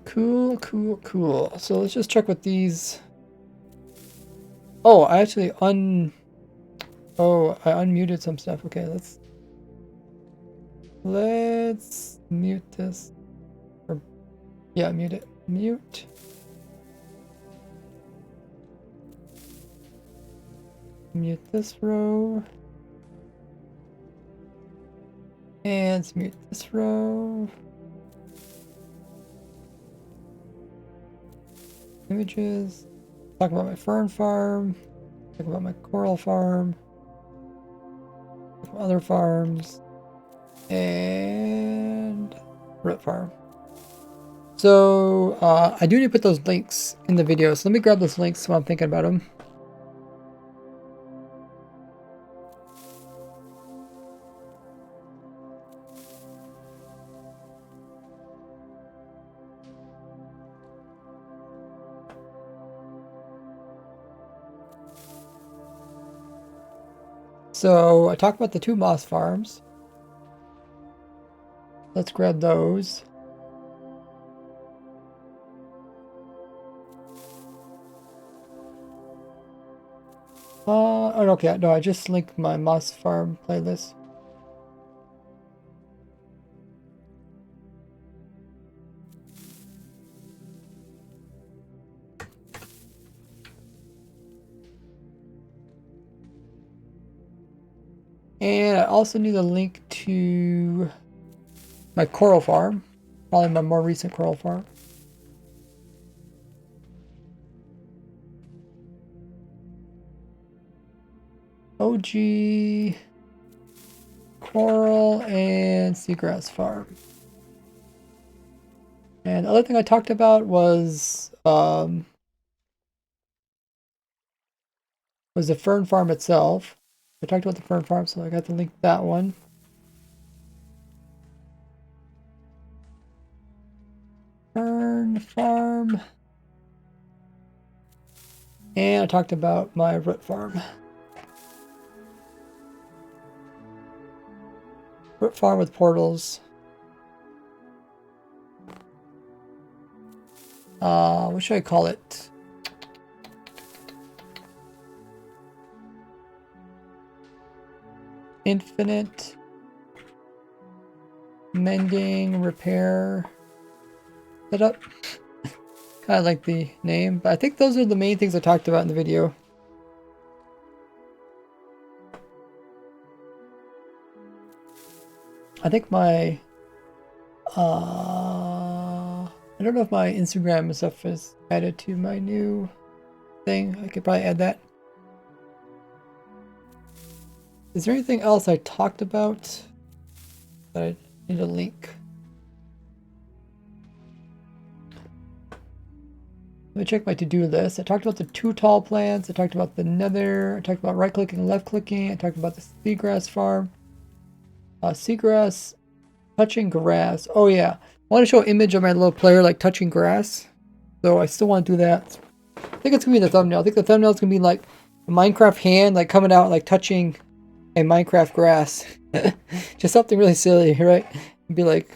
Cool, cool, cool. So let's just check with these. Oh, I actually I unmuted some stuff. Okay, let's mute this. Or yeah, mute it. Mute. Mute this row. And mute this row. Images. Talk about my fern farm. Talk about my coral farm. Other farms. And root farm. So I do need to put those links in the video. So let me grab those links while I'm thinking about them. So I talked about the two moss farms. Let's grab those. Oh, okay, no, I just linked my moss farm playlist. And I also need a link to my coral farm, probably my more recent coral farm. OG coral and seagrass farm. And the other thing I talked about was the fern farm itself. I talked about the fern farm, so I got to link that one. Fern farm. And I talked about my root farm. Root farm with portals. What should I call it? Infinite mending repair setup. Kind of like the name, but I think those are the main things I talked about in the video. I think my I don't know if my Instagram and stuff is added to my new thing. I could probably add that. Is there anything else I talked about that I need a link? Let me check my to-do list. I talked about the 2 tall plants. I talked about the nether. I talked about right-clicking and left-clicking. I talked about the seagrass farm. Seagrass touching grass. Oh yeah. I want to show an image of my little player like touching grass. So I still want to do that. I think it's going to be the thumbnail. I think the thumbnail is going to be like a Minecraft hand like coming out like touching a Minecraft grass. Just something really silly, right? It'd be like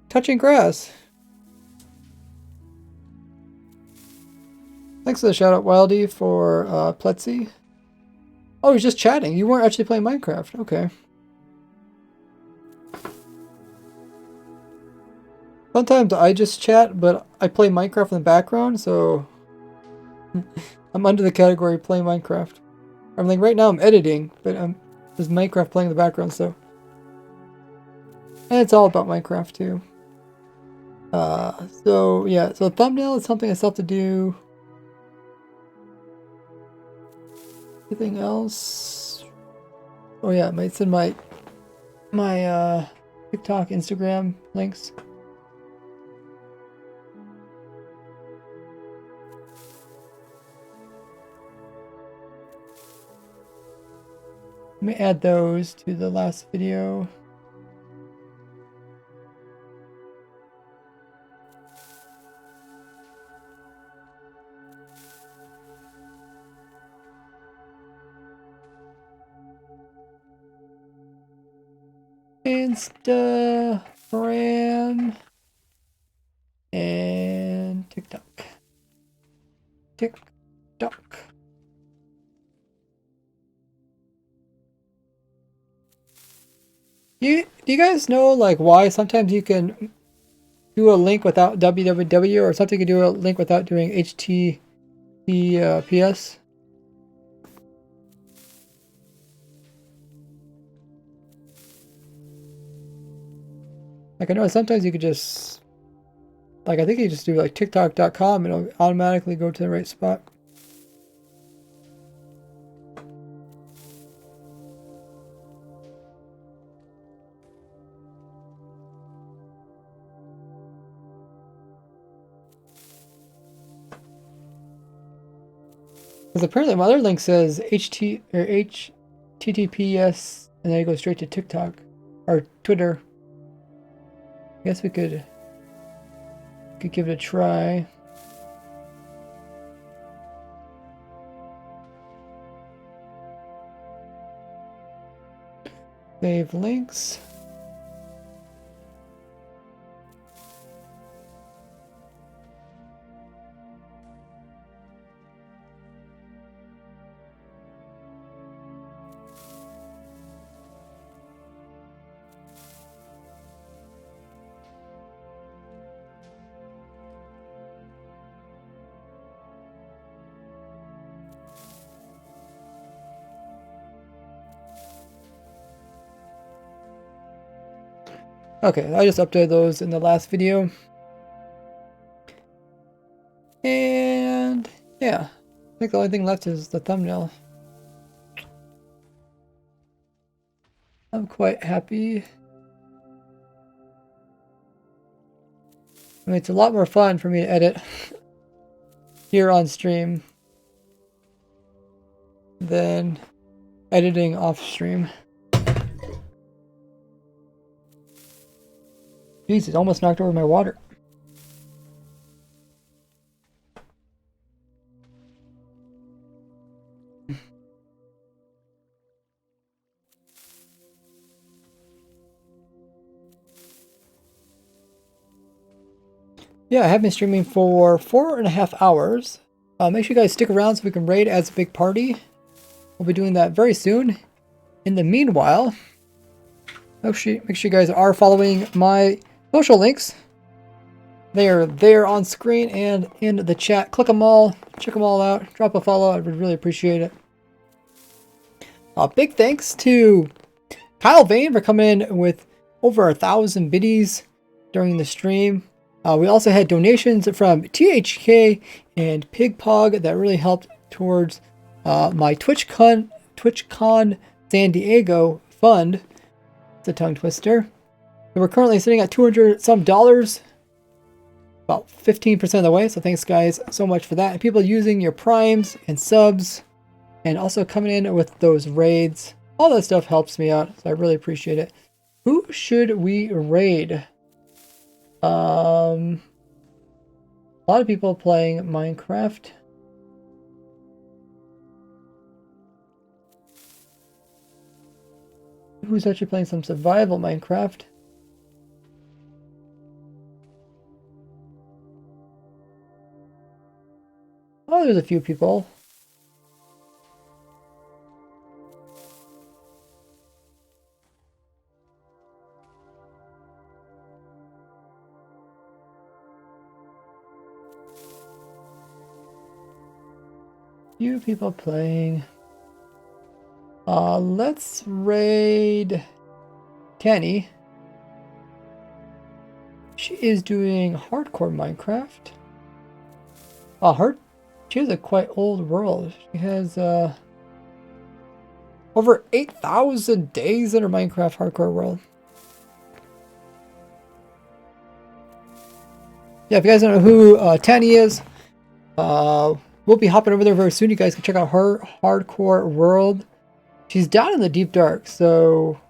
touching grass. Thanks for the shout out, Wildy, for Pletsy. Oh, he's just chatting. You weren't actually playing Minecraft. Okay. Sometimes I just chat, but I play Minecraft in the background, so I'm under the category play Minecraft. I'm like right now I'm editing, but there's Minecraft playing in the background, so. And it's all about Minecraft too. So yeah, so thumbnail is something I still have to do. Anything else? Oh yeah, it's in my TikTok, Instagram links. Let me add those to the last video. Instagram and TikTok. TikTok. Do you guys know like why sometimes you can do a link without www or something you can do a link without doing HTTPS? Like I know sometimes you could just like I think you just do like tiktok.com and it'll automatically go to the right spot. Because apparently my other link says HTTPS and then it goes straight to TikTok or Twitter. I guess we could give it a try. Save links. Okay, I just updated those in the last video. And yeah, I think the only thing left is the thumbnail. I'm quite happy. I mean, it's a lot more fun for me to edit here on stream than editing off stream. Jeez, it almost knocked over my water. Yeah, I have been streaming for 4.5 hours. Make sure you guys stick around so we can raid as a big party. We'll be doing that very soon. In the meanwhile, make sure you guys are following my social links. They are there on screen and in the chat. Click them all, check them all out, drop a follow. I would really appreciate it. Big thanks to Kyle Vane for coming in with over 1,000 biddies during the stream. We also had donations from THK and Pigpog that really helped towards my TwitchCon San Diego fund. It's a tongue twister. So we're currently sitting at $200 some, about 15% of the way. So thanks guys so much for that. And people using your primes and subs and also coming in with those raids. All that stuff helps me out. So I really appreciate it. Who should we raid? A lot of people playing Minecraft. Who's actually playing some survival Minecraft? Oh, there's a few people. Few people playing. Let's raid Kenny. She is doing hardcore Minecraft. She has a quite old world. She has over 8,000 days in her Minecraft hardcore world. Yeah, if you guys don't know who Tanny is, we'll be hopping over there very soon. You guys can check out her hardcore world. She's down in the deep dark, so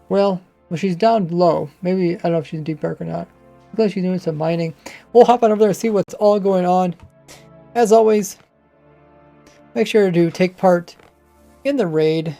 well, she's down low. Maybe I don't know if she's in deep dark or not. Looks like she's doing some mining. We'll hop on over there and see what's all going on. As always, make sure to take part in the raid.